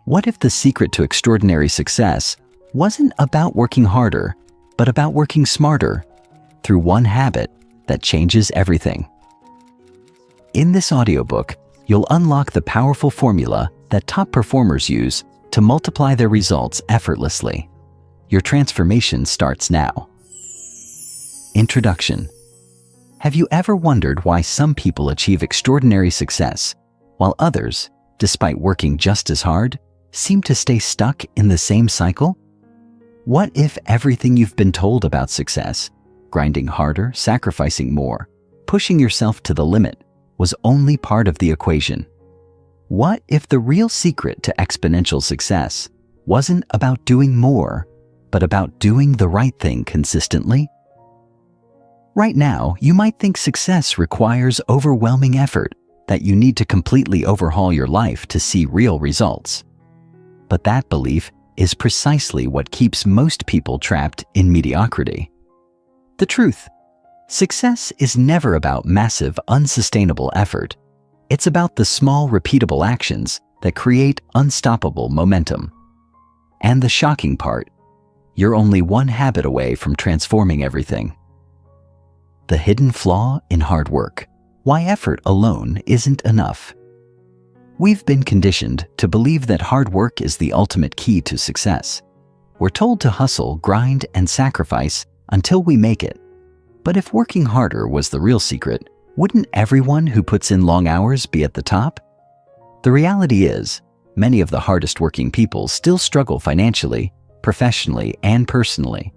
What if the secret to extraordinary success wasn't about working harder, but about working smarter through one habit that changes everything? In this audiobook, you'll unlock the powerful formula that top performers use to multiply their results effortlessly. Your transformation starts now. Introduction. Have you ever wondered why some people achieve extraordinary success, while others, despite working just as hard, seem to stay stuck in the same cycle? What if everything you've been told about success, grinding harder, sacrificing more, pushing yourself to the limit, was only part of the equation? What if the real secret to exponential success wasn't about doing more, but about doing the right thing consistently? Right now, you might think success requires overwhelming effort, that you need to completely overhaul your life to see real results. But that belief is precisely what keeps most people trapped in mediocrity. The truth: success is never about massive, unsustainable effort. It's about the small, repeatable actions that create unstoppable momentum. And the shocking part: you're only one habit away from transforming everything. The hidden flaw in hard work: why effort alone isn't enough. We've been conditioned to believe that hard work is the ultimate key to success. We're told to hustle, grind, and sacrifice until we make it. But if working harder was the real secret, wouldn't everyone who puts in long hours be at the top? The reality is, many of the hardest working people still struggle financially, professionally, and personally.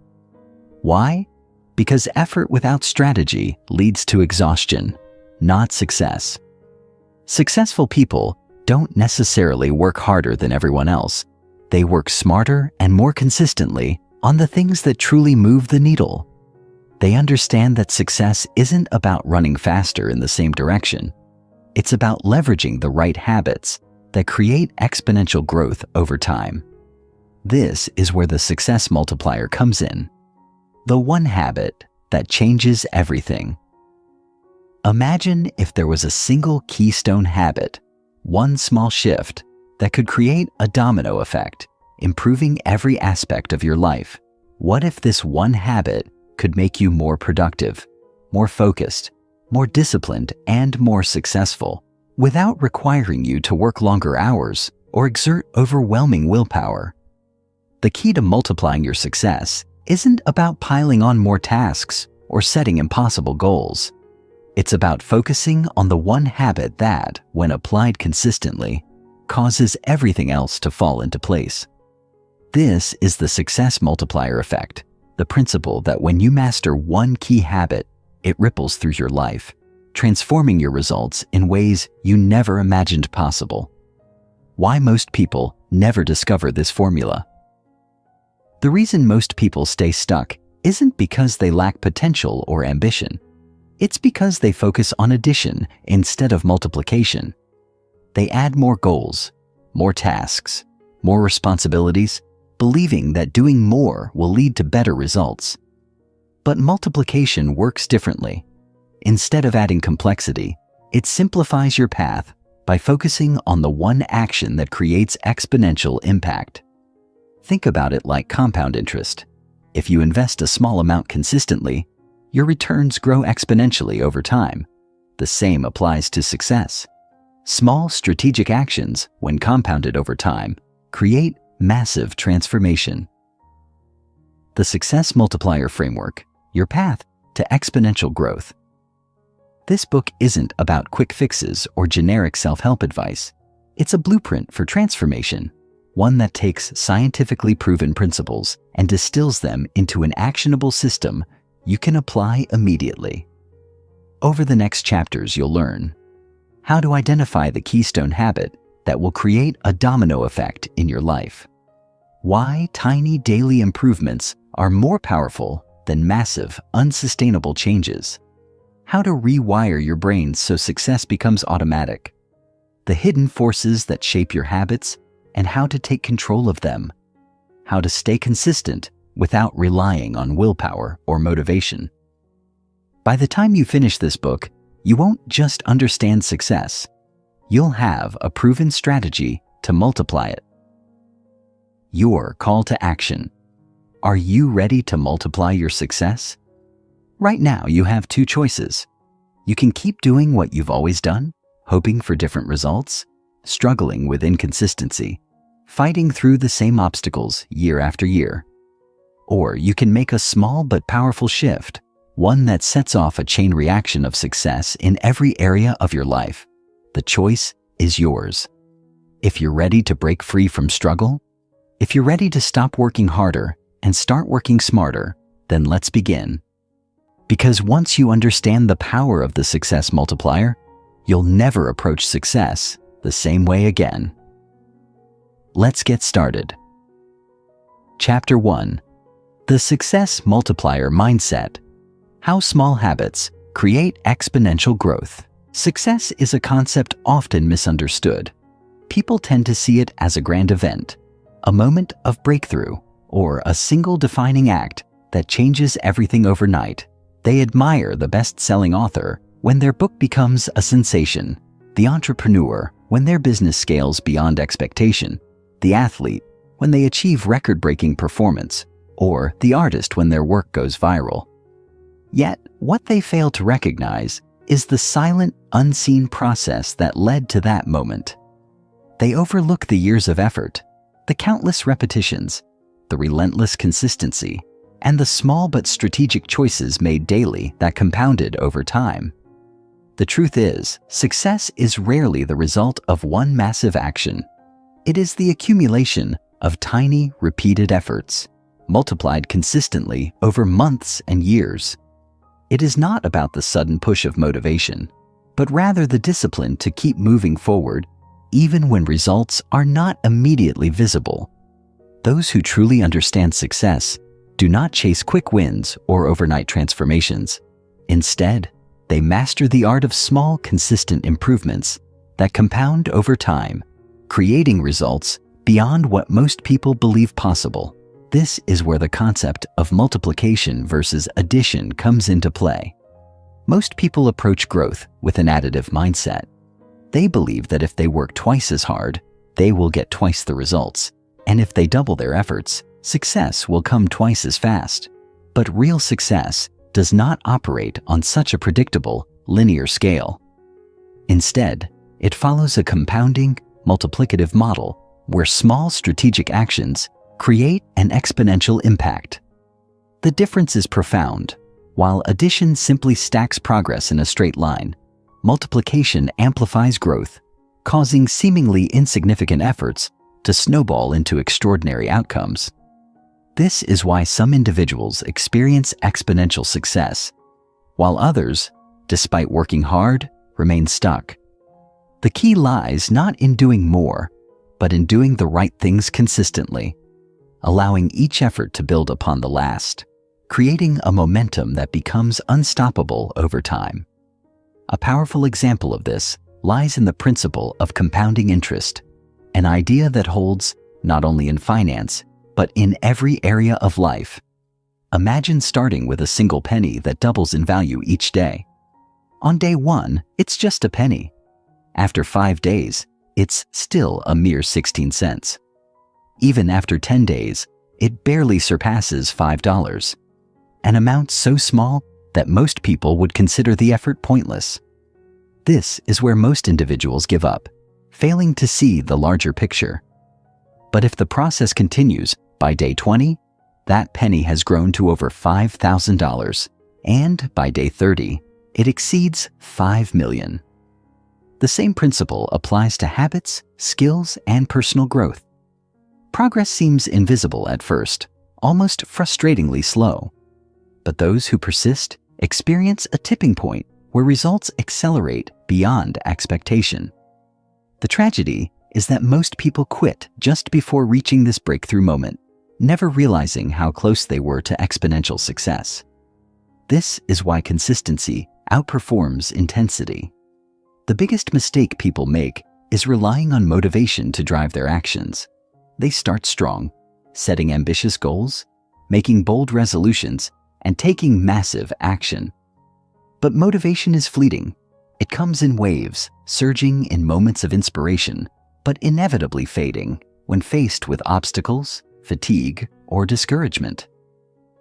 Why? Because effort without strategy leads to exhaustion, not success. Successful people don't necessarily work harder than everyone else. They work smarter and more consistently on the things that truly move the needle. They understand that success isn't about running faster in the same direction. It's about leveraging the right habits that create exponential growth over time. This is where the success multiplier comes in. The one habit that changes everything. Imagine if there was a single keystone habit, one small shift, that could create a domino effect, improving every aspect of your life. What if this one habit could make you more productive, more focused, more disciplined, and more successful, without requiring you to work longer hours or exert overwhelming willpower? The key to multiplying your success isn't about piling on more tasks or setting impossible goals. It's about focusing on the one habit that, when applied consistently, causes everything else to fall into place. This is the Success Multiplier Effect, the principle that when you master one key habit, it ripples through your life, transforming your results in ways you never imagined possible. Why most people never discover this formula? The reason most people stay stuck isn't because they lack potential or ambition. It's because they focus on addition instead of multiplication. They add more goals, more tasks, more responsibilities, believing that doing more will lead to better results. But multiplication works differently. Instead of adding complexity, it simplifies your path by focusing on the one action that creates exponential impact. Think about it like compound interest. If you invest a small amount consistently, your returns grow exponentially over time. The same applies to success. Small strategic actions, when compounded over time, create massive transformation. The Success Multiplier Framework, your path to exponential growth. This book isn't about quick fixes or generic self-help advice. It's a blueprint for transformation, one that takes scientifically proven principles and distills them into an actionable system you can apply immediately. Over the next chapters, you'll learn how to identify the keystone habit that will create a domino effect in your life, why tiny daily improvements are more powerful than massive, unsustainable changes, how to rewire your brain so success becomes automatic, the hidden forces that shape your habits and how to take control of them, how to stay consistent without relying on willpower or motivation. By the time you finish this book, you won't just understand success. You'll have a proven strategy to multiply it. your call to action. Are you ready to multiply your success? Right now, you have two choices. You can keep doing what you've always done, hoping for different results, struggling with inconsistency, fighting through the same obstacles year after year. Or you can make a small but powerful shift, one that sets off a chain reaction of success in every area of your life. The choice is yours. If you're ready to break free from struggle, if you're ready to stop working harder and start working smarter, then let's begin. Because once you understand the power of the success multiplier, you'll never approach success the same way again. Let's get started. Chapter 1. The Success Multiplier Mindset. How small habits create exponential growth. Success is a concept often misunderstood. People tend to see it as a grand event, a moment of breakthrough, or a single defining act that changes everything overnight. They admire the best-selling author when their book becomes a sensation, the entrepreneur when their business scales beyond expectation, the athlete when they achieve record-breaking performance, or the artist when their work goes viral. Yet, what they fail to recognize is the silent, unseen process that led to that moment. They overlook the years of effort, the countless repetitions, the relentless consistency, and the small but strategic choices made daily that compounded over time. The truth is, success is rarely the result of one massive action. It is the accumulation of tiny, repeated efforts, multiplied consistently over months and years. It is not about the sudden push of motivation, but rather the discipline to keep moving forward even when results are not immediately visible. Those who truly understand success do not chase quick wins or overnight transformations. Instead, they master the art of small, consistent improvements that compound over time, creating results beyond what most people believe possible. This is where the concept of multiplication versus addition comes into play. Most people approach growth with an additive mindset. They believe that if they work twice as hard, they will get twice the results, and if they double their efforts, success will come twice as fast. But real success does not operate on such a predictable, linear scale. Instead, it follows a compounding, multiplicative model where small strategic actions create an exponential impact. The difference is profound. While addition simply stacks progress in a straight line, multiplication amplifies growth, causing seemingly insignificant efforts to snowball into extraordinary outcomes. This is why some individuals experience exponential success, while others, despite working hard, remain stuck. The key lies not in doing more, but in doing the right things consistently, allowing each effort to build upon the last, creating a momentum that becomes unstoppable over time. A powerful example of this lies in the principle of compounding interest, an idea that holds not only in finance, but in every area of life. Imagine starting with a single penny that doubles in value each day. On day 1, it's just a penny. After 5 days, it's still a mere 16 cents. Even after 10 days, it barely surpasses $5, an amount so small that most people would consider the effort pointless. This is where most individuals give up, failing to see the larger picture. But if the process continues, by day 20, that penny has grown to over $5,000, and by day 30, it exceeds $5 million. The same principle applies to habits, skills, and personal growth. Progress seems invisible at first, almost frustratingly slow. But those who persist experience a tipping point where results accelerate beyond expectation. The tragedy is that most people quit just before reaching this breakthrough moment, never realizing how close they were to exponential success. This is why consistency outperforms intensity. The biggest mistake people make is relying on motivation to drive their actions. They start strong, setting ambitious goals, making bold resolutions, and taking massive action. But motivation is fleeting. It comes in waves, surging in moments of inspiration, but inevitably fading when faced with obstacles, fatigue, or discouragement.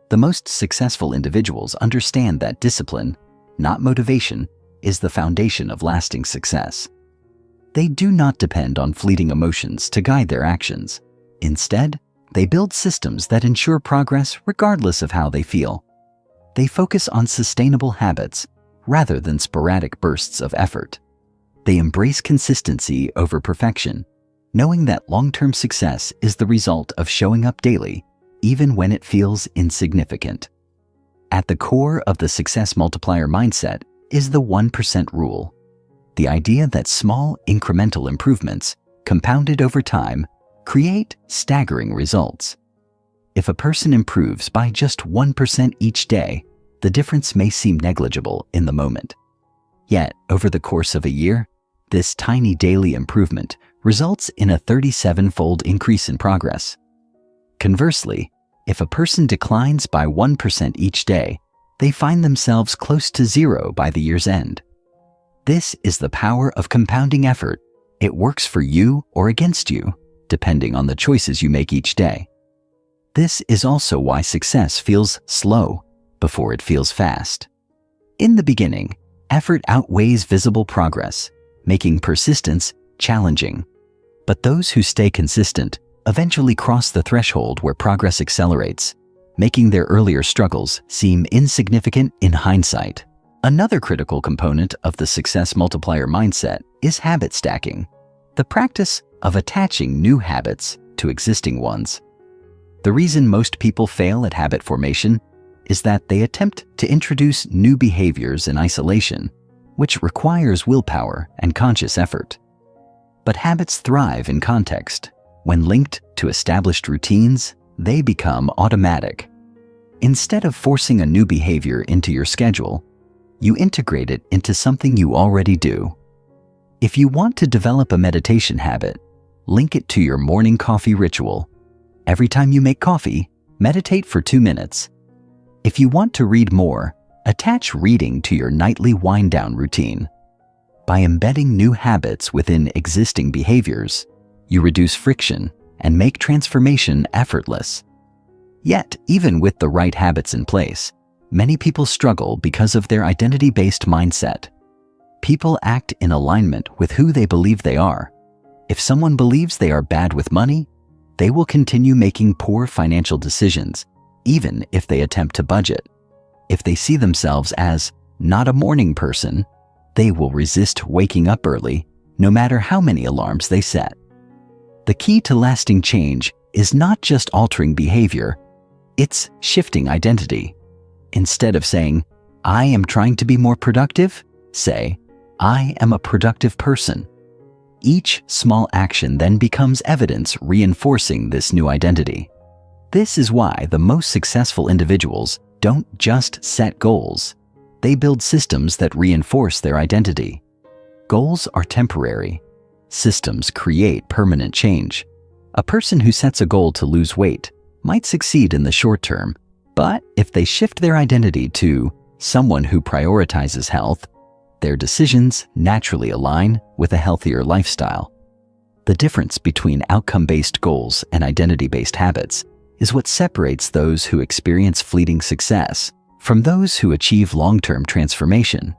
The most successful individuals understand that discipline, not motivation, is the foundation of lasting success. They do not depend on fleeting emotions to guide their actions. Instead, they build systems that ensure progress regardless of how they feel. They focus on sustainable habits rather than sporadic bursts of effort. They embrace consistency over perfection, knowing that long-term success is the result of showing up daily, even when it feels insignificant. At the core of the Success Multiplier mindset is the 1% rule, the idea that small incremental improvements, compounded over time, create staggering results. If a person improves by just 1% each day, the difference may seem negligible in the moment. Yet, over the course of a year, this tiny daily improvement results in a 37-fold increase in progress. Conversely, if a person declines by 1% each day, they find themselves close to zero by the year's end. This is the power of compounding effort. It works for you or against you, depending on the choices you make each day. This is also why success feels slow before it feels fast. In the beginning, effort outweighs visible progress, making persistence challenging. But those who stay consistent eventually cross the threshold where progress accelerates, making their earlier struggles seem insignificant in hindsight. Another critical component of the Success Multiplier mindset is habit stacking, the practice of attaching new habits to existing ones. The reason most people fail at habit formation is that they attempt to introduce new behaviors in isolation, which requires willpower and conscious effort. But habits thrive in context. When linked to established routines, they become automatic. Instead of forcing a new behavior into your schedule, you integrate it into something you already do. If you want to develop a meditation habit, link it to your morning coffee ritual. Every time you make coffee, meditate for 2 minutes. If you want to read more, attach reading to your nightly wind-down routine. By embedding new habits within existing behaviors, you reduce friction and make transformation effortless. Yet, even with the right habits in place, many people struggle because of their identity-based mindset. People act in alignment with who they believe they are. If someone believes they are bad with money, they will continue making poor financial decisions, even if they attempt to budget. If they see themselves as not a morning person, they will resist waking up early, no matter how many alarms they set. The key to lasting change is not just altering behavior, it's shifting identity. Instead of saying, "I am trying to be more productive," say, "I am a productive person." Each small action then becomes evidence reinforcing this new identity. This is why the most successful individuals don't just set goals. They build systems that reinforce their identity. Goals are temporary. Systems create permanent change. A person who sets a goal to lose weight might succeed in the short term, but if they shift their identity to someone who prioritizes health, their decisions naturally align with a healthier lifestyle. The difference between outcome-based goals and identity-based habits is what separates those who experience fleeting success from those who achieve long-term transformation.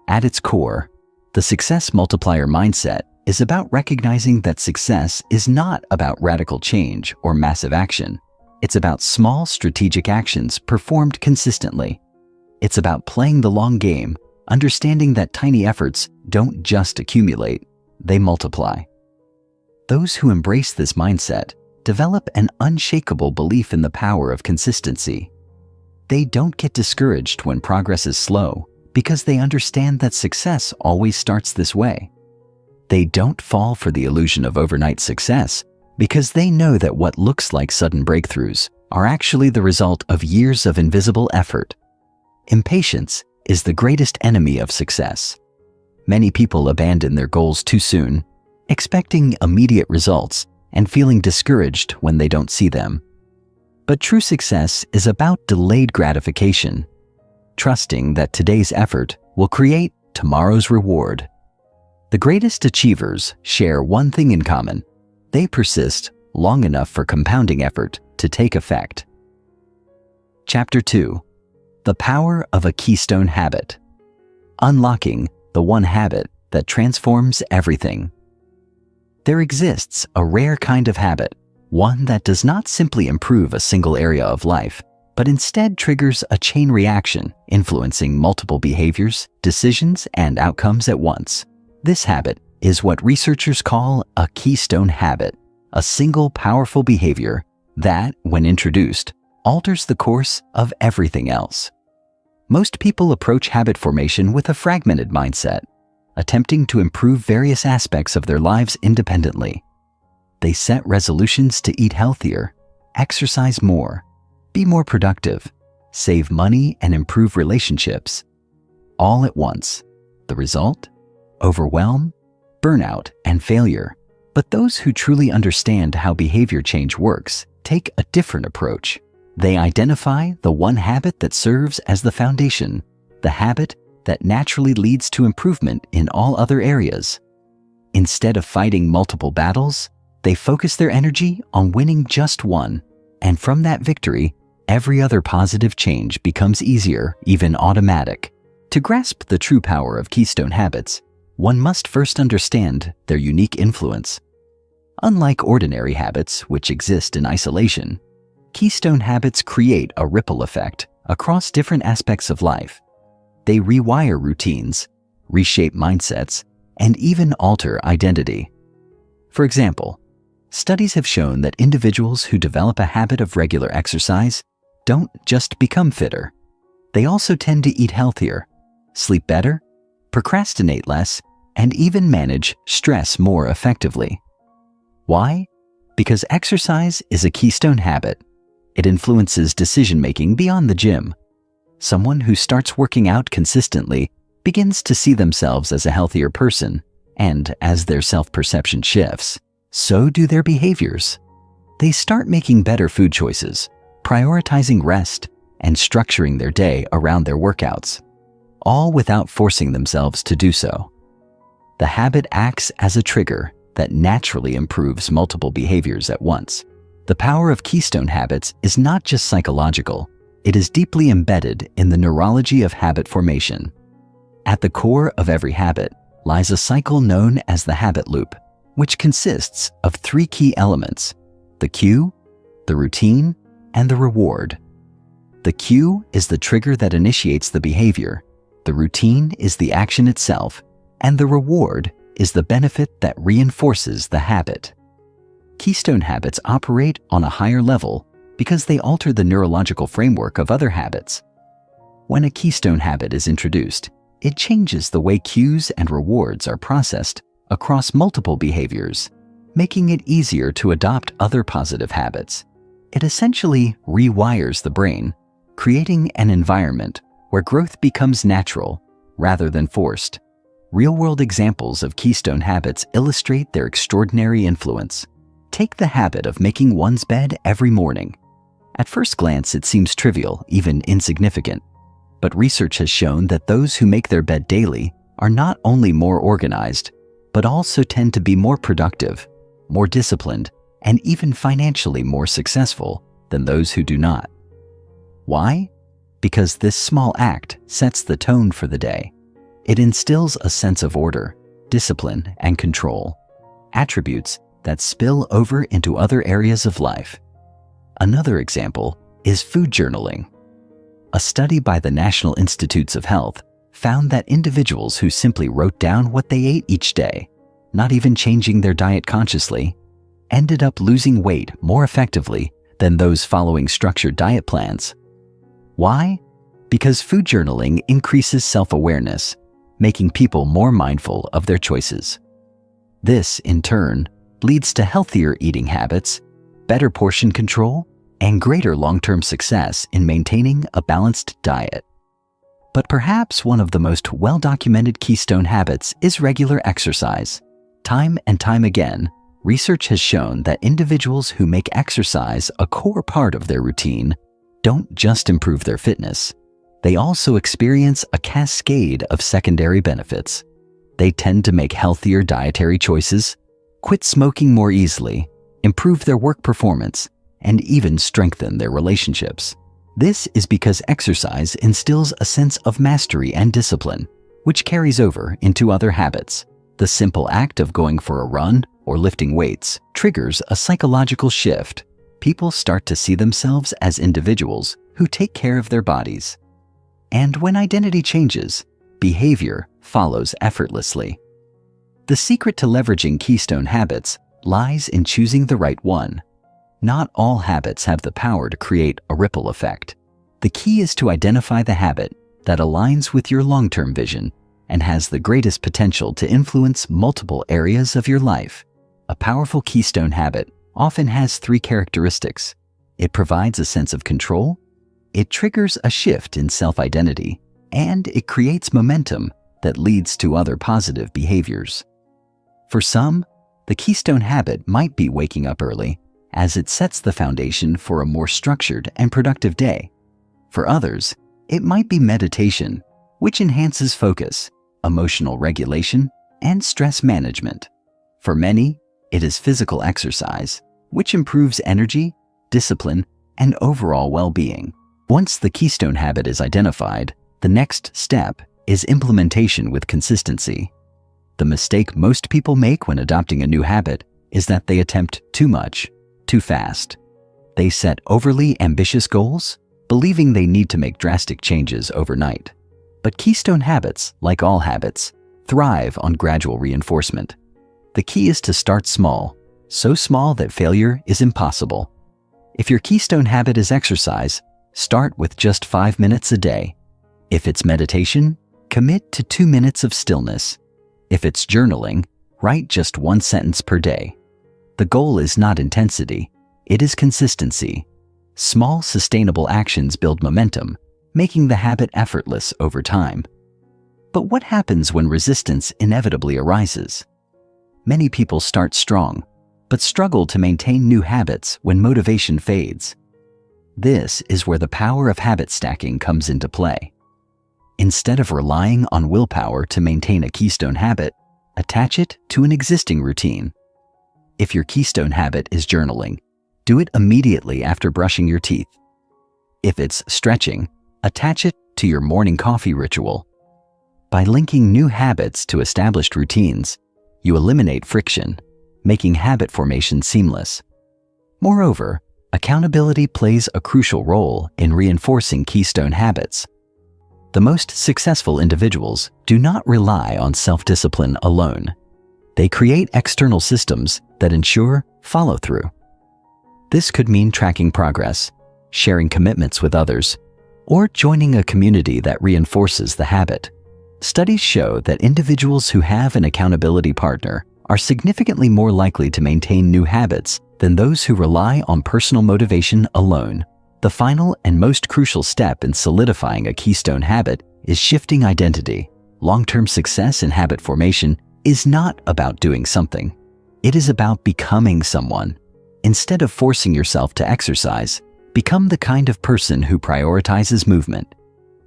At its core, the Success Multiplier mindset is about recognizing that success is not about radical change or massive action. It's about small strategic actions performed consistently. It's about playing the long game, understanding that tiny efforts don't just accumulate, they multiply. Those who embrace this mindset develop an unshakable belief in the power of consistency. They don't get discouraged when progress is slow because they understand that success always starts this way. They don't fall for the illusion of overnight success because they know that what looks like sudden breakthroughs are actually the result of years of invisible effort. Impatience is the greatest enemy of success. Many people abandon their goals too soon, expecting immediate results and feeling discouraged when they don't see them. But true success is about delayed gratification, trusting that today's effort will create tomorrow's reward. The greatest achievers share one thing in common. they persist long enough for compounding effort to take effect. Chapter 2. The Power of a Keystone Habit. Unlocking the one habit that transforms everything. There exists a rare kind of habit, one that does not simply improve a single area of life, but instead triggers a chain reaction influencing multiple behaviors, decisions, and outcomes at once. This habit is what researchers call a keystone habit, a single powerful behavior that, when introduced, alters the course of everything else. Most people approach habit formation with a fragmented mindset, attempting to improve various aspects of their lives independently. They set resolutions to eat healthier, exercise more, be more productive, save money, and improve relationships, all at once. The result? Overwhelm, burnout, and failure. But those who truly understand how behavior change works take a different approach. They identify the one habit that serves as the foundation, the habit that naturally leads to improvement in all other areas. Instead of fighting multiple battles, they focus their energy on winning just one, and from that victory, every other positive change becomes easier, even automatic. To grasp the true power of keystone habits, one must first understand their unique influence. Unlike ordinary habits, which exist in isolation, keystone habits create a ripple effect across different aspects of life. They rewire routines, reshape mindsets, and even alter identity. For example, studies have shown that individuals who develop a habit of regular exercise don't just become fitter. They also tend to eat healthier, sleep better, procrastinate less, and even manage stress more effectively. Why? Because exercise is a keystone habit. It influences decision-making beyond the gym. Someone who starts working out consistently begins to see themselves as a healthier person, and as their self-perception shifts, so do their behaviors. They start making better food choices, prioritizing rest, and structuring their day around their workouts, all without forcing themselves to do so. The habit acts as a trigger that naturally improves multiple behaviors at once. The power of keystone habits is not just psychological, it is deeply embedded in the neurology of habit formation. At the core of every habit lies a cycle known as the habit loop, which consists of three key elements: the cue, the routine, and the reward. The cue is the trigger that initiates the behavior, the routine is the action itself, and the reward is the benefit that reinforces the habit. Keystone habits operate on a higher level because they alter the neurological framework of other habits. When a keystone habit is introduced, it changes the way cues and rewards are processed across multiple behaviors, making it easier to adopt other positive habits. It essentially rewires the brain, creating an environment where growth becomes natural rather than forced. Real-world examples of keystone habits illustrate their extraordinary influence. Take the habit of making one's bed every morning. At first glance, it seems trivial, even insignificant. But research has shown that those who make their bed daily are not only more organized, but also tend to be more productive, more disciplined, and even financially more successful than those who do not. Why? Because this small act sets the tone for the day. It instills a sense of order, discipline, and control, attributes that spill over into other areas of life. Another example is food journaling. A study by the National Institutes of Health found that individuals who simply wrote down what they ate each day, not even changing their diet consciously, ended up losing weight more effectively than those following structured diet plans. Why? Because food journaling increases self-awareness, making people more mindful of their choices. This, in turn, leads to healthier eating habits, better portion control, and greater long-term success in maintaining a balanced diet. But perhaps one of the most well-documented keystone habits is regular exercise. Time and time again, research has shown that individuals who make exercise a core part of their routine don't just improve their fitness, they also experience a cascade of secondary benefits. They tend to make healthier dietary choices, quit smoking more easily, improve their work performance, and even strengthen their relationships. This is because exercise instills a sense of mastery and discipline, which carries over into other habits. The simple act of going for a run or lifting weights triggers a psychological shift. People start to see themselves as individuals who take care of their bodies. And when identity changes, behavior follows effortlessly. The secret to leveraging keystone habits lies in choosing the right one. Not all habits have the power to create a ripple effect. The key is to identify the habit that aligns with your long-term vision and has the greatest potential to influence multiple areas of your life. A powerful keystone habit often has 3 characteristics. It provides a sense of control, it triggers a shift in self-identity, and it creates momentum that leads to other positive behaviors. For some, the keystone habit might be waking up early, as it sets the foundation for a more structured and productive day. For others, it might be meditation, which enhances focus, emotional regulation, and stress management. For many, it is physical exercise, which improves energy, discipline, and overall well-being. Once the keystone habit is identified, the next step is implementation with consistency. The mistake most people make when adopting a new habit is that they attempt too much, too fast. They set overly ambitious goals, believing they need to make drastic changes overnight. But keystone habits, like all habits, thrive on gradual reinforcement. The key is to start small, so small that failure is impossible. If your keystone habit is exercise, start with just 5 minutes a day. If it's meditation, commit to 2 minutes of stillness. If it's journaling, write just 1 sentence per day. The goal is not intensity, it is consistency. Small, sustainable actions build momentum, making the habit effortless over time. But what happens when resistance inevitably arises? Many people start strong, but struggle to maintain new habits when motivation fades. This is where the power of habit stacking comes into play. Instead of relying on willpower to maintain a keystone habit, attach it to an existing routine. If your keystone habit is journaling, do it immediately after brushing your teeth. If it's stretching, attach it to your morning coffee ritual. By linking new habits to established routines, you eliminate friction, making habit formation seamless. Moreover, accountability plays a crucial role in reinforcing keystone habits. The most successful individuals do not rely on self-discipline alone. They create external systems that ensure follow-through. This could mean tracking progress, sharing commitments with others, or joining a community that reinforces the habit. Studies show that individuals who have an accountability partner are significantly more likely to maintain new habits than those who rely on personal motivation alone. The final and most crucial step in solidifying a keystone habit is shifting identity. Long-term success in habit formation is not about doing something. It is about becoming someone. Instead of forcing yourself to exercise, become the kind of person who prioritizes movement.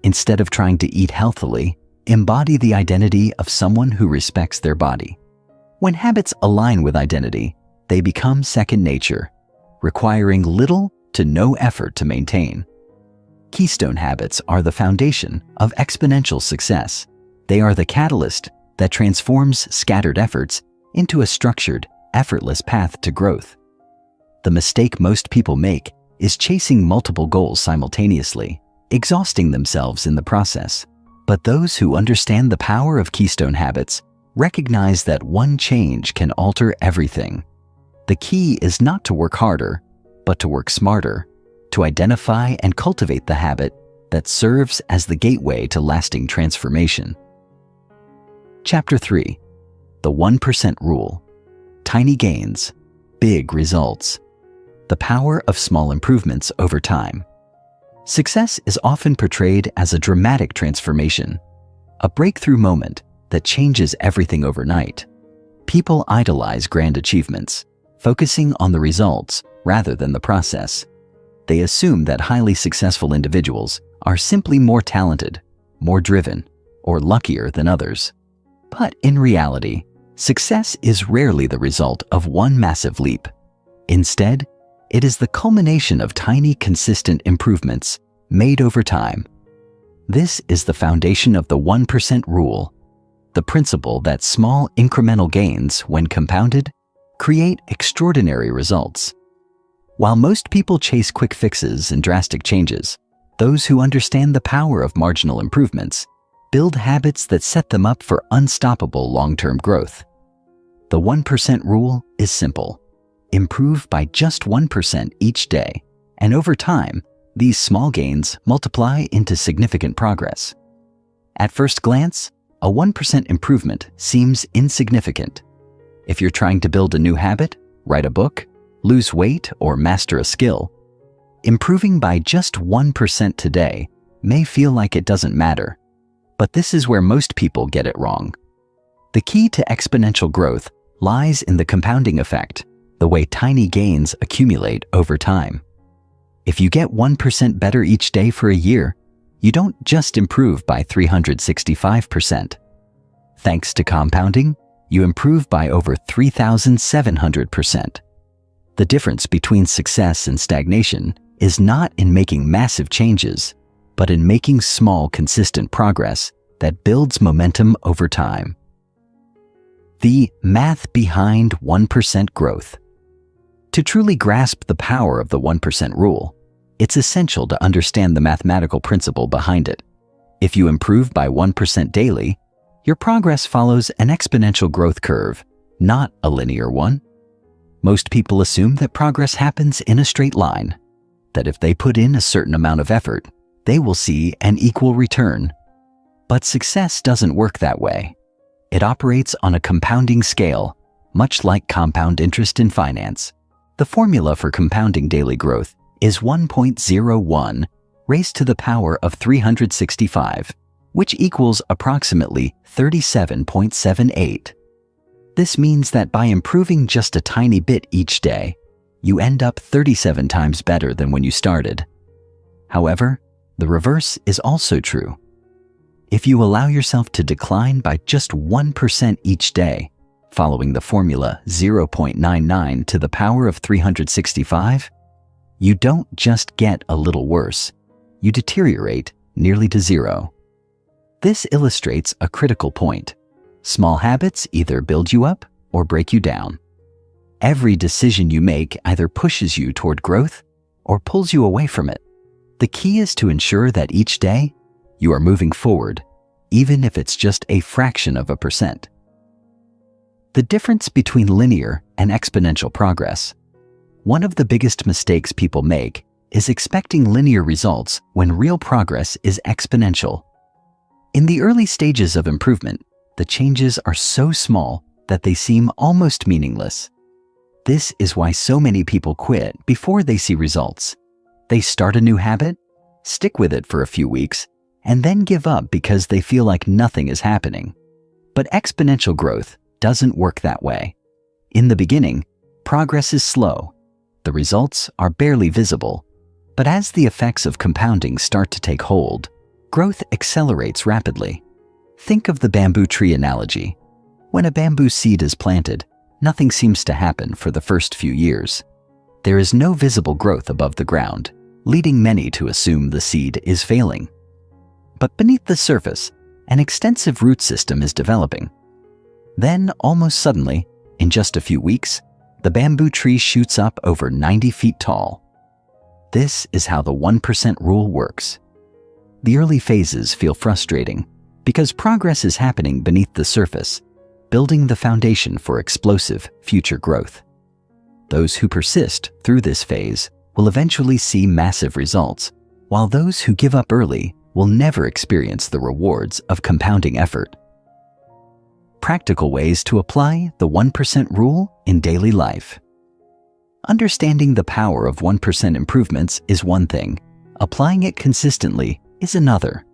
Instead of trying to eat healthily, embody the identity of someone who respects their body. When habits align with identity, they become second nature, requiring little to no effort to maintain. Keystone habits are the foundation of exponential success. They are the catalyst that transforms scattered efforts into a structured, effortless path to growth. The mistake most people make is chasing multiple goals simultaneously, exhausting themselves in the process. But those who understand the power of keystone habits recognize that one change can alter everything. The key is not to work harder, but to work smarter, to identify and cultivate the habit that serves as the gateway to lasting transformation. Chapter 3. The 1% Rule. Tiny gains, big results. The power of small improvements over time. Success is often portrayed as a dramatic transformation, a breakthrough moment that changes everything overnight. People idolize grand achievements, focusing on the results rather than the process. They assume that highly successful individuals are simply more talented, more driven, or luckier than others. But in reality, Success is rarely the result of one massive leap. Instead, it is the culmination of tiny, consistent improvements made over time. This is the foundation of the 1% rule, the principle that small incremental gains, when compounded, create extraordinary results. While most people chase quick fixes and drastic changes, those who understand the power of marginal improvements build habits that set them up for unstoppable long-term growth. The 1% rule is simple. Improve by just 1% each day, and over time, these small gains multiply into significant progress. At first glance, a 1% improvement seems insignificant. If you're trying to build a new habit, write a book, lose weight, or master a skill, improving by just 1% today may feel like it doesn't matter. But this is where most people get it wrong. The key to exponential growth lies in the compounding effect, the way tiny gains accumulate over time. If you get 1% better each day for a year, you don't just improve by 365%. Thanks to compounding, you improve by over 3,700%. The difference between success and stagnation is not in making massive changes, but in making small, consistent progress that builds momentum over time. The math behind 1% growth. To truly grasp the power of the 1% rule, it's essential to understand the mathematical principle behind it. If you improve by 1% daily, your progress follows an exponential growth curve, not a linear one. Most people assume that progress happens in a straight line, that if they put in a certain amount of effort, they will see an equal return. But success doesn't work that way. It operates on a compounding scale, much like compound interest in finance. The formula for compounding daily growth is 1.01 raised to the power of 365, which equals approximately 37.78. This means that by improving just a tiny bit each day, you end up 37 times better than when you started. However, the reverse is also true. If you allow yourself to decline by just 1% each day, following the formula 0.99 to the power of 365, you don't just get a little worse, you deteriorate nearly to zero. This illustrates a critical point. Small habits either build you up or break you down. Every decision you make either pushes you toward growth or pulls you away from it. The key is to ensure that each day you are moving forward, even if it's just a fraction of a percent. The difference between linear and exponential progress. One of the biggest mistakes people make is expecting linear results when real progress is exponential. In the early stages of improvement, the changes are so small that they seem almost meaningless. This is why so many people quit before they see results. They start a new habit, stick with it for a few weeks, and then give up because they feel like nothing is happening. But exponential growth doesn't work that way. In the beginning, progress is slow. The results are barely visible. But as the effects of compounding start to take hold, growth accelerates rapidly. Think of the bamboo tree analogy. When a bamboo seed is planted, nothing seems to happen for the first few years. There is no visible growth above the ground, leading many to assume the seed is failing. But beneath the surface, an extensive root system is developing. Then, almost suddenly, in just a few weeks, the bamboo tree shoots up over 90 feet tall. This is how the 1% rule works. The early phases feel frustrating because progress is happening beneath the surface, building the foundation for explosive future growth. Those who persist through this phase will eventually see massive results, while those who give up early will never experience the rewards of compounding effort. Practical ways to apply the 1% rule in daily life. Understanding the power of 1% improvements is one thing. Applying it consistently is another.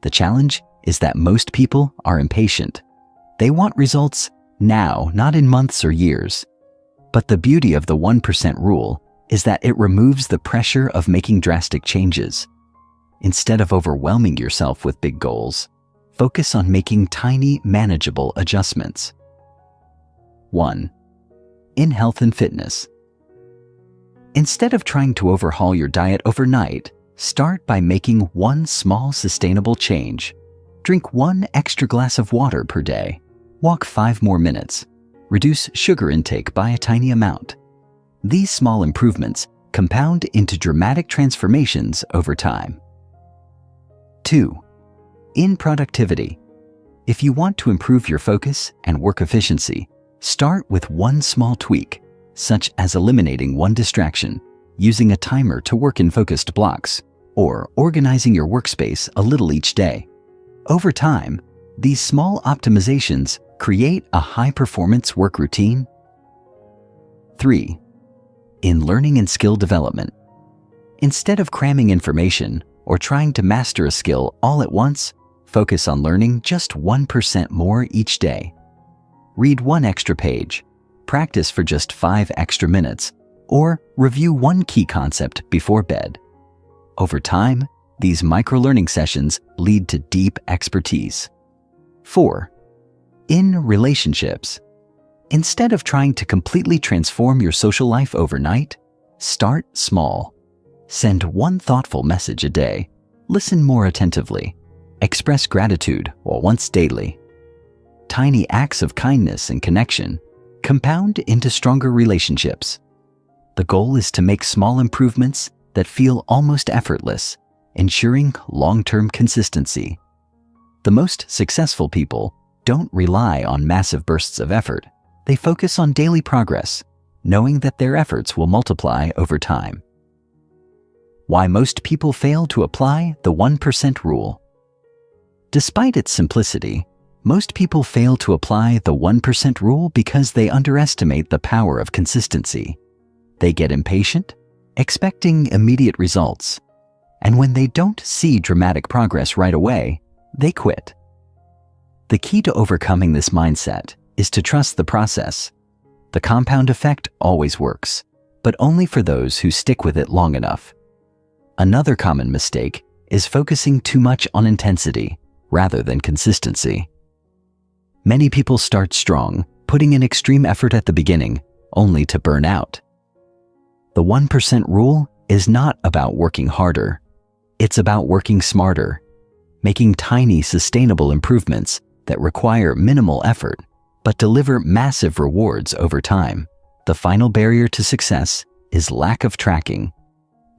The challenge is that most people are impatient. They want results now, not in months or years. But the beauty of the 1% rule is that it removes the pressure of making drastic changes. Instead of overwhelming yourself with big goals, focus on making tiny, manageable adjustments. 1. In health and fitness. Instead of trying to overhaul your diet overnight, start by making one small sustainable change. Drink 1 extra glass of water per day. Walk 5 more minutes. Reduce sugar intake by a tiny amount. These small improvements compound into dramatic transformations over time. 2. In productivity. If you want to improve your focus and work efficiency, start with one small tweak, such as eliminating one distraction, using a timer to work in focused blocks, or organizing your workspace a little each day. Over time, these small optimizations create a high-performance work routine. 3. In learning and skill development. Instead of cramming information or trying to master a skill all at once, focus on learning just 1% more each day. Read 1 extra page, practice for just 5 extra minutes, or review 1 key concept before bed. Over time, these micro-learning sessions lead to deep expertise. 4. In relationships. Instead of trying to completely transform your social life overnight, start small. Send 1 thoughtful message a day. Listen more attentively. Express gratitude once daily. Tiny acts of kindness and connection compound into stronger relationships. The goal is to make small improvements that feel almost effortless, ensuring long-term consistency. The most successful people don't rely on massive bursts of effort. They focus on daily progress, knowing that their efforts will multiply over time. Why most people fail to apply the 1% rule. Despite its simplicity, most people fail to apply the 1% rule because they underestimate the power of consistency. They get impatient, expecting immediate results, and when they don't see dramatic progress right away, they quit. The key to overcoming this mindset is to trust the process. The compound effect always works, but only for those who stick with it long enough. Another common mistake is focusing too much on intensity rather than consistency. Many people start strong, putting in extreme effort at the beginning, only to burn out. The 1% rule is not about working harder. It's about working smarter, making tiny, sustainable improvements that require minimal effort but deliver massive rewards over time. The final barrier to success is lack of tracking.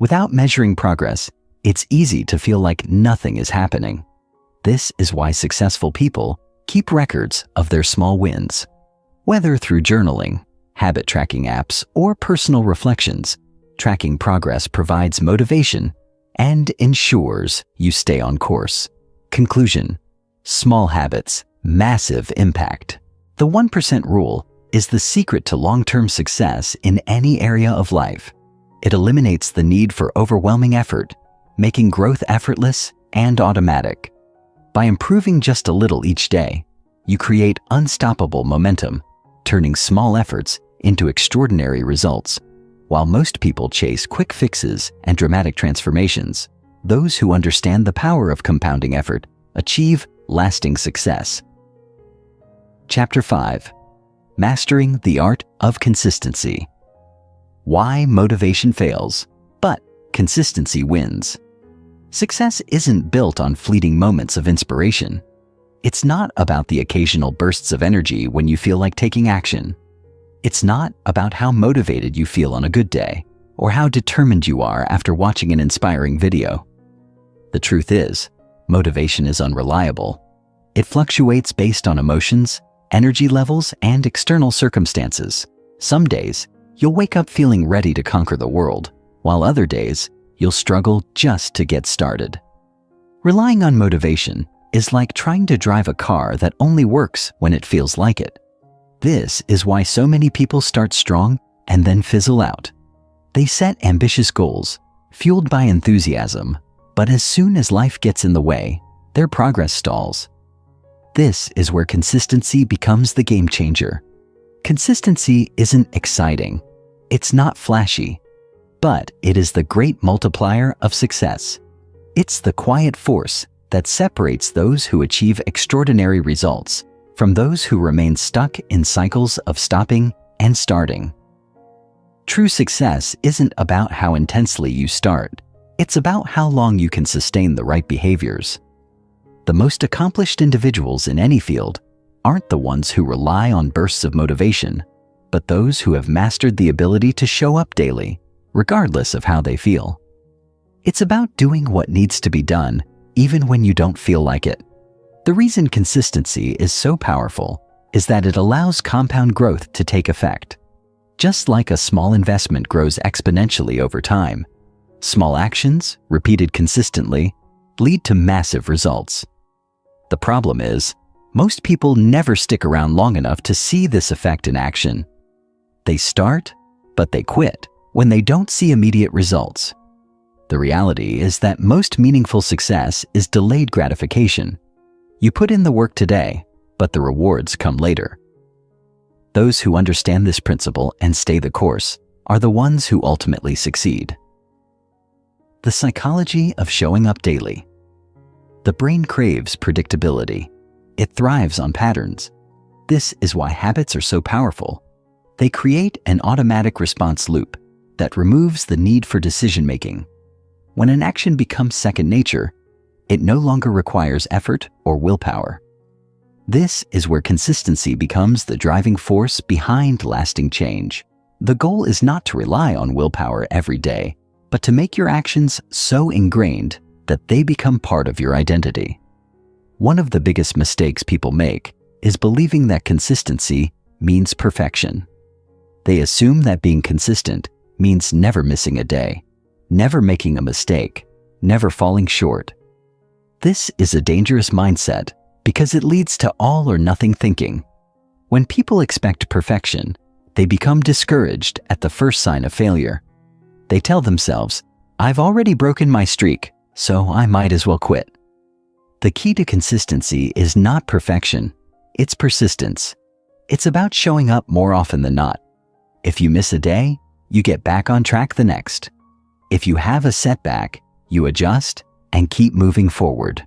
Without measuring progress, it's easy to feel like nothing is happening. This is why successful people keep records of their small wins. Whether through journaling, habit tracking apps, or personal reflections, tracking progress provides motivation and ensures you stay on course. Conclusion: small habits, massive impact. The 1% rule is the secret to long-term success in any area of life. It eliminates the need for overwhelming effort, making growth effortless and automatic. By improving just a little each day, you create unstoppable momentum, turning small efforts into extraordinary results. While most people chase quick fixes and dramatic transformations, those who understand the power of compounding effort achieve lasting success. Chapter 5. Mastering the Art of Consistency. Why motivation fails, but consistency wins. Success isn't built on fleeting moments of inspiration. It's not about the occasional bursts of energy when you feel like taking action. It's not about how motivated you feel on a good day, or how determined you are after watching an inspiring video. The truth is, motivation is unreliable. It fluctuates based on emotions, energy levels, and external circumstances. Some days, you'll wake up feeling ready to conquer the world, while other days, you'll struggle just to get started. Relying on motivation is like trying to drive a car that only works when it feels like it. This is why so many people start strong and then fizzle out. They set ambitious goals, fueled by enthusiasm, but as soon as life gets in the way, their progress stalls. This is where consistency becomes the game changer. Consistency isn't exciting. It's not flashy, but it is the great multiplier of success. It's the quiet force that separates those who achieve extraordinary results from those who remain stuck in cycles of stopping and starting. True success isn't about how intensely you start. It's about how long you can sustain the right behaviors. The most accomplished individuals in any field aren't the ones who rely on bursts of motivation, but those who have mastered the ability to show up daily, regardless of how they feel. It's about doing what needs to be done, even when you don't feel like it. The reason consistency is so powerful is that it allows compound growth to take effect. Just like a small investment grows exponentially over time, small actions, repeated consistently, lead to massive results. The problem is, most people never stick around long enough to see this effect in action. They start, but they quit when they don't see immediate results. The reality is that most meaningful success is delayed gratification. You put in the work today, but the rewards come later. Those who understand this principle and stay the course are the ones who ultimately succeed. The psychology of showing up daily. The brain craves predictability. It thrives on patterns. This is why habits are so powerful. They create an automatic response loop that removes the need for decision-making. When an action becomes second nature, it no longer requires effort or willpower. This is where consistency becomes the driving force behind lasting change. The goal is not to rely on willpower every day, but to make your actions so ingrained that they become part of your identity. One of the biggest mistakes people make is believing that consistency means perfection. They assume that being consistent means never missing a day, never making a mistake, never falling short. This is a dangerous mindset because it leads to all or nothing thinking. When people expect perfection, they become discouraged at the first sign of failure. They tell themselves, "I've already broken my streak, so I might as well quit." The key to consistency is not perfection, it's persistence. It's about showing up more often than not. If you miss a day, you get back on track the next. If you have a setback, you adjust and keep moving forward.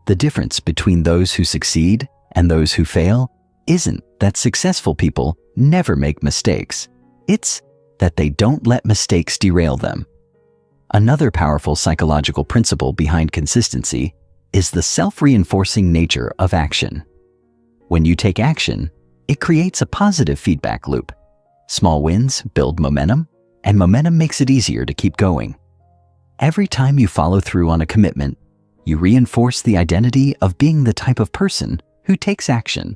The difference between those who succeed and those who fail isn't that successful people never make mistakes. It's that they don't let mistakes derail them. Another powerful psychological principle behind consistency is the self-reinforcing nature of action. When you take action, it creates a positive feedback loop. Small wins build momentum, and momentum makes it easier to keep going. Every time you follow through on a commitment, you reinforce the identity of being the type of person who takes action.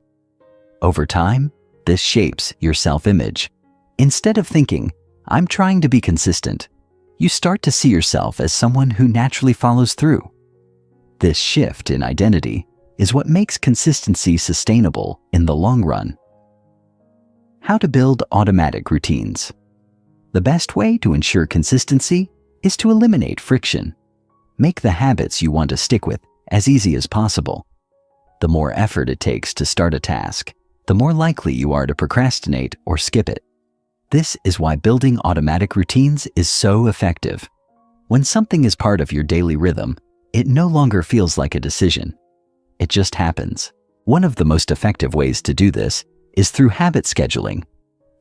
Over time, this shapes your self-image. Instead of thinking, "I'm trying to be consistent," you start to see yourself as someone who naturally follows through. This shift in identity is what makes consistency sustainable in the long run. How to build automatic routines. The best way to ensure consistency is to eliminate friction. Make the habits you want to stick with as easy as possible. The more effort it takes to start a task, the more likely you are to procrastinate or skip it. This is why building automatic routines is so effective. When something is part of your daily rhythm, it no longer feels like a decision. It just happens. One of the most effective ways to do this is through habit scheduling.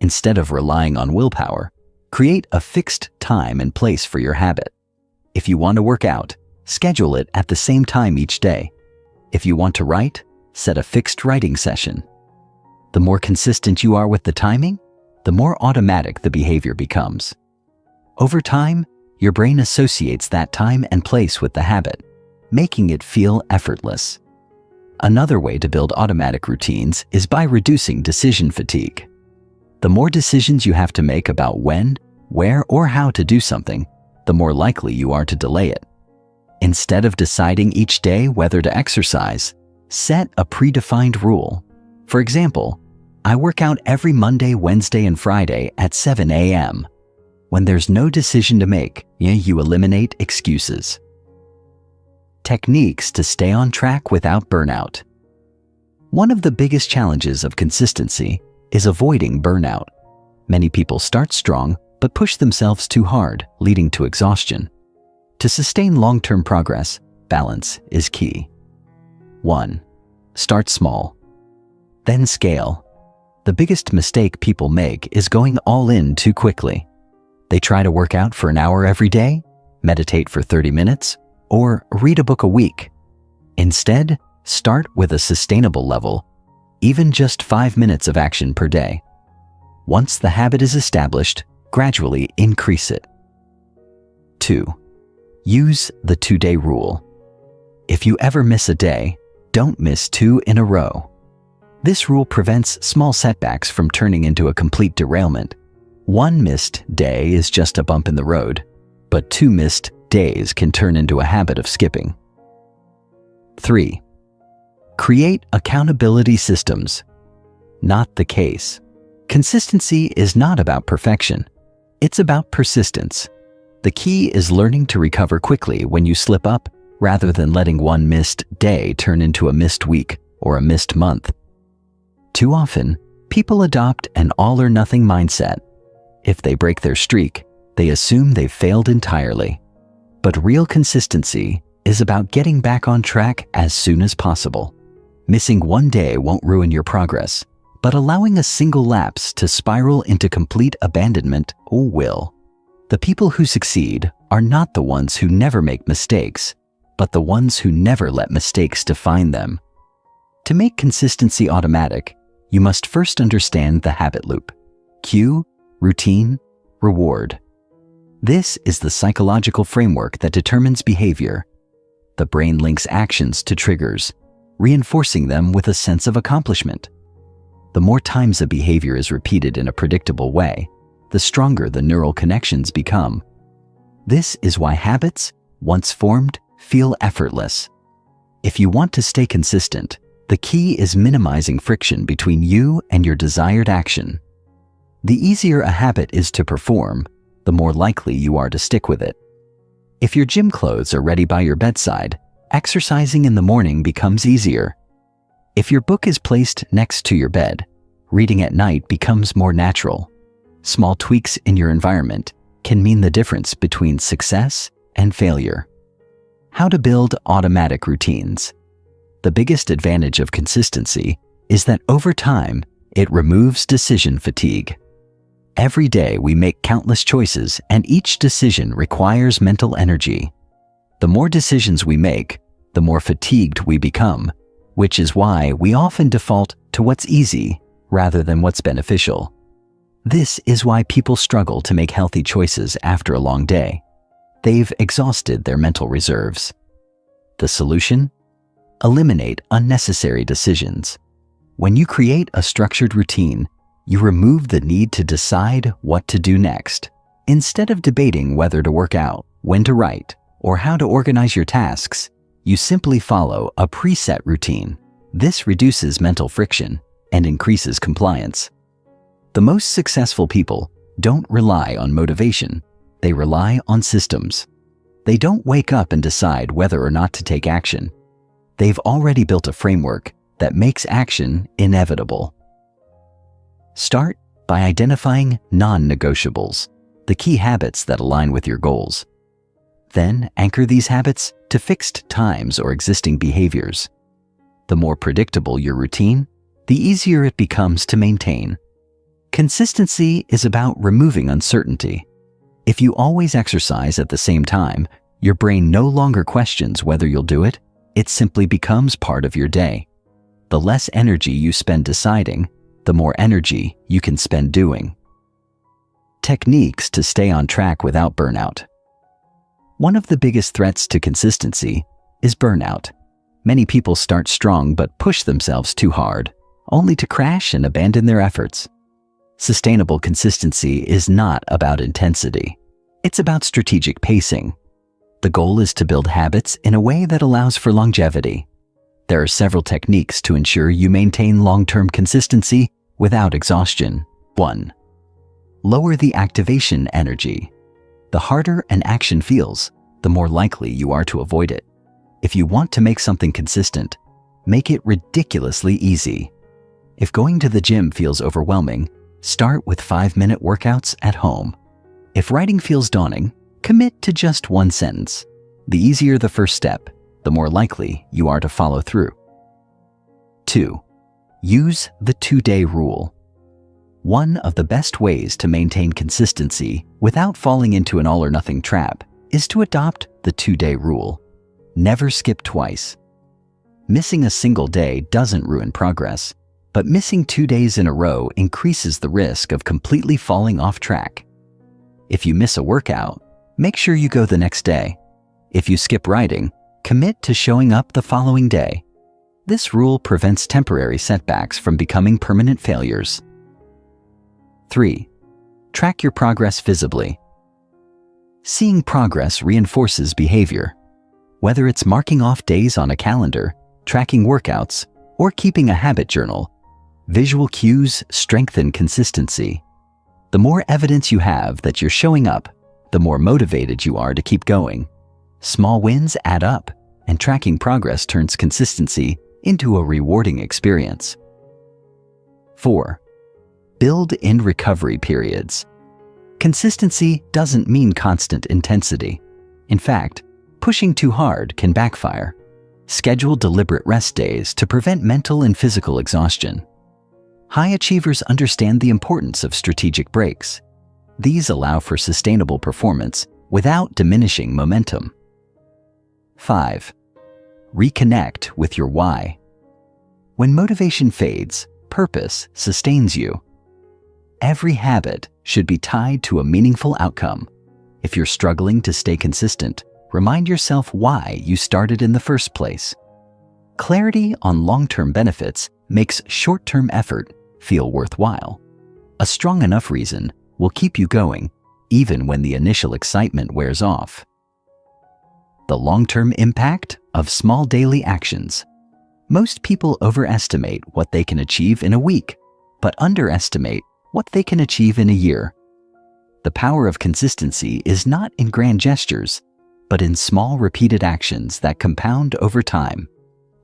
Instead of relying on willpower, create a fixed time and place for your habit. If you want to work out, schedule it at the same time each day. If you want to write, set a fixed writing session. The more consistent you are with the timing, the more automatic the behavior becomes. Over time, your brain associates that time and place with the habit, making it feel effortless. Another way to build automatic routines is by reducing decision fatigue. The more decisions you have to make about when, where, or how to do something, the more likely you are to delay it. Instead of deciding each day whether to exercise, set a predefined rule. For example, I work out every Monday, Wednesday, and Friday at 7 a.m. When there's no decision to make, you eliminate excuses. Techniques to stay on track without burnout. One of the biggest challenges of consistency is avoiding burnout. Many people start strong but push themselves too hard, leading to exhaustion. To sustain long-term progress, balance is key. 1. Start small. then scale. The biggest mistake people make is going all in too quickly. They try to work out for an hour every day, meditate for 30 minutes, or read a book a week. Instead, start with a sustainable level, even just 5 minutes of action per day. Once the habit is established, gradually increase it. 2. Use the 2-day rule. If you ever miss a day, don't miss 2 in a row. This rule prevents small setbacks from turning into a complete derailment. 1 missed day is just a bump in the road, but 2 missed days can turn into a habit of skipping. 3. Create accountability systems. Not the case. Consistency is not about perfection. It's about persistence. The key is learning to recover quickly when you slip up, rather than letting 1 missed day turn into a missed week or a missed month. Too often, people adopt an all-or-nothing mindset. If they break their streak, they assume they've failed entirely. But real consistency is about getting back on track as soon as possible. Missing 1 day won't ruin your progress, but allowing a single lapse to spiral into complete abandonment will. The people who succeed are not the ones who never make mistakes, but the ones who never let mistakes define them. To make consistency automatic, you must first understand the habit loop. Cue, routine, reward. This is the psychological framework that determines behavior. The brain links actions to triggers, reinforcing them with a sense of accomplishment. The more times a behavior is repeated in a predictable way, the stronger the neural connections become. This is why habits, once formed, feel effortless. If you want to stay consistent, the key is minimizing friction between you and your desired action. The easier a habit is to perform, the more likely you are to stick with it. If your gym clothes are ready by your bedside, exercising in the morning becomes easier. If your book is placed next to your bed, reading at night becomes more natural. Small tweaks in your environment can mean the difference between success and failure. How to build automatic routines. The biggest advantage of consistency is that over time, it removes decision fatigue. Every day we make countless choices, and each decision requires mental energy. The more decisions we make, the more fatigued we become, which is why we often default to what's easy rather than what's beneficial. This is why people struggle to make healthy choices after a long day. They've exhausted their mental reserves. The solution? Eliminate unnecessary decisions. When you create a structured routine, you remove the need to decide what to do next. Instead of debating whether to work out, when to write, or how to organize your tasks, you simply follow a preset routine. This reduces mental friction and increases compliance. The most successful people don't rely on motivation. They rely on systems. They don't wake up and decide whether or not to take action. They've already built a framework that makes action inevitable. Start by identifying non-negotiables, the key habits that align with your goals. Then anchor these habits to fixed times or existing behaviors. The more predictable your routine, the easier it becomes to maintain. Consistency is about removing uncertainty. If you always exercise at the same time, your brain no longer questions whether you'll do it. It simply becomes part of your day. The less energy you spend deciding, the more energy you can spend doing. Techniques to stay on track without burnout. One of the biggest threats to consistency is burnout. Many people start strong but push themselves too hard, only to crash and abandon their efforts. Sustainable consistency is not about intensity. It's about strategic pacing. The goal is to build habits in a way that allows for longevity. There are several techniques to ensure you maintain long-term consistency without exhaustion. 1. Lower the activation energy. The harder an action feels, the more likely you are to avoid it. If you want to make something consistent, make it ridiculously easy. If going to the gym feels overwhelming, start with 5-minute workouts at home. If writing feels daunting, commit to just 1 sentence. The easier the first step, the more likely you are to follow through. 2. Use the 2-day rule. One of the best ways to maintain consistency without falling into an all-or-nothing trap is to adopt the 2-day rule. Never skip twice. Missing a single day doesn't ruin progress, but missing 2 days in a row increases the risk of completely falling off track. If you miss a workout, make sure you go the next day. If you skip writing, commit to showing up the following day. This rule prevents temporary setbacks from becoming permanent failures. 3. Track your progress visibly. Seeing progress reinforces behavior. Whether it's marking off days on a calendar, tracking workouts, or keeping a habit journal, visual cues strengthen consistency. The more evidence you have that you're showing up, the more motivated you are to keep going. Small wins add up, and tracking progress turns consistency into a rewarding experience. 4. Build in recovery periods. Consistency doesn't mean constant intensity. In fact, pushing too hard can backfire. Schedule deliberate rest days to prevent mental and physical exhaustion. High achievers understand the importance of strategic breaks. These allow for sustainable performance without diminishing momentum. 5. Reconnect with your why. When motivation fades, purpose sustains you. Every habit should be tied to a meaningful outcome. If you're struggling to stay consistent, remind yourself why you started in the first place. Clarity on long-term benefits makes short-term effort feel worthwhile. A strong enough reason will keep you going, even when the initial excitement wears off. The long-term impact of small daily actions. Most people overestimate what they can achieve in a week, but underestimate what they can achieve in a year. The power of consistency is not in grand gestures, but in small repeated actions that compound over time.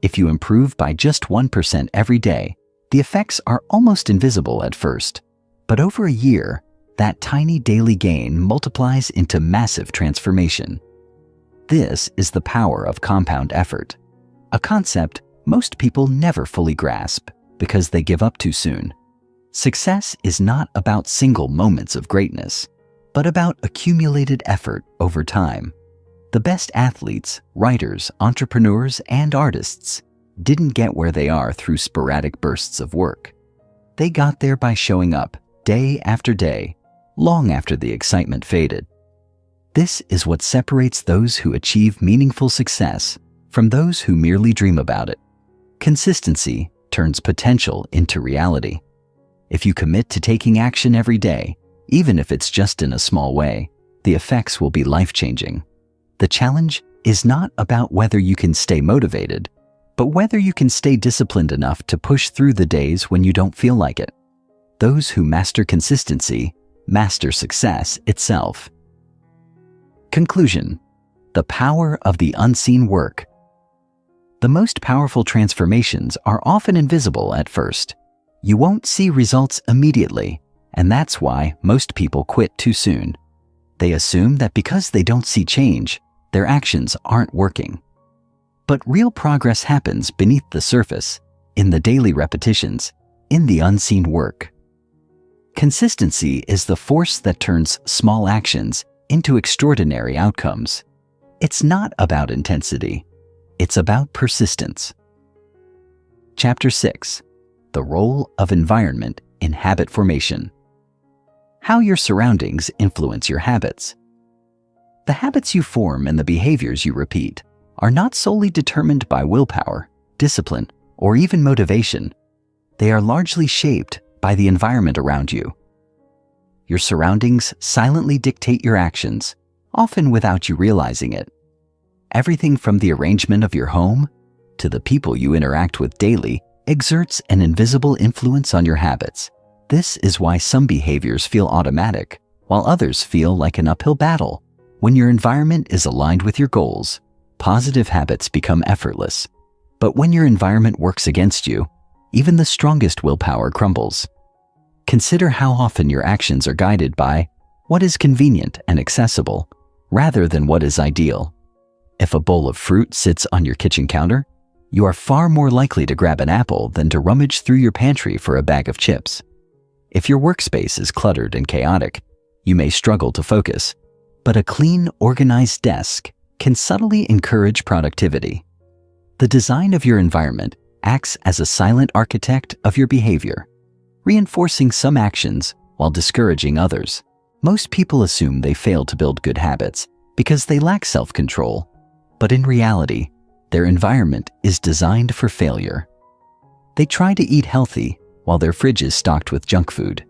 If you improve by just 1% every day, the effects are almost invisible at first, but over a year, that tiny daily gain multiplies into massive transformation. This is the power of compound effort, a concept most people never fully grasp because they give up too soon. Success is not about single moments of greatness, but about accumulated effort over time. The best athletes, writers, entrepreneurs, and artists didn't get where they are through sporadic bursts of work. They got there by showing up day after day, long after the excitement faded. This is what separates those who achieve meaningful success from those who merely dream about it. Consistency turns potential into reality. If you commit to taking action every day, even if it's just in a small way, the effects will be life-changing. The challenge is not about whether you can stay motivated, but whether you can stay disciplined enough to push through the days when you don't feel like it. Those who master consistency master success itself. Conclusion: the power of the unseen work. The most powerful transformations are often invisible at first. You won't see results immediately, and that's why most people quit too soon. They assume that because they don't see change, their actions aren't working. But real progress happens beneath the surface, in the daily repetitions, in the unseen work. Consistency is the force that turns small actions into extraordinary outcomes. It's not about intensity. It's about persistence. Chapter 6. The Role of Environment in Habit Formation. How your surroundings influence your habits. The habits you form and the behaviors you repeat are not solely determined by willpower, discipline, or even motivation. They are largely shaped by the environment around you. Your surroundings silently dictate your actions, often without you realizing it. Everything from the arrangement of your home to the people you interact with daily exerts an invisible influence on your habits. This is why some behaviors feel automatic, while others feel like an uphill battle. When your environment is aligned with your goals, positive habits become effortless. But when your environment works against you, even the strongest willpower crumbles. Consider how often your actions are guided by what is convenient and accessible, rather than what is ideal. If a bowl of fruit sits on your kitchen counter, you are far more likely to grab an apple than to rummage through your pantry for a bag of chips. If your workspace is cluttered and chaotic, you may struggle to focus, but a clean, organized desk can subtly encourage productivity. The design of your environment acts as a silent architect of your behavior, reinforcing some actions while discouraging others. Most people assume they fail to build good habits because they lack self-control, but in reality, their environment is designed for failure. They try to eat healthy while their fridge is stocked with junk food.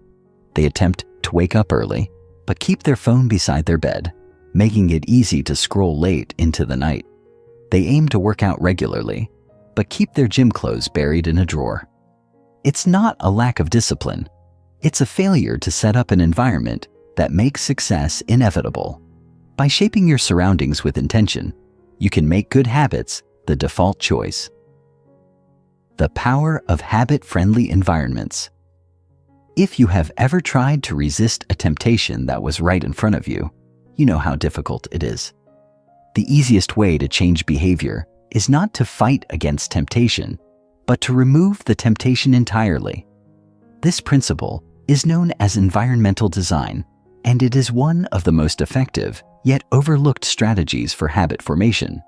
They attempt to wake up early, but keep their phone beside their bed, making it easy to scroll late into the night. They aim to work out regularly, but keep their gym clothes buried in a drawer. It's not a lack of discipline. It's a failure to set up an environment that makes success inevitable. By shaping your surroundings with intention, you can make good habits the default choice. The power of habit-friendly environments. If you have ever tried to resist a temptation that was right in front of you, you know how difficult it is. The easiest way to change behavior is not to fight against temptation, but to remove the temptation entirely. This principle is known as environmental design, and it is one of the most effective yet overlooked strategies for habit formation.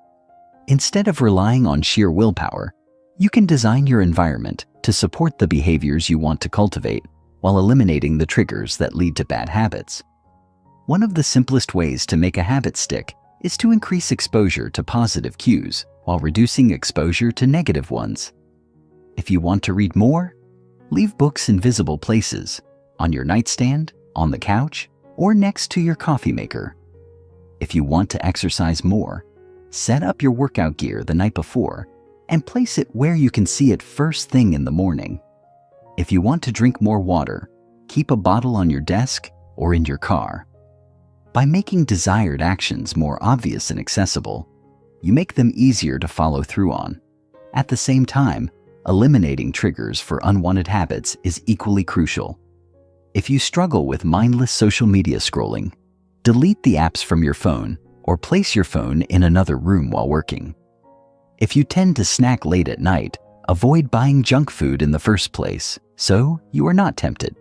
Instead of relying on sheer willpower, you can design your environment to support the behaviors you want to cultivate while eliminating the triggers that lead to bad habits. One of the simplest ways to make a habit stick is to increase exposure to positive cues while reducing exposure to negative ones. If you want to read more, leave books in visible places, on your nightstand, on the couch, or next to your coffee maker. If you want to exercise more, set up your workout gear the night before and place it where you can see it first thing in the morning. If you want to drink more water, keep a bottle on your desk or in your car. By making desired actions more obvious and accessible, you make them easier to follow through on. At the same time, eliminating triggers for unwanted habits is equally crucial. If you struggle with mindless social media scrolling, delete the apps from your phone or place your phone in another room while working. If you tend to snack late at night, avoid buying junk food in the first place, so you are not tempted.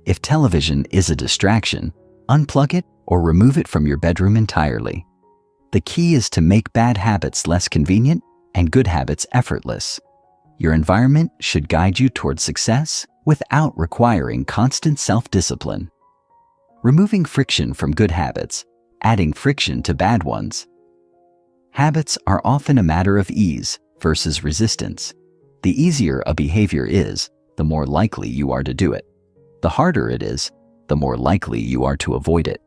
If television is a distraction, unplug it or remove it from your bedroom entirely. The key is to make bad habits less convenient and good habits effortless. Your environment should guide you towards success without requiring constant self-discipline. Removing friction from good habits, adding friction to bad ones. Habits are often a matter of ease versus resistance. The easier a behavior is, the more likely you are to do it. The harder it is, the more likely you are to avoid it.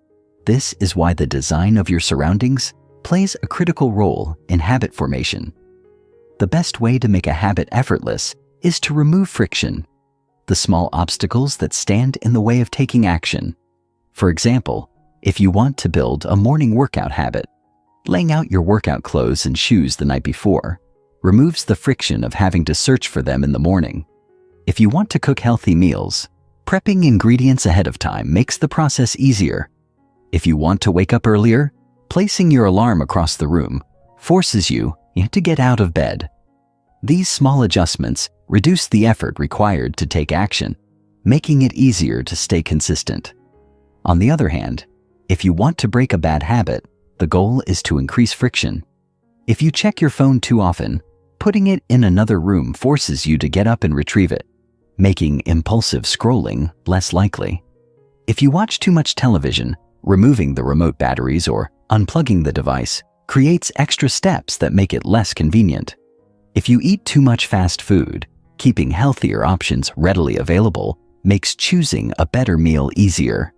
This is why the design of your surroundings plays a critical role in habit formation. The best way to make a habit effortless is to remove friction, the small obstacles that stand in the way of taking action. For example, if you want to build a morning workout habit, laying out your workout clothes and shoes the night before removes the friction of having to search for them in the morning. If you want to cook healthy meals, prepping ingredients ahead of time makes the process easier. If you want to wake up earlier, placing your alarm across the room forces you to get out of bed. These small adjustments reduce the effort required to take action, making it easier to stay consistent. On the other hand, if you want to break a bad habit, the goal is to increase friction. If you check your phone too often, putting it in another room forces you to get up and retrieve it, making impulsive scrolling less likely. If you watch too much television, removing the remote batteries or unplugging the device creates extra steps that make it less convenient. If you eat too much fast food, keeping healthier options readily available makes choosing a better meal easier.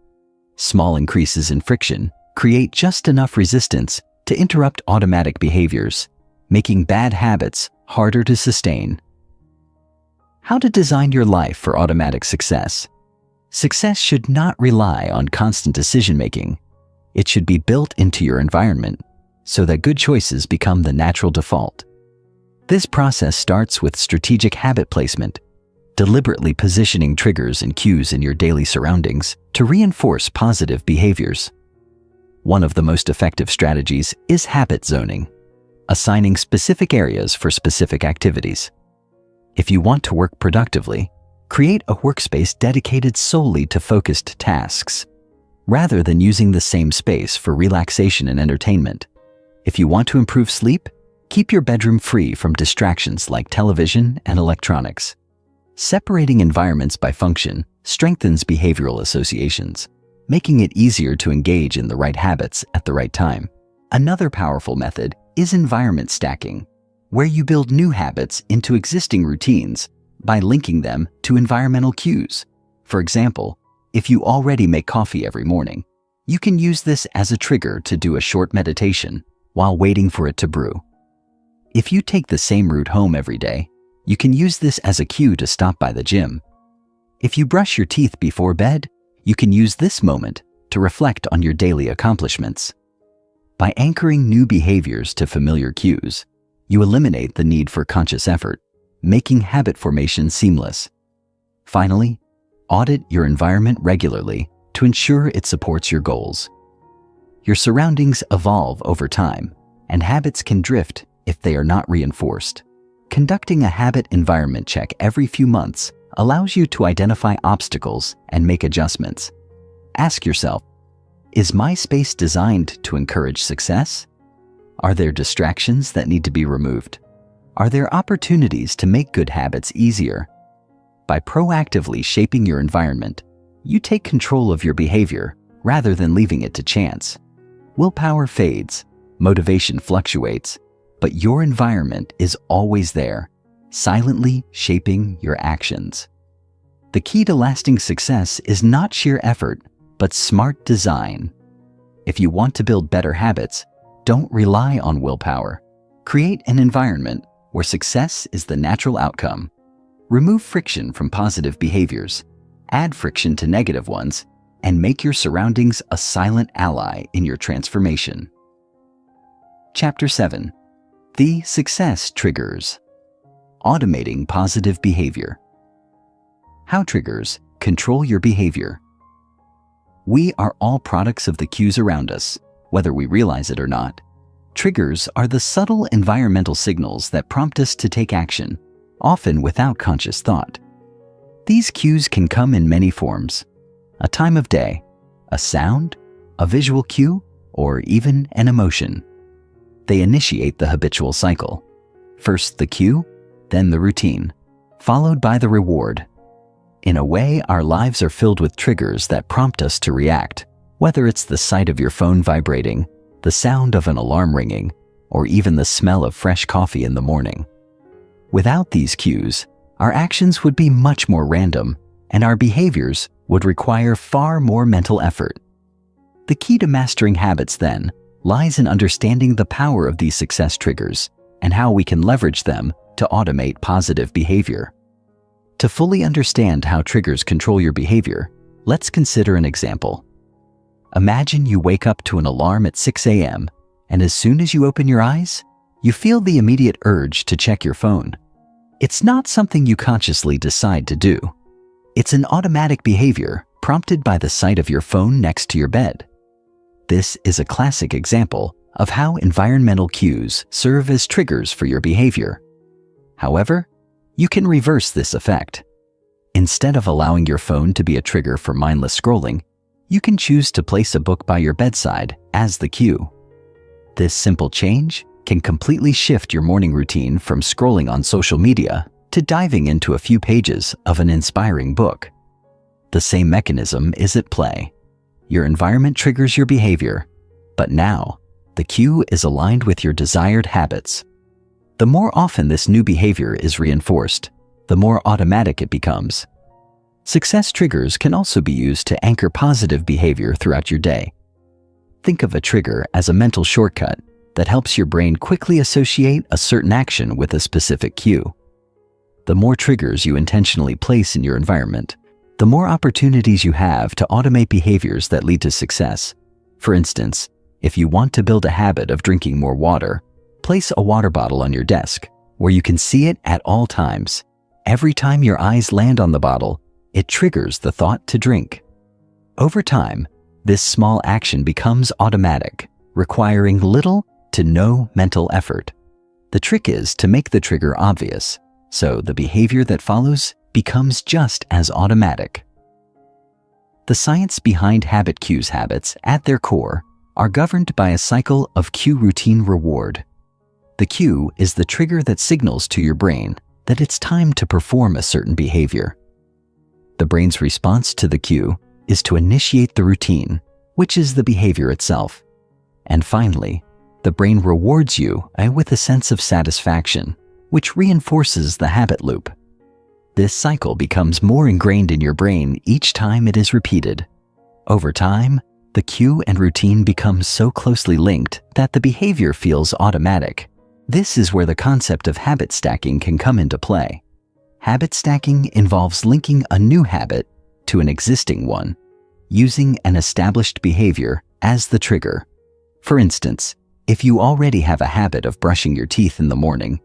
Small increases in friction create just enough resistance to interrupt automatic behaviors, making bad habits harder to sustain. How to design your life for automatic success. Success should not rely on constant decision-making. It should be built into your environment so that good choices become the natural default. This process starts with strategic habit placement, deliberately positioning triggers and cues in your daily surroundings to reinforce positive behaviors. One of the most effective strategies is habit zoning. assigning specific areas for specific activities. If you want to work productively, create a workspace dedicated solely to focused tasks, rather than using the same space for relaxation and entertainment. If you want to improve sleep, keep your bedroom free from distractions like television and electronics. Separating environments by function strengthens behavioral associations, making it easier to engage in the right habits at the right time. Another powerful method is environment stacking, where you build new habits into existing routines by linking them to environmental cues. For example, if you already make coffee every morning, you can use this as a trigger to do a short meditation while waiting for it to brew. If you take the same route home every day, you can use this as a cue to stop by the gym. If you brush your teeth before bed, you can use this moment to reflect on your daily accomplishments. By anchoring new behaviors to familiar cues, you eliminate the need for conscious effort, making habit formation seamless. Finally, audit your environment regularly to ensure it supports your goals. Your surroundings evolve over time, and habits can drift if they are not reinforced. Conducting a habit environment check every few months allows you to identify obstacles and make adjustments. Ask yourself, is my space designed to encourage success? Are there distractions that need to be removed? Are there opportunities to make good habits easier? By proactively shaping your environment, you take control of your behavior rather than leaving it to chance. Willpower fades, motivation fluctuates, but your environment is always there, silently shaping your actions. The key to lasting success is not sheer effort, but smart design. If you want to build better habits, don't rely on willpower. Create an environment where success is the natural outcome. Remove friction from positive behaviors, add friction to negative ones, and make your surroundings a silent ally in your transformation. Chapter 7. The Success Triggers. Automating positive behavior. How triggers control your behavior. We are all products of the cues around us, whether we realize it or not. Triggers are the subtle environmental signals that prompt us to take action, often without conscious thought. These cues can come in many forms: a time of day, a sound, a visual cue, or even an emotion. They initiate the habitual cycle. First the cue, then the routine, followed by the reward. In a way, our lives are filled with triggers that prompt us to react, whether it's the sight of your phone vibrating, the sound of an alarm ringing, or even the smell of fresh coffee in the morning. Without these cues, our actions would be much more random, and our behaviors would require far more mental effort. The key to mastering habits, then, lies in understanding the power of these success triggers and how we can leverage them to automate positive behavior. To fully understand how triggers control your behavior, let's consider an example. Imagine you wake up to an alarm at 6 a.m., and as soon as you open your eyes, you feel the immediate urge to check your phone. It's not something you consciously decide to do. It's an automatic behavior prompted by the sight of your phone next to your bed. This is a classic example of how environmental cues serve as triggers for your behavior. However, you can reverse this effect. Instead of allowing your phone to be a trigger for mindless scrolling, you can choose to place a book by your bedside as the cue. This simple change can completely shift your morning routine from scrolling on social media to diving into a few pages of an inspiring book. The same mechanism is at play. Your environment triggers your behavior, but now the cue is aligned with your desired habits. The more often this new behavior is reinforced, the more automatic it becomes. Success triggers can also be used to anchor positive behavior throughout your day. Think of a trigger as a mental shortcut that helps your brain quickly associate a certain action with a specific cue. The more triggers you intentionally place in your environment, the more opportunities you have to automate behaviors that lead to success. For instance, if you want to build a habit of drinking more water, place a water bottle on your desk where you can see it at all times. Every time your eyes land on the bottle, it triggers the thought to drink. Over time, this small action becomes automatic, requiring little to no mental effort. The trick is to make the trigger obvious, so the behavior that follows becomes just as automatic. The science behind habit cues habits, at their core, are governed by a cycle of cue routine reward. The cue is the trigger that signals to your brain that it's time to perform a certain behavior. The brain's response to the cue is to initiate the routine, which is the behavior itself. And finally, the brain rewards you with a sense of satisfaction, which reinforces the habit loop. This cycle becomes more ingrained in your brain each time it is repeated. Over time, the cue and routine become so closely linked that the behavior feels automatic. This is where the concept of habit stacking can come into play. Habit stacking involves linking a new habit to an existing one, using an established behavior as the trigger. For instance, if you already have a habit of brushing your teeth in the morning,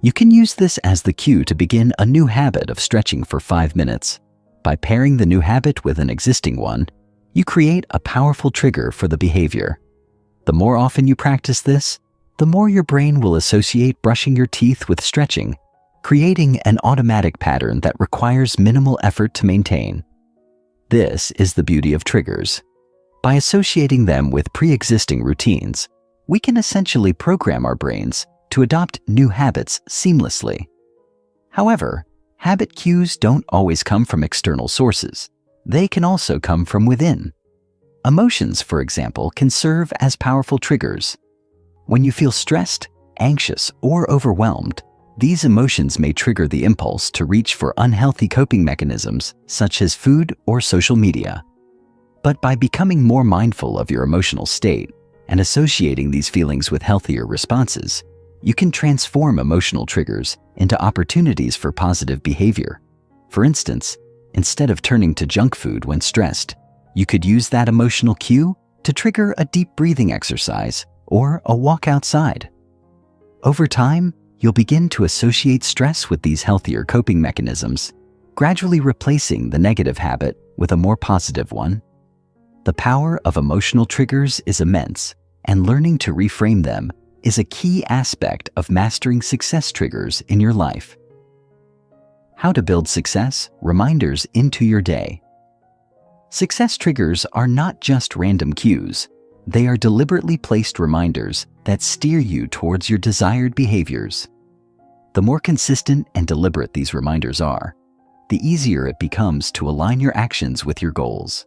you can use this as the cue to begin a new habit of stretching for 5 minutes. By pairing the new habit with an existing one, you create a powerful trigger for the behavior. The more often you practice this, the more your brain will associate brushing your teeth with stretching, creating an automatic pattern that requires minimal effort to maintain. This is the beauty of triggers. By associating them with pre-existing routines, we can essentially program our brains to adopt new habits seamlessly. However, habit cues don't always come from external sources. They can also come from within. Emotions, for example, can serve as powerful triggers. When you feel stressed, anxious, or overwhelmed, these emotions may trigger the impulse to reach for unhealthy coping mechanisms such as food or social media. But by becoming more mindful of your emotional state and associating these feelings with healthier responses, you can transform emotional triggers into opportunities for positive behavior. For instance, instead of turning to junk food when stressed, you could use that emotional cue to trigger a deep breathing exercise or a walk outside. Over time, you'll begin to associate stress with these healthier coping mechanisms, gradually replacing the negative habit with a more positive one. The power of emotional triggers is immense, and learning to reframe them is a key aspect of mastering success triggers in your life. How to build success reminders into your day. Success triggers are not just random cues. They are deliberately placed reminders that steer you towards your desired behaviors. The more consistent and deliberate these reminders are, the easier it becomes to align your actions with your goals.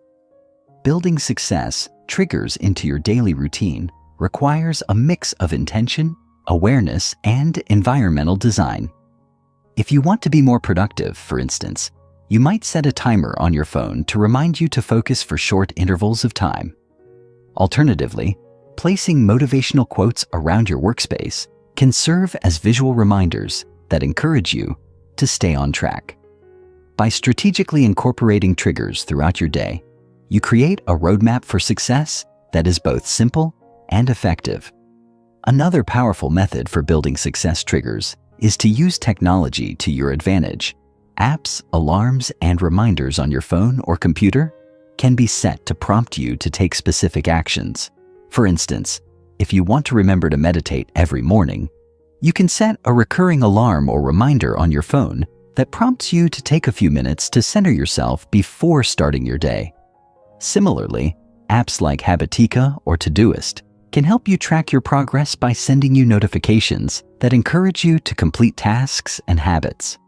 Building success triggers into your daily routine requires a mix of intention, awareness, and environmental design. If you want to be more productive, for instance, you might set a timer on your phone to remind you to focus for short intervals of time. Alternatively, placing motivational quotes around your workspace can serve as visual reminders that encourage you to stay on track. By strategically incorporating triggers throughout your day, you create a roadmap for success that is both simple and effective. Another powerful method for building success triggers is to use technology to your advantage. Apps, alarms, and reminders on your phone or computer can be set to prompt you to take specific actions. For instance, if you want to remember to meditate every morning, you can set a recurring alarm or reminder on your phone that prompts you to take a few minutes to center yourself before starting your day. Similarly, apps like Habitica or Todoist can help you track your progress by sending you notifications that encourage you to complete tasks and habits.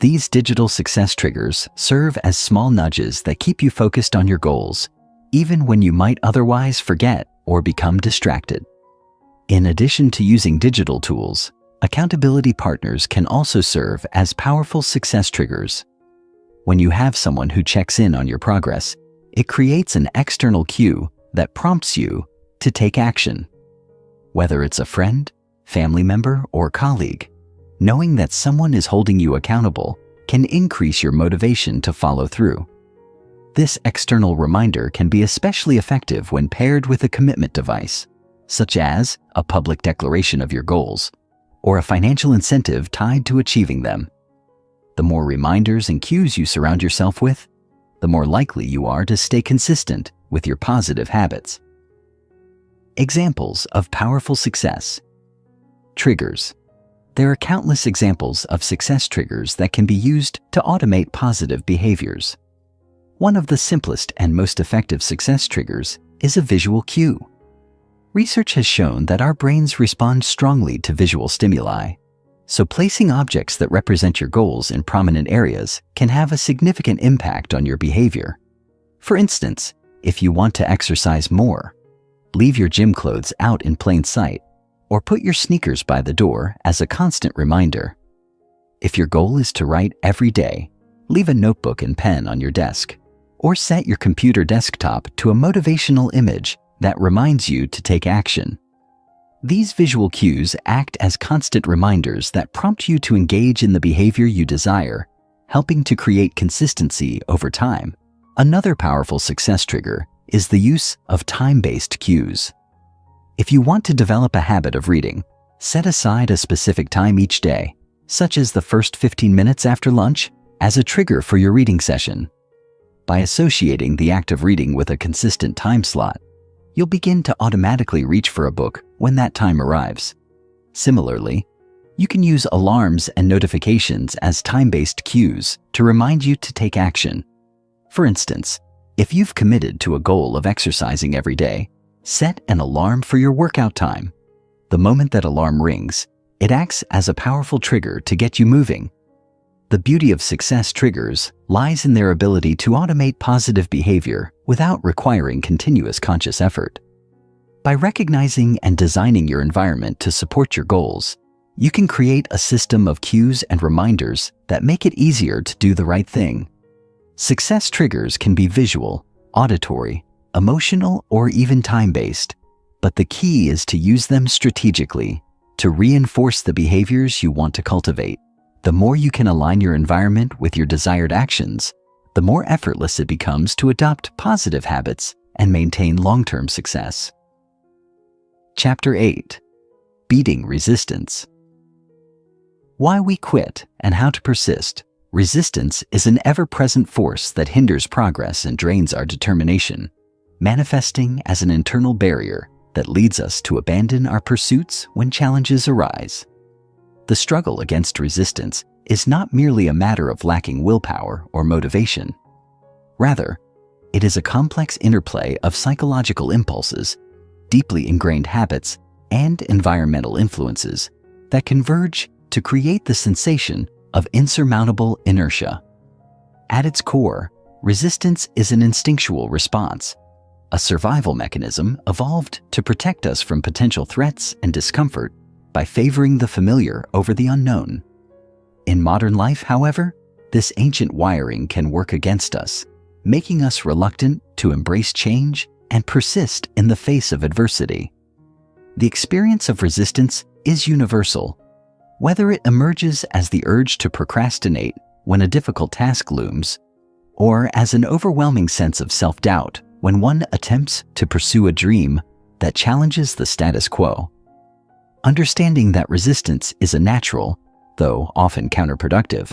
These digital success triggers serve as small nudges that keep you focused on your goals, even when you might otherwise forget or become distracted. In addition to using digital tools, accountability partners can also serve as powerful success triggers. When you have someone who checks in on your progress, it creates an external cue that prompts you to take action. Whether it's a friend, family member, or colleague, knowing that someone is holding you accountable can increase your motivation to follow through. This external reminder can be especially effective when paired with a commitment device, such as a public declaration of your goals or a financial incentive tied to achieving them. The more reminders and cues you surround yourself with, the more likely you are to stay consistent with your positive habits. Examples of powerful success. Triggers. There are countless examples of success triggers that can be used to automate positive behaviors. One of the simplest and most effective success triggers is a visual cue. Research has shown that our brains respond strongly to visual stimuli, so placing objects that represent your goals in prominent areas can have a significant impact on your behavior. For instance, if you want to exercise more, leave your gym clothes out in plain sight or put your sneakers by the door as a constant reminder. If your goal is to write every day, leave a notebook and pen on your desk, or set your computer desktop to a motivational image that reminds you to take action. These visual cues act as constant reminders that prompt you to engage in the behavior you desire, helping to create consistency over time. Another powerful success trigger is the use of time-based cues. If you want to develop a habit of reading, set aside a specific time each day, such as the first 15 minutes after lunch, as a trigger for your reading session. By associating the act of reading with a consistent time slot, you'll begin to automatically reach for a book when that time arrives. Similarly, you can use alarms and notifications as time-based cues to remind you to take action. For instance, if you've committed to a goal of exercising every day, set an alarm for your workout time. The moment that alarm rings, it acts as a powerful trigger to get you moving. The beauty of success triggers lies in their ability to automate positive behavior without requiring continuous conscious effort. By recognizing and designing your environment to support your goals, you can create a system of cues and reminders that make it easier to do the right thing. Success triggers can be visual, auditory, emotional, or even time-based, but the key is to use them strategically to reinforce the behaviors you want to cultivate. The more you can align your environment with your desired actions, the more effortless it becomes to adopt positive habits and maintain long-term success. Chapter 8. Beating Resistance. Why we quit and how to persist. Resistance is an ever-present force that hinders progress and drains our determination, manifesting as an internal barrier that leads us to abandon our pursuits when challenges arise. The struggle against resistance is not merely a matter of lacking willpower or motivation. Rather, it is a complex interplay of psychological impulses, deeply ingrained habits, and environmental influences that converge to create the sensation of insurmountable inertia. At its core, resistance is an instinctual response, a survival mechanism evolved to protect us from potential threats and discomfort by favoring the familiar over the unknown. In modern life, however, this ancient wiring can work against us, making us reluctant to embrace change and persist in the face of adversity. The experience of resistance is universal, whether it emerges as the urge to procrastinate when a difficult task looms, or as an overwhelming sense of self-doubt when one attempts to pursue a dream that challenges the status quo. Understanding that resistance is a natural, though often counterproductive,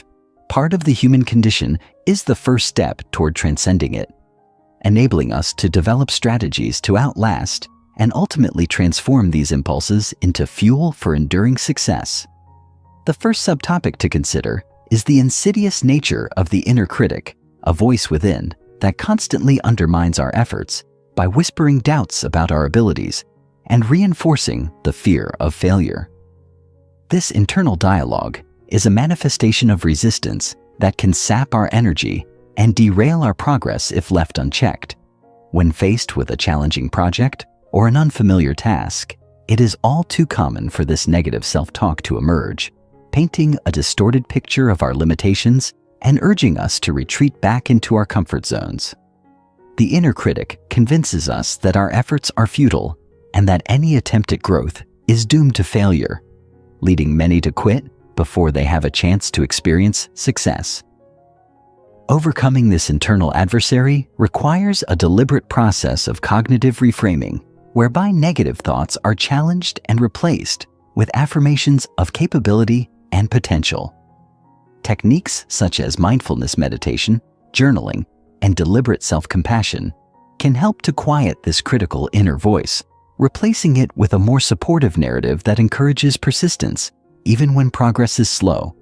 part of the human condition is the first step toward transcending it, enabling us to develop strategies to outlast and ultimately transform these impulses into fuel for enduring success. The first subtopic to consider is the insidious nature of the inner critic, a voice within that constantly undermines our efforts by whispering doubts about our abilities and reinforcing the fear of failure. This internal dialogue is a manifestation of resistance that can sap our energy and derail our progress if left unchecked. When faced with a challenging project or an unfamiliar task, it is all too common for this negative self-talk to emerge, painting a distorted picture of our limitations and urging us to retreat back into our comfort zones. The inner critic convinces us that our efforts are futile and that any attempt at growth is doomed to failure, leading many to quit before they have a chance to experience success. Overcoming this internal adversary requires a deliberate process of cognitive reframing, whereby negative thoughts are challenged and replaced with affirmations of capability and potential. Techniques such as mindfulness meditation, journaling, and deliberate self-compassion can help to quiet this critical inner voice, replacing it with a more supportive narrative that encourages persistence, even when progress is slow.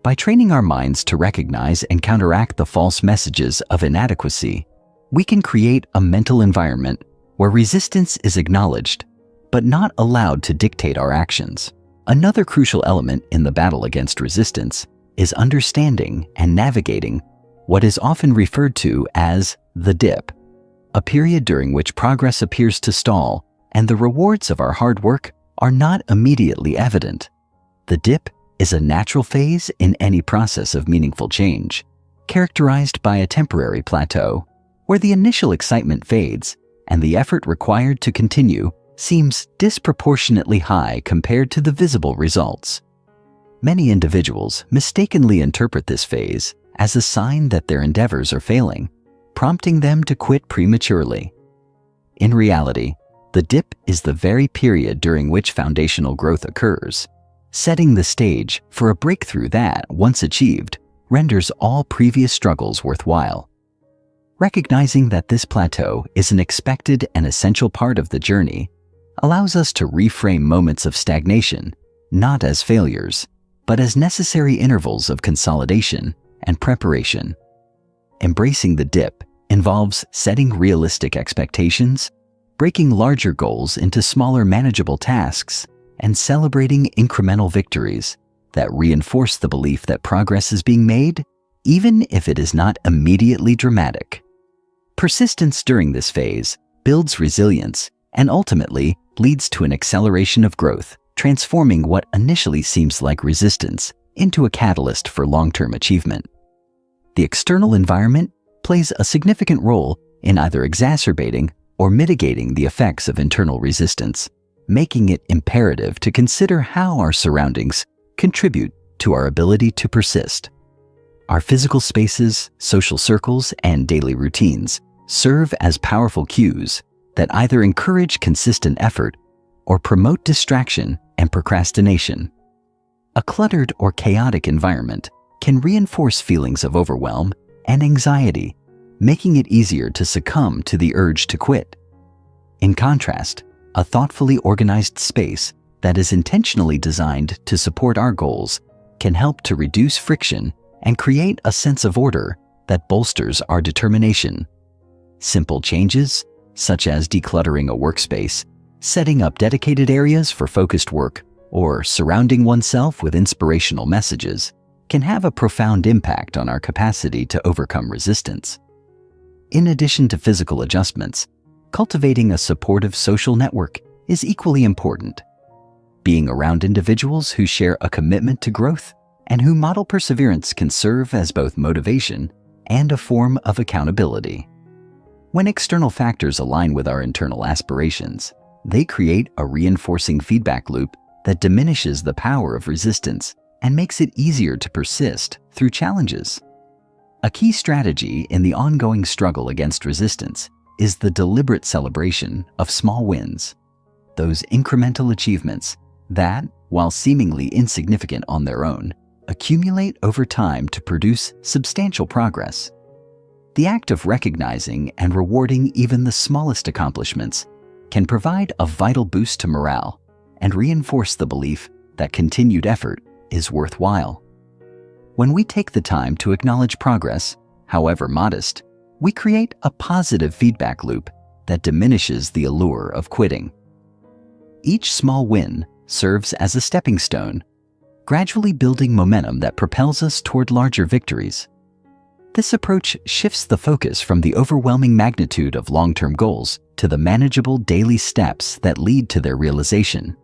By training our minds to recognize and counteract the false messages of inadequacy, we can create a mental environment where resistance is acknowledged, but not allowed to dictate our actions. Another crucial element in the battle against resistance is understanding and navigating what is often referred to as the dip, a period during which progress appears to stall and the rewards of our hard work are not immediately evident. The dip is a natural phase in any process of meaningful change, characterized by a temporary plateau where the initial excitement fades and the effort required to continue seems disproportionately high compared to the visible results. Many individuals mistakenly interpret this phase as a sign that their endeavors are failing, prompting them to quit prematurely. In reality, the dip is the very period during which foundational growth occurs, setting the stage for a breakthrough that, once achieved, renders all previous struggles worthwhile. Recognizing that this plateau is an expected and essential part of the journey allows us to reframe moments of stagnation not as failures, but as necessary intervals of consolidation and preparation. Embracing the dip involves setting realistic expectations, breaking larger goals into smaller manageable tasks, and celebrating incremental victories that reinforce the belief that progress is being made, even if it is not immediately dramatic. Persistence during this phase builds resilience and ultimately leads to an acceleration of growth, transforming what initially seems like resistance into a catalyst for long-term achievement. The external environment plays a significant role in either exacerbating or mitigating the effects of internal resistance, making it imperative to consider how our surroundings contribute to our ability to persist. Our physical spaces, social circles, and daily routines serve as powerful cues that either encourage consistent effort or promote distraction and procrastination. A cluttered or chaotic environment can reinforce feelings of overwhelm and anxiety, making it easier to succumb to the urge to quit. In contrast, a thoughtfully organized space that is intentionally designed to support our goals can help to reduce friction and create a sense of order that bolsters our determination. Simple changes, such as decluttering a workspace, setting up dedicated areas for focused work, or surrounding oneself with inspirational messages, can have a profound impact on our capacity to overcome resistance. In addition to physical adjustments, cultivating a supportive social network is equally important. Being around individuals who share a commitment to growth and who model perseverance can serve as both motivation and a form of accountability. When external factors align with our internal aspirations, they create a reinforcing feedback loop that diminishes the power of resistance and makes it easier to persist through challenges. A key strategy in the ongoing struggle against resistance is the deliberate celebration of small wins, those incremental achievements that, while seemingly insignificant on their own, accumulate over time to produce substantial progress. The act of recognizing and rewarding even the smallest accomplishments can provide a vital boost to morale and reinforce the belief that continued effort is worthwhile. When we take the time to acknowledge progress, however modest, we create a positive feedback loop that diminishes the allure of quitting. Each small win serves as a stepping stone, gradually building momentum that propels us toward larger victories. This approach shifts the focus from the overwhelming magnitude of long-term goals to the manageable daily steps that lead to their realization.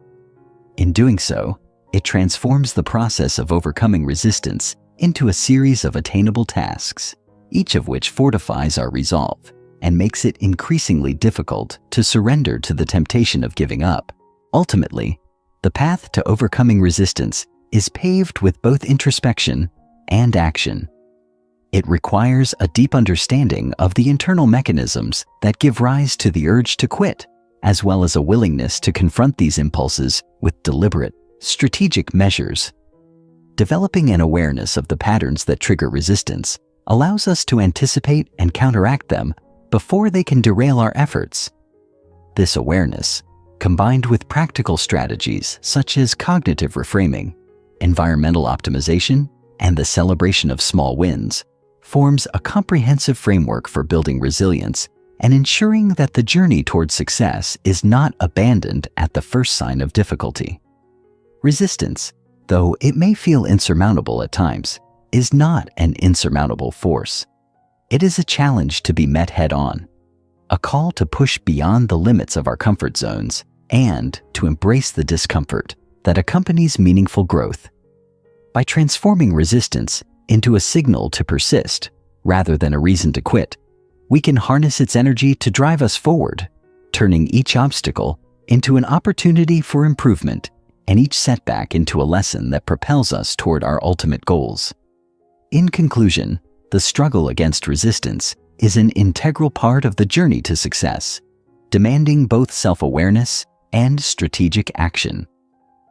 In doing so, it transforms the process of overcoming resistance into a series of attainable tasks, each of which fortifies our resolve and makes it increasingly difficult to surrender to the temptation of giving up. Ultimately, the path to overcoming resistance is paved with both introspection and action. It requires a deep understanding of the internal mechanisms that give rise to the urge to quit, as well as a willingness to confront these impulses with deliberate, strategic measures. Developing an awareness of the patterns that trigger resistance allows us to anticipate and counteract them before they can derail our efforts. This awareness, combined with practical strategies such as cognitive reframing, environmental optimization, and the celebration of small wins, forms a comprehensive framework for building resilience and ensuring that the journey towards success is not abandoned at the first sign of difficulty. Resistance, though it may feel insurmountable at times, is not an insurmountable force. It is a challenge to be met head-on, a call to push beyond the limits of our comfort zones and to embrace the discomfort that accompanies meaningful growth. By transforming resistance into a signal to persist rather than a reason to quit, we can harness its energy to drive us forward, turning each obstacle into an opportunity for improvement and each setback into a lesson that propels us toward our ultimate goals. In conclusion, the struggle against resistance is an integral part of the journey to success, demanding both self-awareness and strategic action.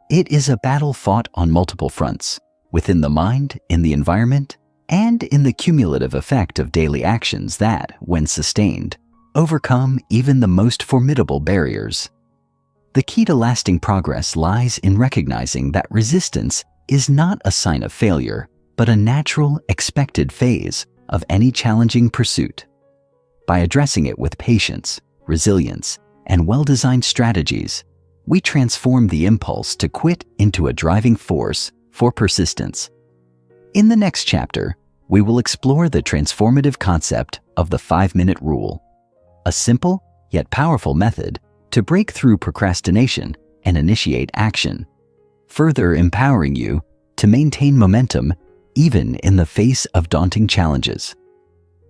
It is a battle fought on multiple fronts, within the mind, in the environment, and in the cumulative effect of daily actions that, when sustained, overcome even the most formidable barriers. The key to lasting progress lies in recognizing that resistance is not a sign of failure, but a natural, expected phase of any challenging pursuit. By addressing it with patience, resilience, and well-designed strategies, we transform the impulse to quit into a driving force for persistence. In the next chapter, we will explore the transformative concept of the 5-minute rule, a simple yet powerful method to break through procrastination and initiate action, further empowering you to maintain momentum even in the face of daunting challenges.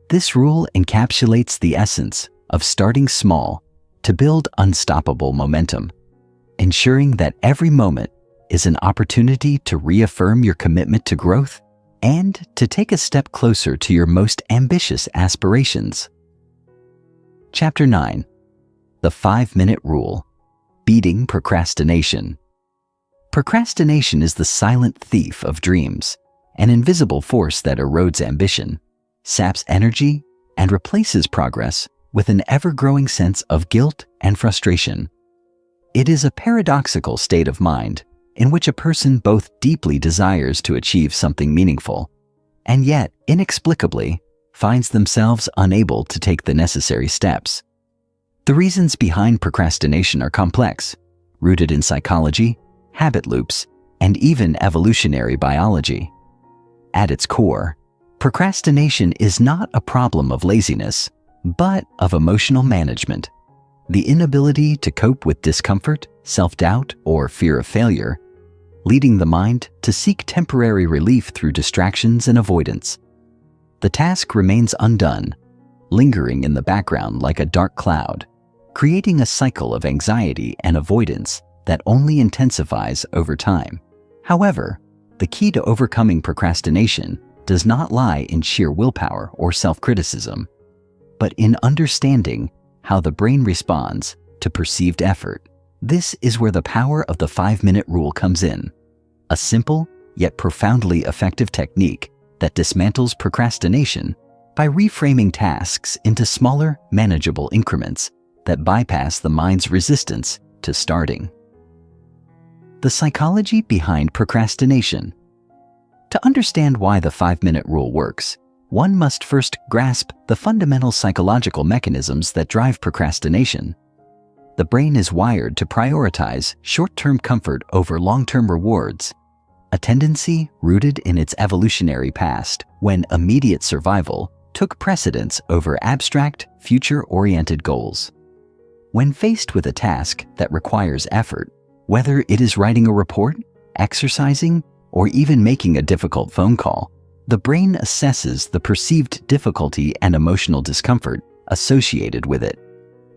This rule encapsulates the essence of starting small to build unstoppable momentum, ensuring that every moment is an opportunity to reaffirm your commitment to growth and to take a step closer to your most ambitious aspirations. Chapter 9. The 5-minute rule. Beating procrastination. Procrastination is the silent thief of dreams, an invisible force that erodes ambition, saps energy, and replaces progress with an ever-growing sense of guilt and frustration. It is a paradoxical state of mind in which a person both deeply desires to achieve something meaningful and yet, inexplicably, finds themselves unable to take the necessary steps. The reasons behind procrastination are complex, rooted in psychology, habit loops, and even evolutionary biology. At its core, procrastination is not a problem of laziness, but of emotional management. The inability to cope with discomfort, self-doubt, or fear of failure, leading the mind to seek temporary relief through distractions and avoidance. The task remains undone, lingering in the background like a dark cloud, creating a cycle of anxiety and avoidance that only intensifies over time. However, the key to overcoming procrastination does not lie in sheer willpower or self-criticism, but in understanding how the brain responds to perceived effort. This is where the power of the 5-minute rule comes in, a simple yet profoundly effective technique that dismantles procrastination by reframing tasks into smaller, manageable increments that bypass the mind's resistance to starting. The psychology behind procrastination. To understand why the 5-minute rule works, one must first grasp the fundamental psychological mechanisms that drive procrastination. The brain is wired to prioritize short-term comfort over long-term rewards, a tendency rooted in its evolutionary past when immediate survival took precedence over abstract, future-oriented goals. When faced with a task that requires effort, whether it is writing a report, exercising, or even making a difficult phone call, the brain assesses the perceived difficulty and emotional discomfort associated with it.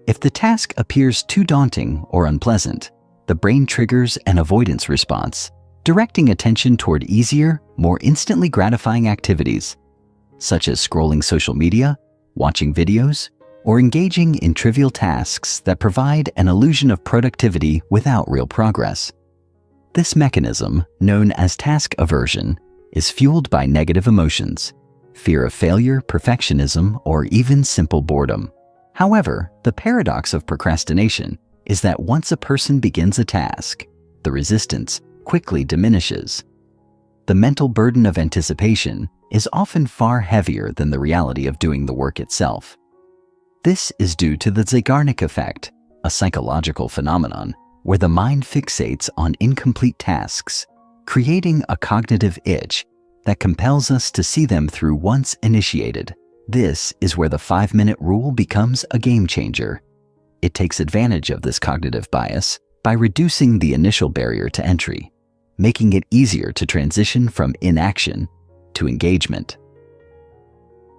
If the task appears too daunting or unpleasant, the brain triggers an avoidance response, directing attention toward easier, more instantly gratifying activities, such as scrolling social media, watching videos, or engaging in trivial tasks that provide an illusion of productivity without real progress. This mechanism, known as task aversion, is fueled by negative emotions, fear of failure, perfectionism, or even simple boredom. However, the paradox of procrastination is that once a person begins a task, the resistance quickly diminishes. The mental burden of anticipation is often far heavier than the reality of doing the work itself. This is due to the Zeigarnik effect, a psychological phenomenon where the mind fixates on incomplete tasks, creating a cognitive itch that compels us to see them through once initiated. This is where the 5-minute rule becomes a game changer. It takes advantage of this cognitive bias by reducing the initial barrier to entry, making it easier to transition from inaction to engagement.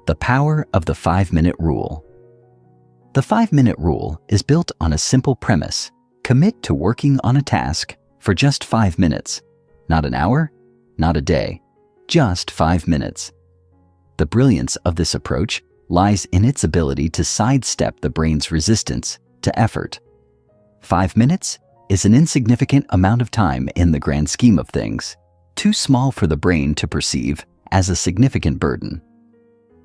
The power of the 5-minute rule. The 5-minute rule is built on a simple premise: commit to working on a task for just 5 minutes. Not an hour, not a day, just 5 minutes. The brilliance of this approach lies in its ability to sidestep the brain's resistance to effort. 5 minutes is an insignificant amount of time in the grand scheme of things, too small for the brain to perceive as a significant burden.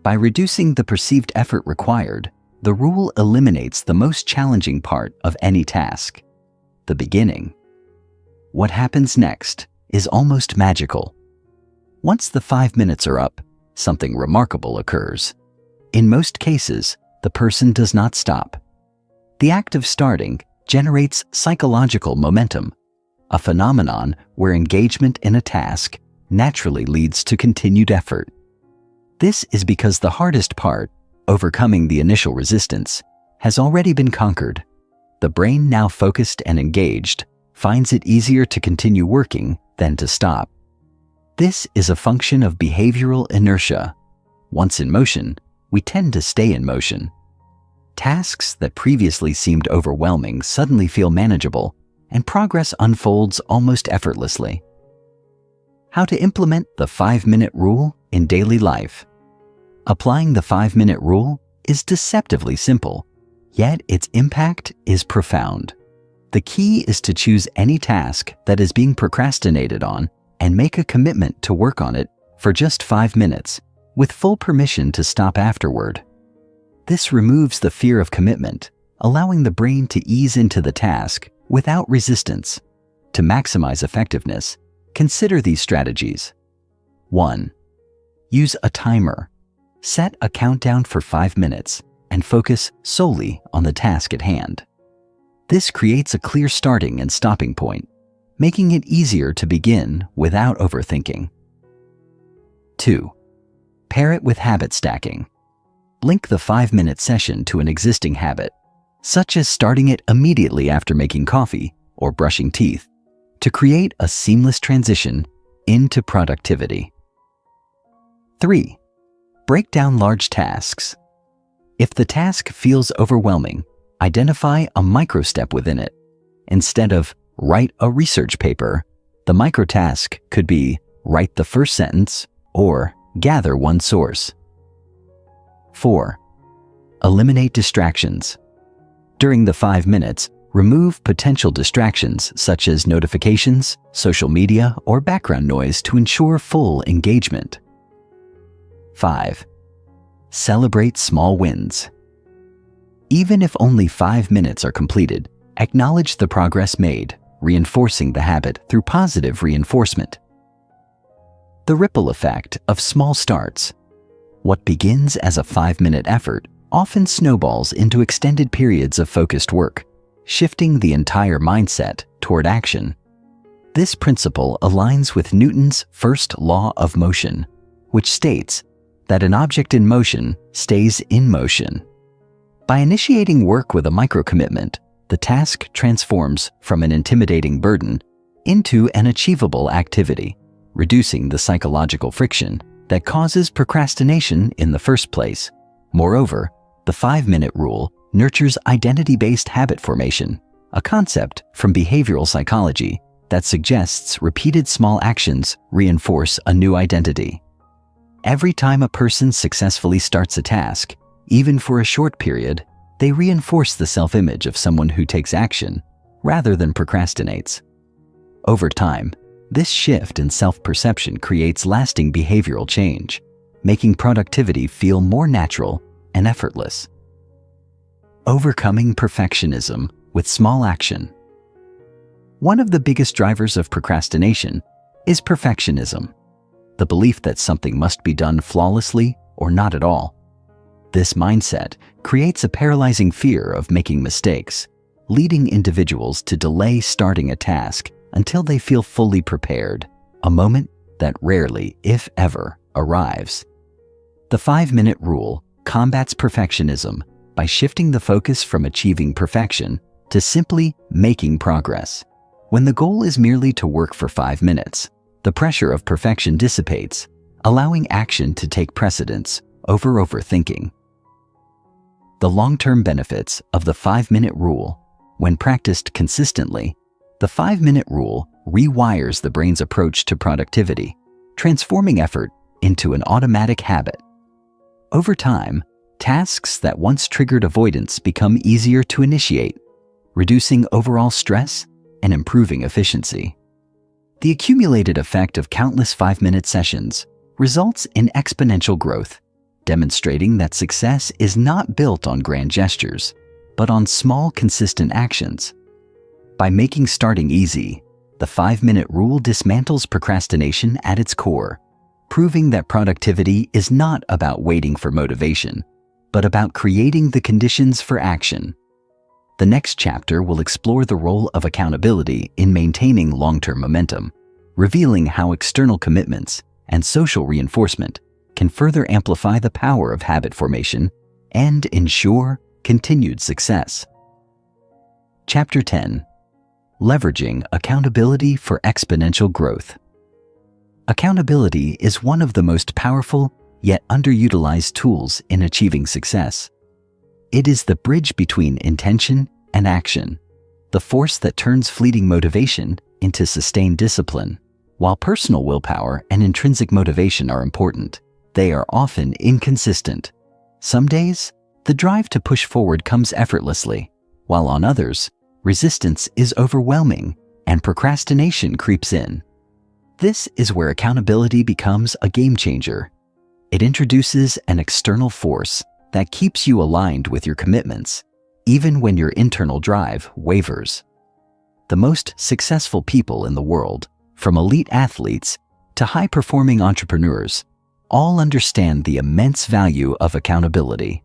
By reducing the perceived effort required, the rule eliminates the most challenging part of any task: the beginning. What happens next is almost magical. Once the 5 minutes are up, something remarkable occurs. In most cases, the person does not stop. The act of starting generates psychological momentum, a phenomenon where engagement in a task naturally leads to continued effort. This is because the hardest part, overcoming the initial resistance, has already been conquered. The brain, now focused and engaged, finds it easier to continue working than to stop. This is a function of behavioral inertia. Once in motion, we tend to stay in motion. Tasks that previously seemed overwhelming suddenly feel manageable, and progress unfolds almost effortlessly. How to implement the 5-minute rule in daily life. Applying the 5-minute rule is deceptively simple, yet its impact is profound. The key is to choose any task that is being procrastinated on and make a commitment to work on it for just 5 minutes, with full permission to stop afterward. This removes the fear of commitment, allowing the brain to ease into the task without resistance. To maximize effectiveness, consider these strategies. 1. Use a timer. Set a countdown for 5 minutes and focus solely on the task at hand. This creates a clear starting and stopping point, making it easier to begin without overthinking. 2. Pair it with habit stacking. Link the 5-minute session to an existing habit, such as starting it immediately after making coffee or brushing teeth, to create a seamless transition into productivity. 3. Break down large tasks. If the task feels overwhelming, identify a micro-step within it. Instead of write a research paper, the micro-task could be write the first sentence or gather one source. 4. Eliminate distractions. During the 5 minutes, remove potential distractions such as notifications, social media, or background noise to ensure full engagement. 5. Celebrate small wins. Even if only 5 minutes are completed, acknowledge the progress made, reinforcing the habit through positive reinforcement. The ripple effect of small starts. What begins as a 5-minute effort often snowballs into extended periods of focused work, shifting the entire mindset toward action. This principle aligns with Newton's first law of motion, which states that an object in motion stays in motion. By initiating work with a micro-commitment, the task transforms from an intimidating burden into an achievable activity, reducing the psychological friction that causes procrastination in the first place. Moreover, the 5-minute rule nurtures identity-based habit formation, a concept from behavioral psychology that suggests repeated small actions reinforce a new identity. Every time a person successfully starts a task, even for a short period, they reinforce the self-image of someone who takes action rather than procrastinates. Over time, this shift in self-perception creates lasting behavioral change, making productivity feel more natural and effortless. Overcoming perfectionism with small action. One of the biggest drivers of procrastination is perfectionism, the belief that something must be done flawlessly or not at all. This mindset creates a paralyzing fear of making mistakes, leading individuals to delay starting a task until they feel fully prepared, a moment that rarely, if ever, arrives. The 5-minute rule combats perfectionism by shifting the focus from achieving perfection to simply making progress. When the goal is merely to work for 5 minutes, the pressure of perfection dissipates, allowing action to take precedence over overthinking. The long-term benefits of the 5-minute rule. When practiced consistently, the 5-minute rule rewires the brain's approach to productivity, transforming effort into an automatic habit. Over time, tasks that once triggered avoidance become easier to initiate, reducing overall stress and improving efficiency. The accumulated effect of countless 5-minute sessions results in exponential growth, demonstrating that success is not built on grand gestures, but on small, consistent actions. By making starting easy, the 5-minute rule dismantles procrastination at its core, proving that productivity is not about waiting for motivation, but about creating the conditions for action. The next chapter will explore the role of accountability in maintaining long-term momentum, revealing how external commitments and social reinforcement can further amplify the power of habit formation and ensure continued success. Chapter 10. Leveraging accountability for exponential growth. Accountability is one of the most powerful yet underutilized tools in achieving success. It is the bridge between intention and action, the force that turns fleeting motivation into sustained discipline. While personal willpower and intrinsic motivation are important, they are often inconsistent. Some days, the drive to push forward comes effortlessly, while on others, resistance is overwhelming and procrastination creeps in. This is where accountability becomes a game changer. It introduces an external force that keeps you aligned with your commitments, even when your internal drive wavers. The most successful people in the world, from elite athletes to high-performing entrepreneurs, all understand the immense value of accountability.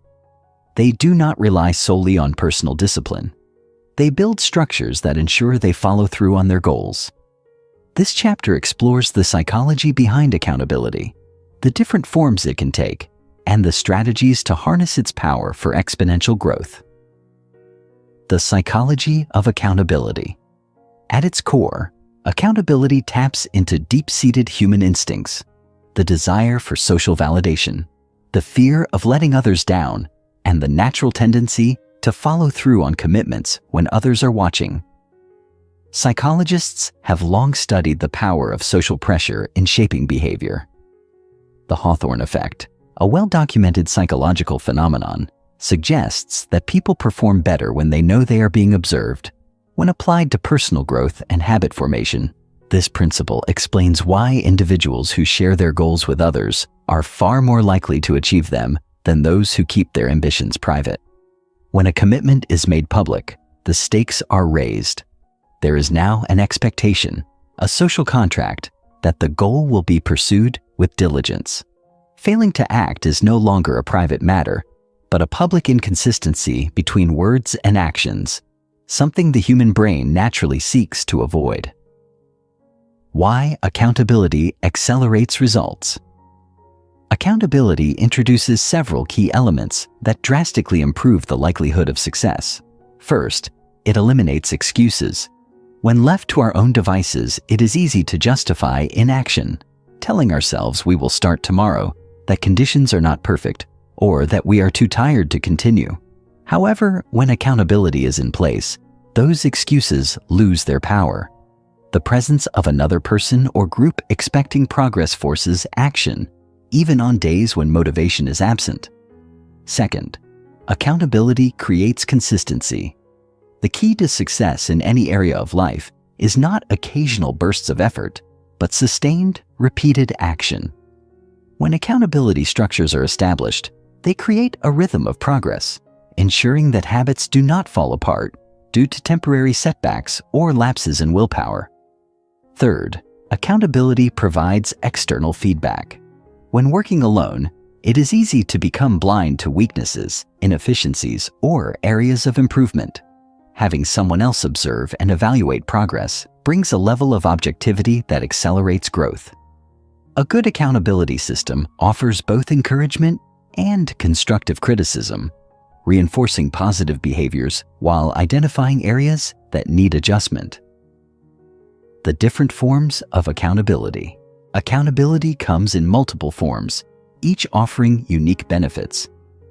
They do not rely solely on personal discipline. They build structures that ensure they follow through on their goals. This chapter explores the psychology behind accountability, the different forms it can take, and the strategies to harness its power for exponential growth. The psychology of accountability. At its core, accountability taps into deep-seated human instincts, the desire for social validation, the fear of letting others down, and the natural tendency to follow through on commitments when others are watching. Psychologists have long studied the power of social pressure in shaping behavior. The Hawthorne effect, a well-documented psychological phenomenon, suggests that people perform better when they know they are being observed. When applied to personal growth and habit formation, this principle explains why individuals who share their goals with others are far more likely to achieve them than those who keep their ambitions private. When a commitment is made public, the stakes are raised. There is now an expectation, a social contract, that the goal will be pursued with diligence. Failing to act is no longer a private matter, but a public inconsistency between words and actions, something the human brain naturally seeks to avoid. Why accountability accelerates results. Accountability introduces several key elements that drastically improve the likelihood of success. First, it eliminates excuses. When left to our own devices, it is easy to justify inaction, telling ourselves we will start tomorrow, that conditions are not perfect, or that we are too tired to continue. However, when accountability is in place, those excuses lose their power. The presence of another person or group expecting progress forces action, even on days when motivation is absent. Second, accountability creates consistency. The key to success in any area of life is not occasional bursts of effort, but sustained, repeated action. When accountability structures are established, they create a rhythm of progress, ensuring that habits do not fall apart due to temporary setbacks or lapses in willpower. Third, accountability provides external feedback. When working alone, it is easy to become blind to weaknesses, inefficiencies, or areas of improvement. Having someone else observe and evaluate progress brings a level of objectivity that accelerates growth. A good accountability system offers both encouragement and constructive criticism, reinforcing positive behaviors while identifying areas that need adjustment. The different forms of accountability. Accountability comes in multiple forms, each offering unique benefits.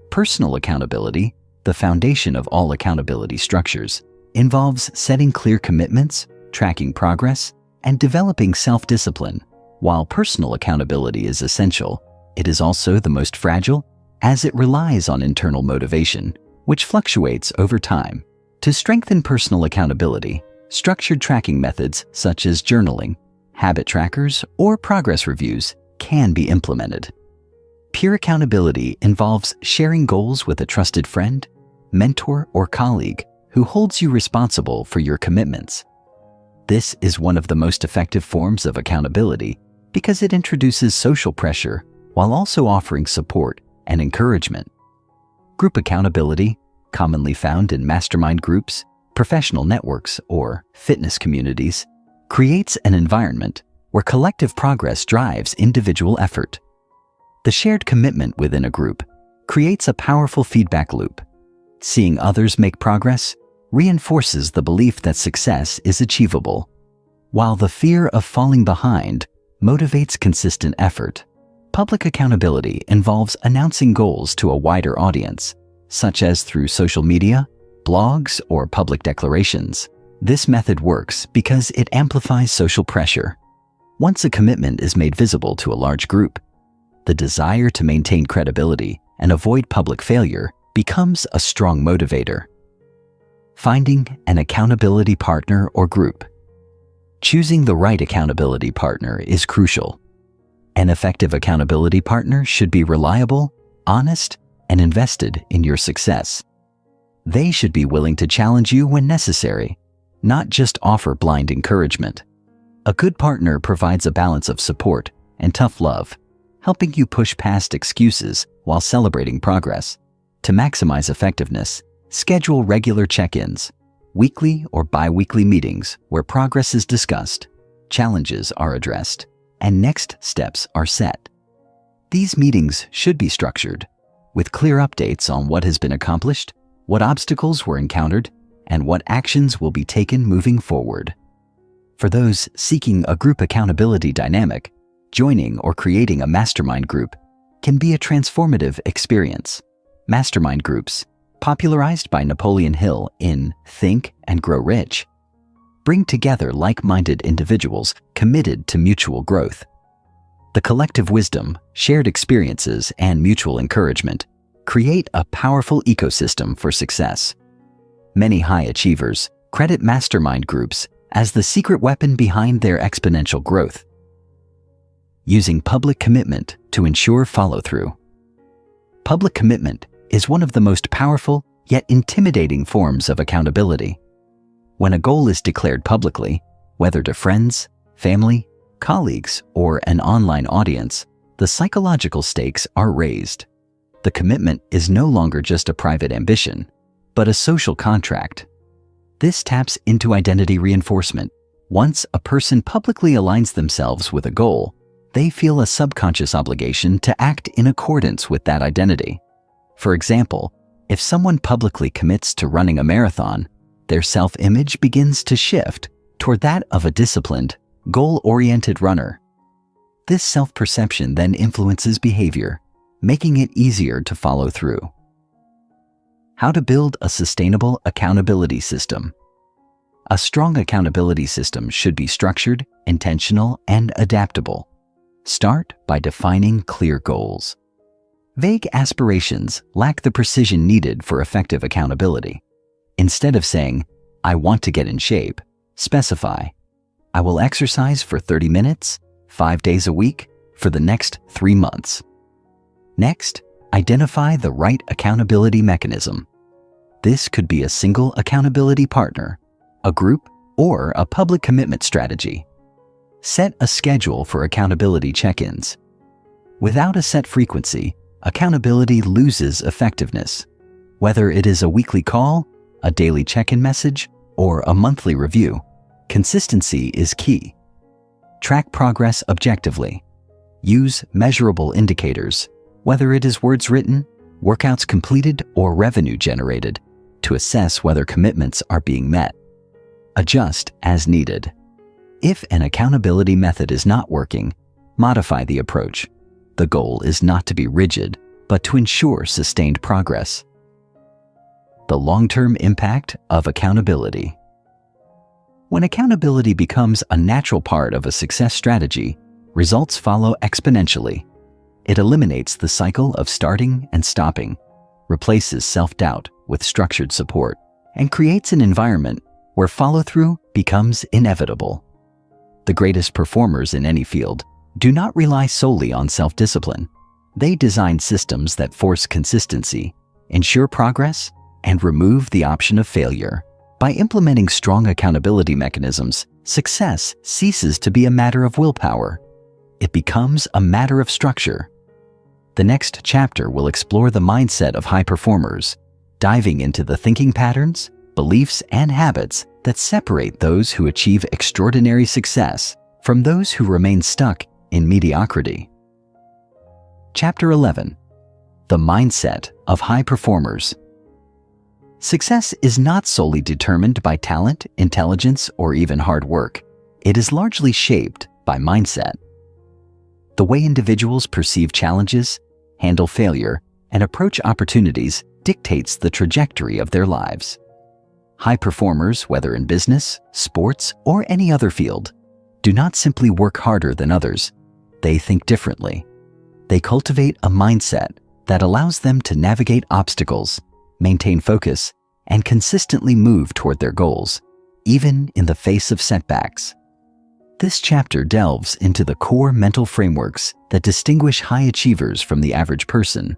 Personal accountability, the foundation of all accountability structures, involves setting clear commitments, tracking progress, and developing self-discipline. While personal accountability is essential, it is also the most fragile, as it relies on internal motivation, which fluctuates over time. To strengthen personal accountability, structured tracking methods such as journaling, habit trackers, or progress reviews can be implemented. Peer accountability involves sharing goals with a trusted friend, mentor, or colleague who holds you responsible for your commitments. This is one of the most effective forms of accountability because it introduces social pressure while also offering support and encouragement. Group accountability, commonly found in mastermind groups, professional networks, or fitness communities, creates an environment where collective progress drives individual effort. The shared commitment within a group creates a powerful feedback loop. Seeing others make progress reinforces the belief that success is achievable, while the fear of falling behind motivates consistent effort. Public accountability involves announcing goals to a wider audience, such as through social media, blogs, or public declarations. This method works because it amplifies social pressure. Once a commitment is made visible to a large group, the desire to maintain credibility and avoid public failure becomes a strong motivator. Finding an accountability partner or group. Choosing the right accountability partner is crucial. An effective accountability partner should be reliable, honest, and invested in your success. They should be willing to challenge you when necessary, not just offer blind encouragement. A good partner provides a balance of support and tough love, helping you push past excuses while celebrating progress. To maximize effectiveness, schedule regular check-ins, weekly or bi-weekly meetings where progress is discussed, challenges are addressed, and next steps are set. These meetings should be structured, with clear updates on what has been accomplished, what obstacles were encountered, and what actions will be taken moving forward. For those seeking a group accountability dynamic, joining or creating a mastermind group can be a transformative experience. Mastermind groups, popularized by Napoleon Hill in Think and Grow Rich, bring together like-minded individuals committed to mutual growth. The collective wisdom, shared experiences, and mutual encouragement create a powerful ecosystem for success. Many high achievers credit mastermind groups as the secret weapon behind their exponential growth. Using public commitment to ensure follow-through. Public commitment is one of the most powerful yet intimidating forms of accountability. When a goal is declared publicly, whether to friends, family, colleagues, or an online audience, the psychological stakes are raised. The commitment is no longer just a private ambition, but a social contract. This taps into identity reinforcement. Once a person publicly aligns themselves with a goal, they feel a subconscious obligation to act in accordance with that identity. For example, if someone publicly commits to running a marathon, their self-image begins to shift toward that of a disciplined, goal-oriented runner. This self-perception then influences behavior, making it easier to follow through. How to build a sustainable accountability system. A strong accountability system should be structured, intentional, and adaptable. Start by defining clear goals. Vague aspirations lack the precision needed for effective accountability. Instead of saying, "I want to get in shape," specify, "I will exercise for 30 minutes, 5 days a week, for the next 3 months." Next, identify the right accountability mechanism. This could be a single accountability partner, a group, or a public commitment strategy. Set a schedule for accountability check-ins. Without a set frequency, accountability loses effectiveness. Whether it is a weekly call, a daily check-in message, or a monthly review, consistency is key. Track progress objectively. Use measurable indicators, whether it is words written, workouts completed, or revenue generated, to assess whether commitments are being met. Adjust as needed. If an accountability method is not working, modify the approach. The goal is not to be rigid, but to ensure sustained progress. The long-term impact of accountability. When accountability becomes a natural part of a success strategy, results follow exponentially. It eliminates the cycle of starting and stopping, replaces self-doubt with structured support, and creates an environment where follow-through becomes inevitable. The greatest performers in any field do not rely solely on self-discipline. They design systems that force consistency, ensure progress, and remove the option of failure. By implementing strong accountability mechanisms, success ceases to be a matter of willpower. It becomes a matter of structure. The next chapter will explore the mindset of high performers, diving into the thinking patterns, beliefs, and habits that separate those who achieve extraordinary success from those who remain stuck in mediocrity. Chapter 11. The mindset of high performers. Success is not solely determined by talent, intelligence, or even hard work. It is largely shaped by mindset. The way individuals perceive challenges, handle failure, and approach opportunities dictates the trajectory of their lives. High performers, whether in business, sports, or any other field, do not simply work harder than others. They think differently. They cultivate a mindset that allows them to navigate obstacles, maintain focus, and consistently move toward their goals, even in the face of setbacks. This chapter delves into the core mental frameworks that distinguish high achievers from the average person.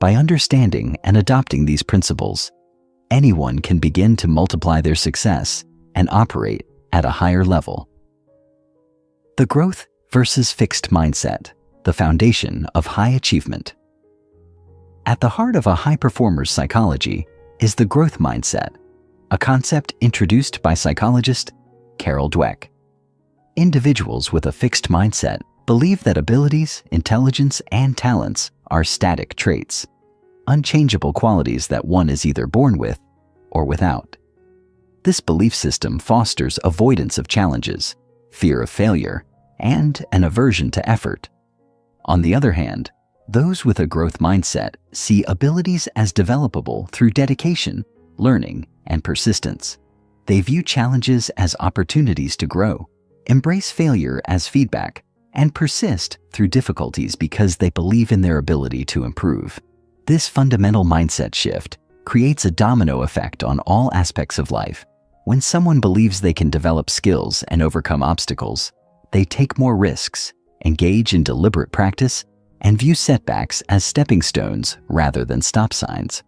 By understanding and adopting these principles, anyone can begin to multiply their success and operate at a higher level. The growth versus fixed mindset, the foundation of high achievement. At the heart of a high performer's psychology is the growth mindset, a concept introduced by psychologist Carol Dweck. Individuals with a fixed mindset believe that abilities, intelligence, and talents are static traits, unchangeable qualities that one is either born with or without. This belief system fosters avoidance of challenges, fear of failure, and an aversion to effort. On the other hand, those with a growth mindset see abilities as developable through dedication, learning, and persistence. They view challenges as opportunities to grow, embrace failure as feedback, and persist through difficulties because they believe in their ability to improve. This fundamental mindset shift creates a domino effect on all aspects of life. When someone believes they can develop skills and overcome obstacles, they take more risks, engage in deliberate practice, and view setbacks as stepping stones rather than stop signs.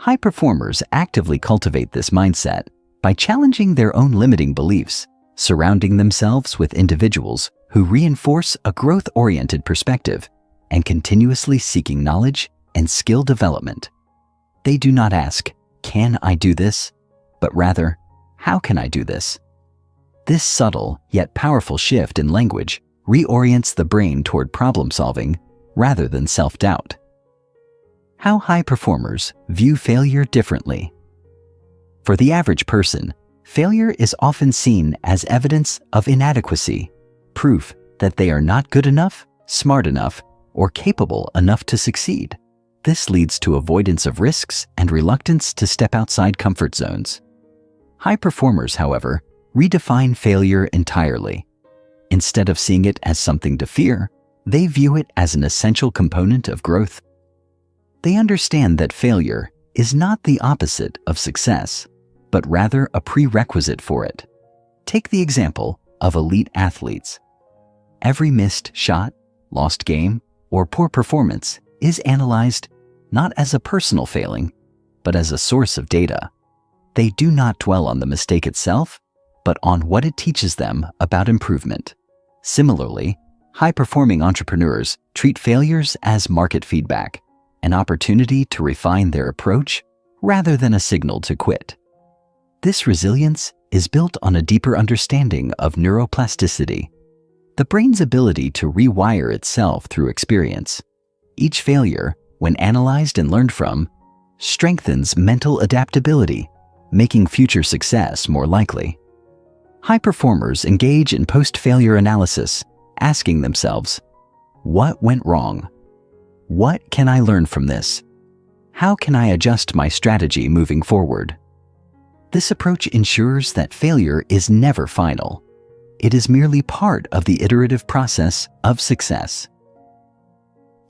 High performers actively cultivate this mindset by challenging their own limiting beliefs, surrounding themselves with individuals who reinforce a growth-oriented perspective, and continuously seeking knowledge and skill development. They do not ask, "Can I do this?" but rather, "How can I do this?" This subtle yet powerful shift in language reorients the brain toward problem-solving rather than self-doubt. How high performers view failure differently. For the average person, failure is often seen as evidence of inadequacy, proof that they are not good enough, smart enough, or capable enough to succeed. This leads to avoidance of risks and reluctance to step outside comfort zones. High performers, however, redefine failure entirely. Instead of seeing it as something to fear, they view it as an essential component of growth. They understand that failure is not the opposite of success, but rather a prerequisite for it. Take the example of elite athletes. Every missed shot, lost game, or poor performance is analyzed not as a personal failing, but as a source of data. They do not dwell on the mistake itself, but on what it teaches them about improvement. Similarly, high-performing entrepreneurs treat failures as market feedback, an opportunity to refine their approach rather than a signal to quit. This resilience is built on a deeper understanding of neuroplasticity, the brain's ability to rewire itself through experience. Each failure, when analyzed and learned from, strengthens mental adaptability, making future success more likely. High performers engage in post-failure analysis, asking themselves, what went wrong? What can I learn from this? How can I adjust my strategy moving forward? This approach ensures that failure is never final. It is merely part of the iterative process of success.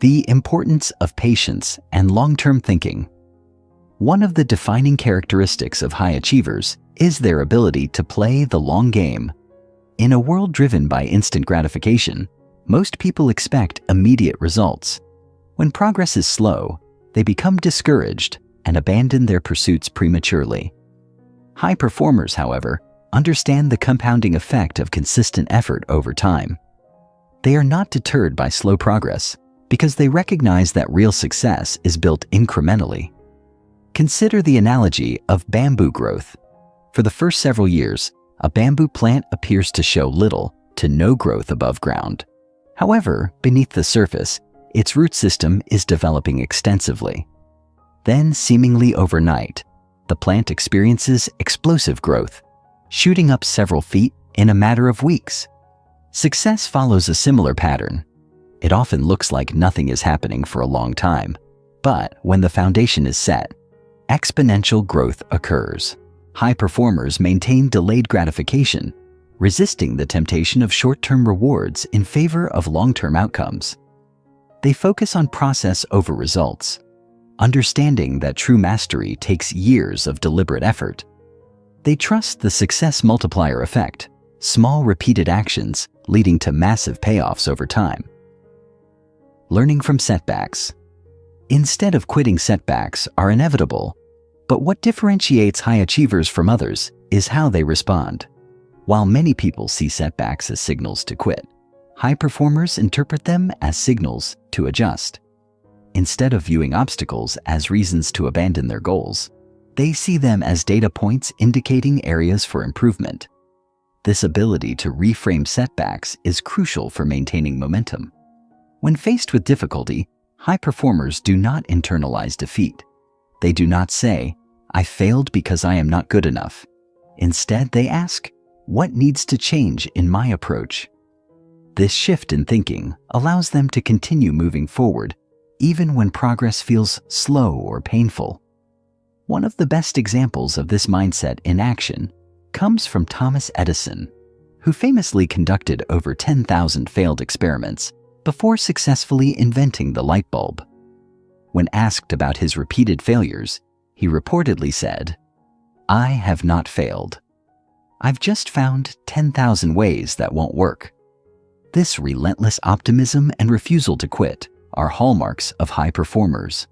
The importance of patience and long-term thinking. One of the defining characteristics of high achievers is their ability to play the long game. In a world driven by instant gratification, most people expect immediate results. When progress is slow, they become discouraged and abandon their pursuits prematurely. High performers, however, understand the compounding effect of consistent effort over time. They are not deterred by slow progress because they recognize that real success is built incrementally. Consider the analogy of bamboo growth. For the first several years, a bamboo plant appears to show little to no growth above ground. However, beneath the surface, its root system is developing extensively. Then, seemingly overnight, the plant experiences explosive growth, shooting up several feet in a matter of weeks. Success follows a similar pattern. It often looks like nothing is happening for a long time, but when the foundation is set, exponential growth occurs. High performers maintain delayed gratification, resisting the temptation of short-term rewards in favor of long-term outcomes. They focus on process over results, understanding that true mastery takes years of deliberate effort. They trust the success multiplier effect, small repeated actions leading to massive payoffs over time. Learning from setbacks. Instead of quitting, setbacks are inevitable, but what differentiates high achievers from others is how they respond. While many people see setbacks as signals to quit, high performers interpret them as signals to adjust. Instead of viewing obstacles as reasons to abandon their goals, they see them as data points indicating areas for improvement. This ability to reframe setbacks is crucial for maintaining momentum. When faced with difficulty, high performers do not internalize defeat. They do not say, "I failed because I am not good enough." Instead, they ask, "What needs to change in my approach?" This shift in thinking allows them to continue moving forward, even when progress feels slow or painful. One of the best examples of this mindset in action comes from Thomas Edison, who famously conducted over 10,000 failed experiments before successfully inventing the light bulb. When asked about his repeated failures, he reportedly said, "I have not failed. I've just found 10,000 ways that won't work." This relentless optimism and refusal to quit are hallmarks of high performers.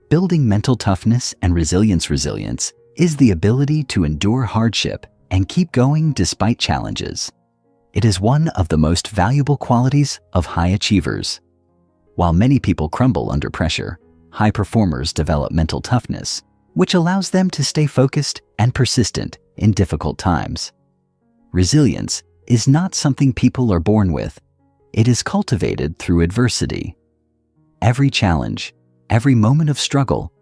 Building mental toughness and resilience is the ability to endure hardship and keep going despite challenges. It is one of the most valuable qualities of high achievers. While many people crumble under pressure, high performers develop mental toughness, which allows them to stay focused and persistent in difficult times. Resilience is not something people are born with. It is cultivated through adversity. Every challenge, every moment of struggle,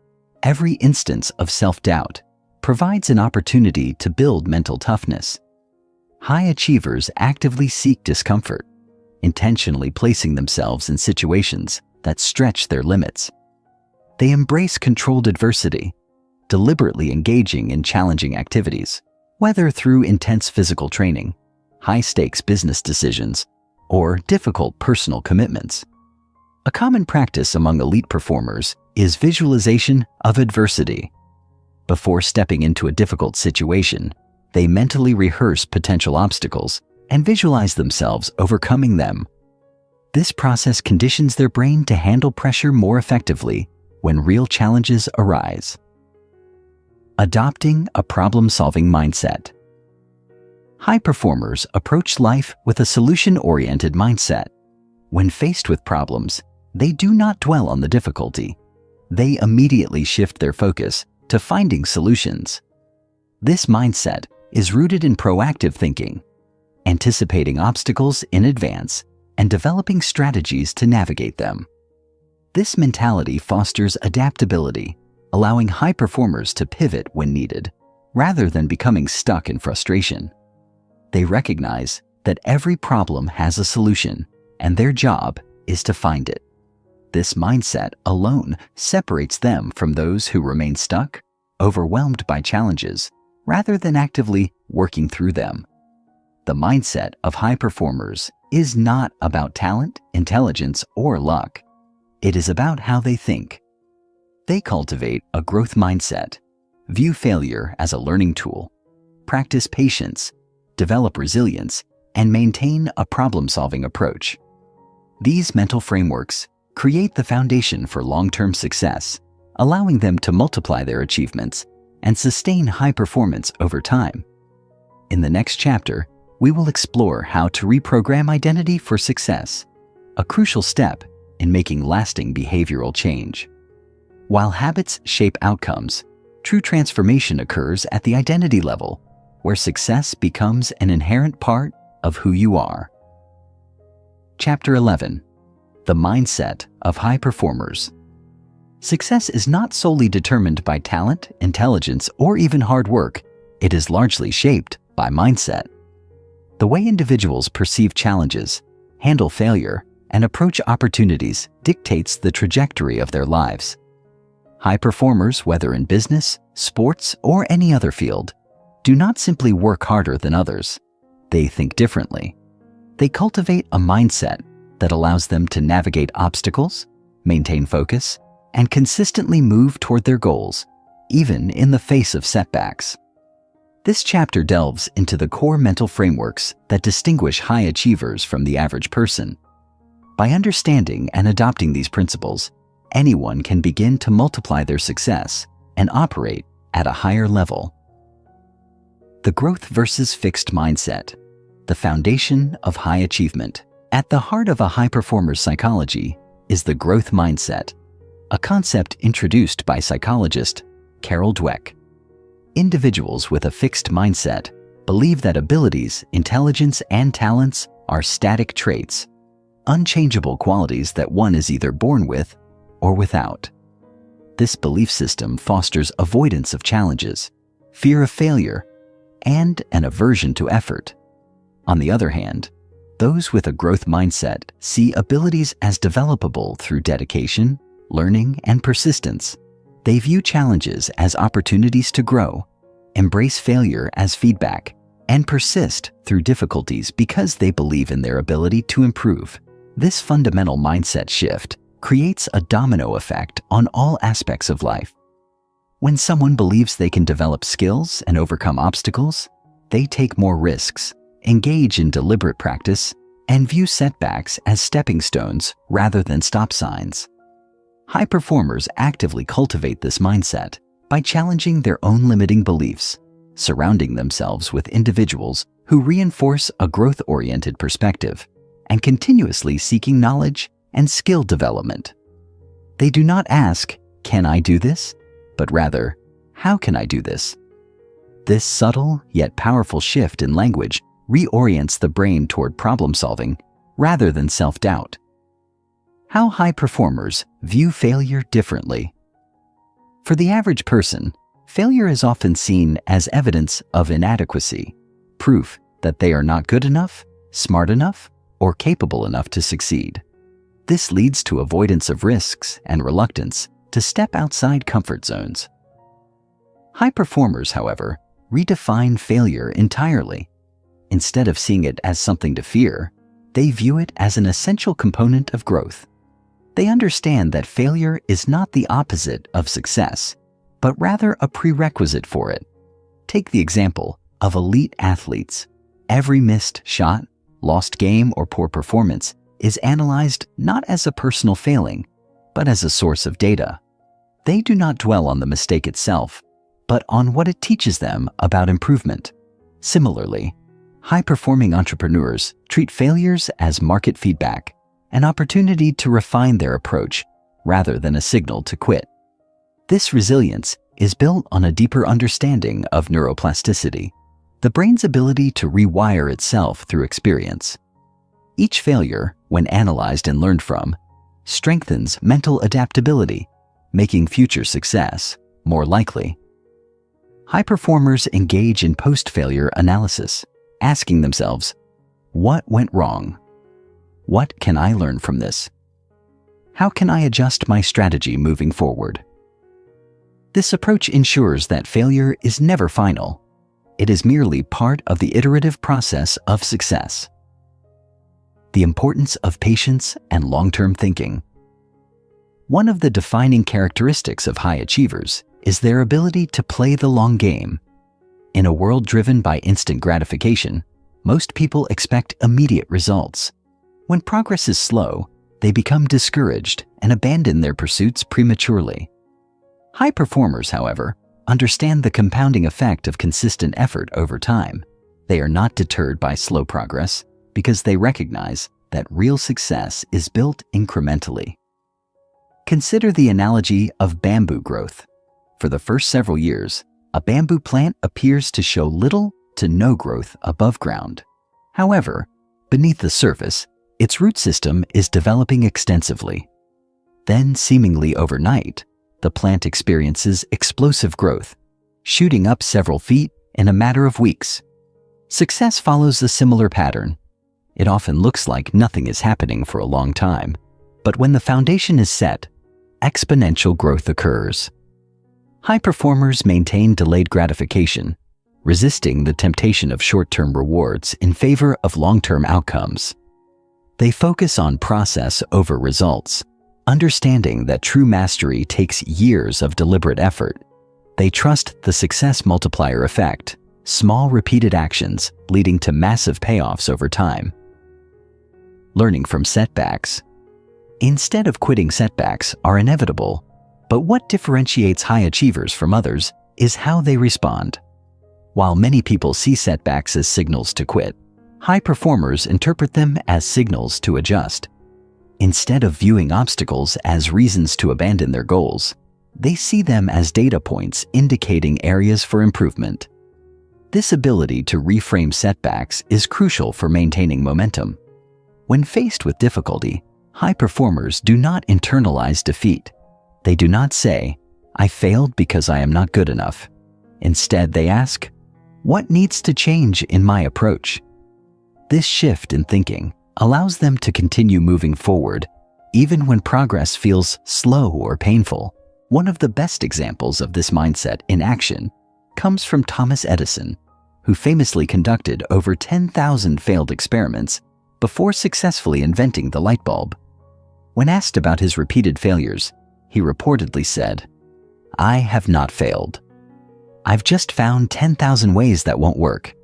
every instance of self-doubt provides an opportunity to build mental toughness. High achievers actively seek discomfort, intentionally placing themselves in situations that stretch their limits. They embrace controlled adversity, deliberately engaging in challenging activities, whether through intense physical training, high-stakes business decisions, or difficult personal commitments. A common practice among elite performers is visualization of adversity. Before stepping into a difficult situation, they mentally rehearse potential obstacles and visualize themselves overcoming them. This process conditions their brain to handle pressure more effectively when real challenges arise. Adopting a problem-solving mindset. High performers approach life with a solution-oriented mindset. When faced with problems, they do not dwell on the difficulty. They immediately shift their focus to finding solutions. This mindset is rooted in proactive thinking, anticipating obstacles in advance and developing strategies to navigate them. This mentality fosters adaptability, allowing high performers to pivot when needed, rather than becoming stuck in frustration. They recognize that every problem has a solution, and their job is to find it. This mindset alone separates them from those who remain stuck, overwhelmed by challenges, rather than actively working through them. The mindset of high performers is not about talent, intelligence, or luck. It is about how they think. They cultivate a growth mindset, view failure as a learning tool, practice patience, develop resilience, and maintain a problem-solving approach. These mental frameworks create the foundation for long-term success, allowing them to multiply their achievements and sustain high performance over time. In the next chapter, we will explore how to reprogram identity for success, a crucial step in making lasting behavioral change. While habits shape outcomes, true transformation occurs at the identity level, where success becomes an inherent part of who you are. Chapter 11. The Mindset of High Performers. Success is not solely determined by talent, intelligence, or even hard work. It is largely shaped by mindset. The way individuals perceive challenges, handle failure, and approach opportunities dictates the trajectory of their lives. High performers, whether in business, sports, or any other field, do not simply work harder than others. They think differently. They cultivate a mindset that allows them to navigate obstacles, maintain focus, and consistently move toward their goals, even in the face of setbacks. This chapter delves into the core mental frameworks that distinguish high achievers from the average person. By understanding and adopting these principles, anyone can begin to multiply their success and operate at a higher level. The growth versus fixed mindset, the foundation of high achievement. At the heart of a high performer's psychology is the growth mindset, a concept introduced by psychologist Carol Dweck. Individuals with a fixed mindset believe that abilities, intelligence, and talents are static traits, unchangeable qualities that one is either born with or without. This belief system fosters avoidance of challenges, fear of failure, and an aversion to effort. On the other hand, those with a growth mindset see abilities as developable through dedication, learning, and persistence. They view challenges as opportunities to grow, embrace failure as feedback, and persist through difficulties because they believe in their ability to improve. This fundamental mindset shift creates a domino effect on all aspects of life. When someone believes they can develop skills and overcome obstacles, they take more risks, engage in deliberate practice, and view setbacks as stepping stones rather than stop signs. High performers actively cultivate this mindset by challenging their own limiting beliefs, surrounding themselves with individuals who reinforce a growth-oriented perspective, and continuously seeking knowledge and skill development. They do not ask, "Can I do this?" but rather, "How can I do this?" This subtle yet powerful shift in language reorients the brain toward problem solving rather than self-doubt. How high performers view failure differently. For the average person, failure is often seen as evidence of inadequacy, proof that they are not good enough, smart enough, or capable enough to succeed. This leads to avoidance of risks and reluctance to step outside comfort zones. High performers, however, redefine failure entirely. Instead of seeing it as something to fear, they view it as an essential component of growth. They understand that failure is not the opposite of success, but rather a prerequisite for it. Take the example of elite athletes. Every missed shot, lost game, or poor performance is analyzed not as a personal failing, but as a source of data. They do not dwell on the mistake itself, but on what it teaches them about improvement. Similarly, high-performing entrepreneurs treat failures as market feedback, an opportunity to refine their approach rather than a signal to quit. This resilience is built on a deeper understanding of neuroplasticity, the brain's ability to rewire itself through experience. Each failure, when analyzed and learned from, strengthens mental adaptability, making future success more likely. High performers engage in post-failure analysis, asking themselves, what went wrong? What can I learn from this? How can I adjust my strategy moving forward? This approach ensures that failure is never final. It is merely part of the iterative process of success. The importance of patience and long-term thinking. One of the defining characteristics of high achievers is their ability to play the long game. In a world driven by instant gratification, most people expect immediate results. When progress is slow, they become discouraged and abandon their pursuits prematurely. High performers, however, understand the compounding effect of consistent effort over time. They are not deterred by slow progress because they recognize that real success is built incrementally. Consider the analogy of bamboo growth. For the first several years, a bamboo plant appears to show little to no growth above ground. However, beneath the surface, its root system is developing extensively. Then, seemingly overnight, the plant experiences explosive growth, shooting up several feet in a matter of weeks. Success follows a similar pattern. It often looks like nothing is happening for a long time, but when the foundation is set, exponential growth occurs. High performers maintain delayed gratification, resisting the temptation of short-term rewards in favor of long-term outcomes. They focus on process over results, understanding that true mastery takes years of deliberate effort. They trust the Success Multiplier Effect, small repeated actions leading to massive payoffs over time. Learning from setbacks. Instead of quitting, setbacks are inevitable, but what differentiates high achievers from others is how they respond. While many people see setbacks as signals to quit, high performers interpret them as signals to adjust. Instead of viewing obstacles as reasons to abandon their goals, they see them as data points indicating areas for improvement. This ability to reframe setbacks is crucial for maintaining momentum. When faced with difficulty, high performers do not internalize defeat. They do not say, "I failed because I am not good enough." Instead, they ask, "What needs to change in my approach?" This shift in thinking allows them to continue moving forward, even when progress feels slow or painful. One of the best examples of this mindset in action comes from Thomas Edison, who famously conducted over 10,000 failed experiments before successfully inventing the light bulb. When asked about his repeated failures, he reportedly said, "I have not failed. I've just found 10,000 ways that won't work."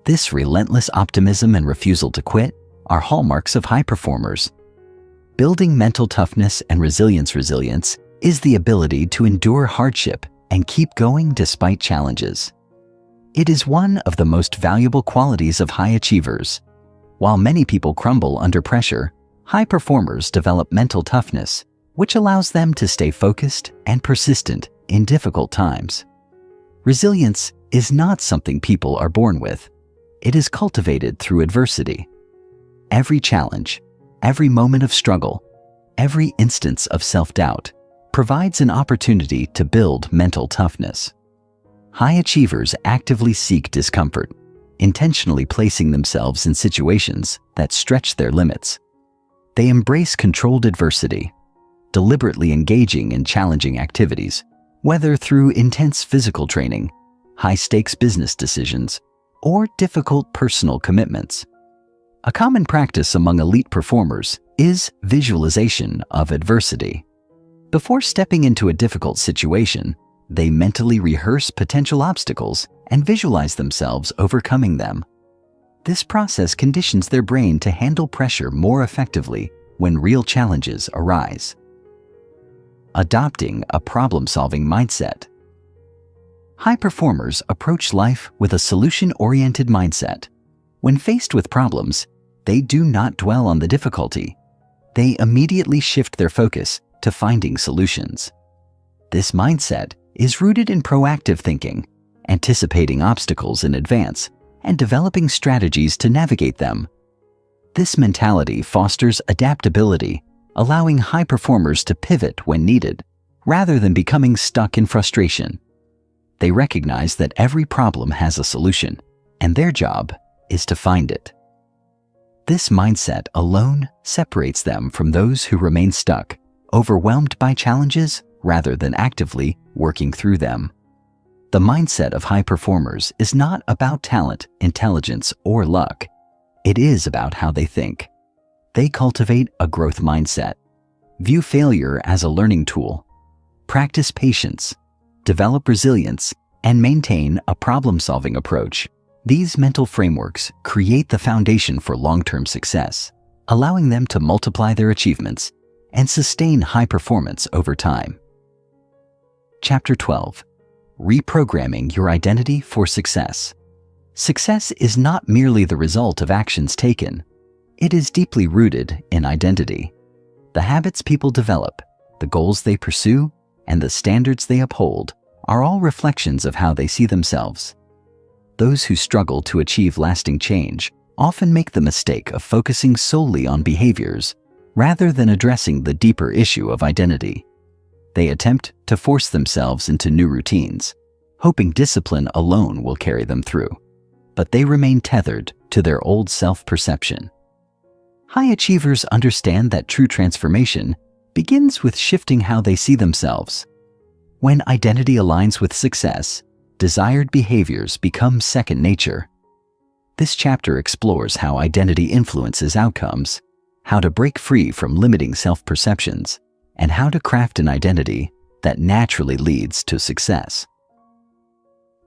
This relentless optimism and refusal to quit are hallmarks of high performers. Building mental toughness and resilience is the ability to endure hardship and keep going despite challenges. It is one of the most valuable qualities of high achievers. While many people crumble under pressure, high performers develop mental toughness, which allows them to stay focused and persistent in difficult times. Resilience is not something people are born with. It is cultivated through adversity. Every challenge, every moment of struggle, every instance of self-doubt provides an opportunity to build mental toughness. High achievers actively seek discomfort, intentionally placing themselves in situations that stretch their limits. They embrace controlled adversity, deliberately engaging in challenging activities, whether through intense physical training, high-stakes business decisions, or difficult personal commitments. A common practice among elite performers is visualization of adversity. Before stepping into a difficult situation, they mentally rehearse potential obstacles and visualize themselves overcoming them. This process conditions their brain to handle pressure more effectively when real challenges arise. adopting a problem-solving mindset. High performers approach life with a solution-oriented mindset. When faced with problems, they do not dwell on the difficulty. They immediately shift their focus to finding solutions. This mindset is rooted in proactive thinking, anticipating obstacles in advance, and developing strategies to navigate them. This mentality fosters adaptability, allowing high performers to pivot when needed, rather than becoming stuck in frustration. They recognize that every problem has a solution, and their job is to find it. This mindset alone separates them from those who remain stuck, overwhelmed by challenges rather than actively working through them. The mindset of high performers is not about talent, intelligence, or luck. It is about how they think. They cultivate a growth mindset, view failure as a learning tool, practice patience, develop resilience, and maintain a problem-solving approach. These mental frameworks create the foundation for long-term success, allowing them to multiply their achievements and sustain high performance over time. Chapter 12. Reprogramming your identity for success. Success is not merely the result of actions taken. It is deeply rooted in identity. The habits people develop, the goals they pursue, and the standards they uphold are all reflections of how they see themselves. Those who struggle to achieve lasting change often make the mistake of focusing solely on behaviors rather than addressing the deeper issue of identity. They attempt to force themselves into new routines, hoping discipline alone will carry them through, but they remain tethered to their old self-perception. High achievers understand that true transformation begins with shifting how they see themselves. When identity aligns with success, desired behaviors become second nature. This chapter explores how identity influences outcomes, how to break free from limiting self-perceptions, and how to craft an identity that naturally leads to success.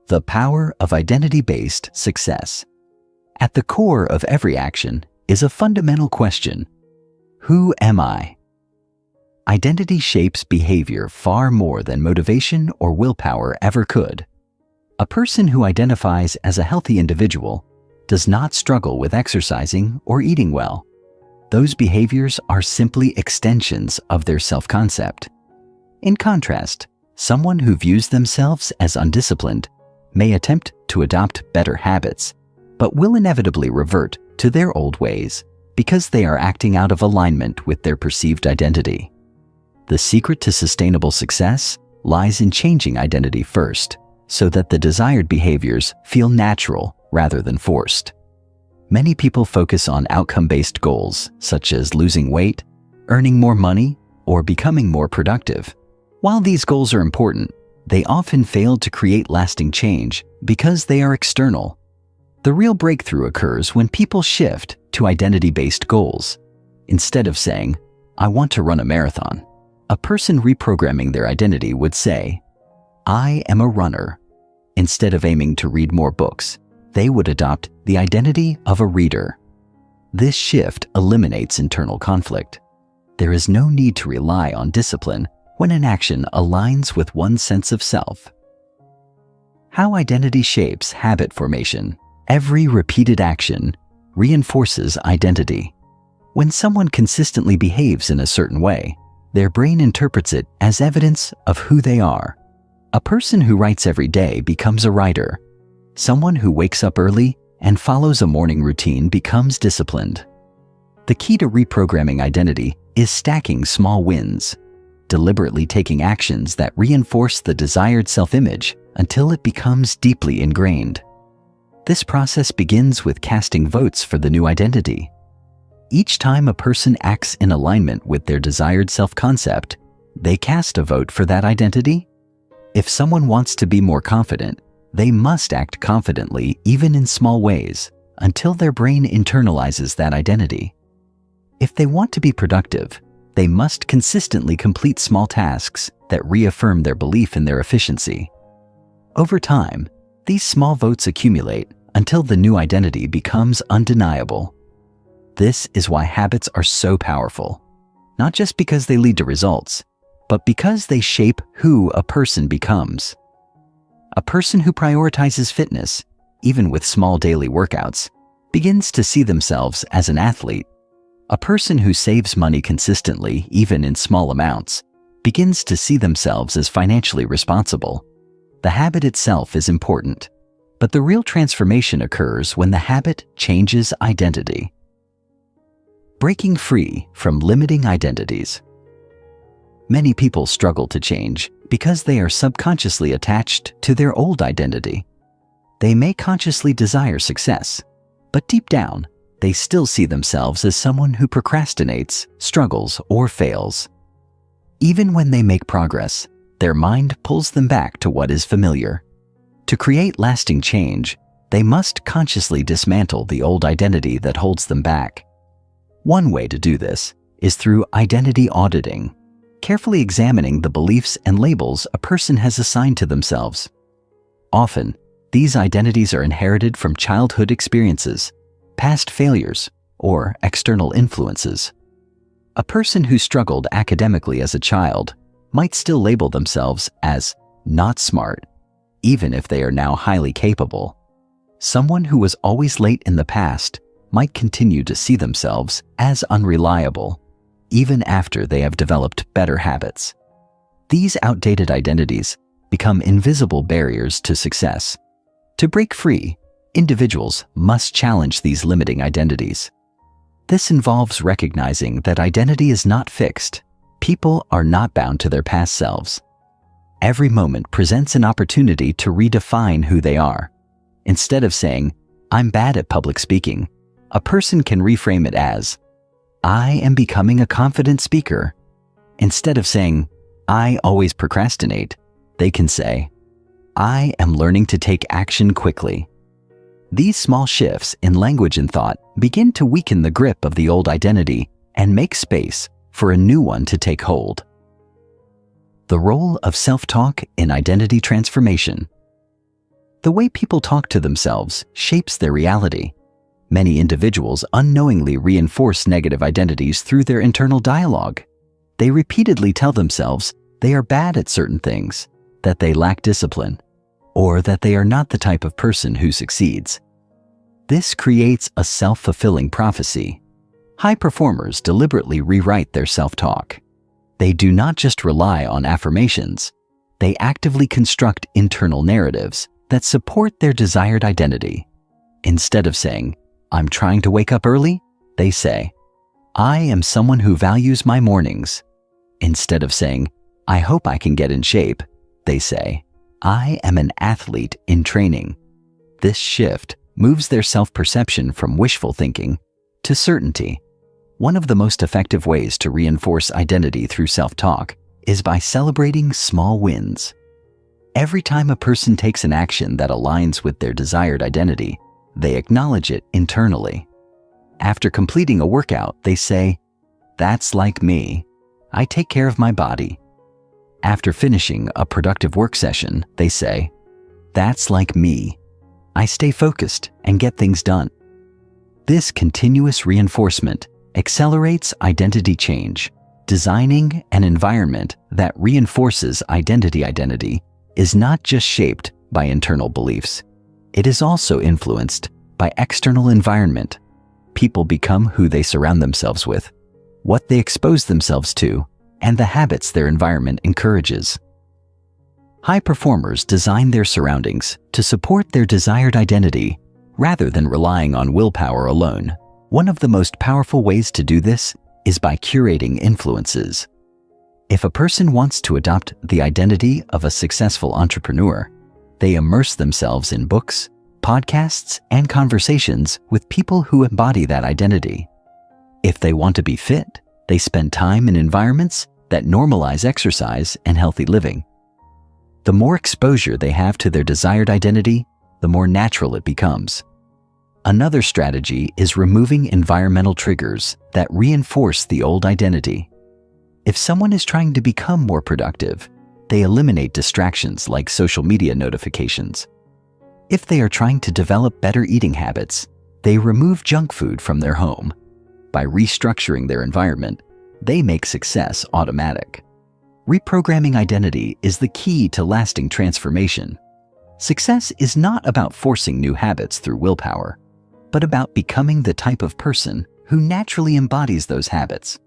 The power of identity-based success. At the core of every action is a fundamental question: who am I? Identity shapes behavior far more than motivation or willpower ever could. A person who identifies as a healthy individual does not struggle with exercising or eating well. Those behaviors are simply extensions of their self-concept. In contrast, someone who views themselves as undisciplined may attempt to adopt better habits, but will inevitably revert to their old ways because they are acting out of alignment with their perceived identity. The secret to sustainable success lies in changing identity first, so that the desired behaviors feel natural rather than forced. Many people focus on outcome-based goals, such as losing weight, earning more money, or becoming more productive. While these goals are important, they often fail to create lasting change because they are external. The real breakthrough occurs when people shift to identity-based goals. Instead of saying, "I want to run a marathon," a person reprogramming their identity would say, "I am a runner." Instead of aiming to read more books, they would adopt the identity of a reader. This shift eliminates internal conflict. There is no need to rely on discipline when an action aligns with one's sense of self. How identity shapes habit formation. Every repeated action reinforces identity. When someone consistently behaves in a certain way, their brain interprets it as evidence of who they are. A person who writes every day becomes a writer. Someone who wakes up early and follows a morning routine becomes disciplined. The key to reprogramming identity is stacking small wins, deliberately taking actions that reinforce the desired self-image until it becomes deeply ingrained. This process begins with casting votes for the new identity. Each time a person acts in alignment with their desired self-concept, they cast a vote for that identity. If someone wants to be more confident, they must act confidently even in small ways until their brain internalizes that identity. If they want to be productive, they must consistently complete small tasks that reaffirm their belief in their efficiency. Over time, these small votes accumulate until the new identity becomes undeniable. This is why habits are so powerful, not just because they lead to results, but because they shape who a person becomes. A person who prioritizes fitness, even with small daily workouts, begins to see themselves as an athlete. A person who saves money consistently, even in small amounts, begins to see themselves as financially responsible. The habit itself is important, but the real transformation occurs when the habit changes identity. Breaking free from limiting identities. Many people struggle to change because they are subconsciously attached to their old identity. They may consciously desire success, but deep down, they still see themselves as someone who procrastinates, struggles, or fails. Even when they make progress, their mind pulls them back to what is familiar. To create lasting change, they must consciously dismantle the old identity that holds them back. One way to do this is through identity auditing, carefully examining the beliefs and labels a person has assigned to themselves. Often, these identities are inherited from childhood experiences, past failures, or external influences. A person who struggled academically as a child might still label themselves as not smart, even if they are now highly capable. Someone who was always late in the past might continue to see themselves as unreliable, even after they have developed better habits. These outdated identities become invisible barriers to success. To break free, individuals must challenge these limiting identities. This involves recognizing that identity is not fixed. People are not bound to their past selves. Every moment presents an opportunity to redefine who they are. Instead of saying, "I'm bad at public speaking," a person can reframe it as, "I am becoming a confident speaker." Instead of saying, "I always procrastinate," they can say, "I am learning to take action quickly." These small shifts in language and thought begin to weaken the grip of the old identity and make space for a new one to take hold. The role of self-talk in identity transformation. The way people talk to themselves shapes their reality. Many individuals unknowingly reinforce negative identities through their internal dialogue. They repeatedly tell themselves they are bad at certain things, that they lack discipline, or that they are not the type of person who succeeds. This creates a self-fulfilling prophecy. High performers deliberately rewrite their self-talk. They do not just rely on affirmations, they actively construct internal narratives that support their desired identity. Instead of saying, "I'm trying to wake up early," they say, "I am someone who values my mornings." Instead of saying, "I hope I can get in shape," they say, "I am an athlete in training." This shift moves their self-perception from wishful thinking to certainty. One of the most effective ways to reinforce identity through self-talk is by celebrating small wins. Every time a person takes an action that aligns with their desired identity, they acknowledge it internally. After completing a workout, they say, "That's like me. I take care of my body." After finishing a productive work session, they say, "That's like me. I stay focused and get things done." This continuous reinforcement accelerates identity change. Designing an environment that reinforces identity is not just shaped by internal beliefs. It is also influenced by external environment. People become who they surround themselves with, what they expose themselves to, and the habits their environment encourages. High performers design their surroundings to support their desired identity rather than relying on willpower alone. One of the most powerful ways to do this is by curating influences. If a person wants to adopt the identity of a successful entrepreneur, they immerse themselves in books, podcasts, and conversations with people who embody that identity. If they want to be fit, they spend time in environments that normalize exercise and healthy living. The more exposure they have to their desired identity, the more natural it becomes. Another strategy is removing environmental triggers that reinforce the old identity. If someone is trying to become more productive, they eliminate distractions like social media notifications. If they are trying to develop better eating habits, they remove junk food from their home. By restructuring their environment, they make success automatic. Reprogramming identity is the key to lasting transformation. Success is not about forcing new habits through willpower, but about becoming the type of person who naturally embodies those habits.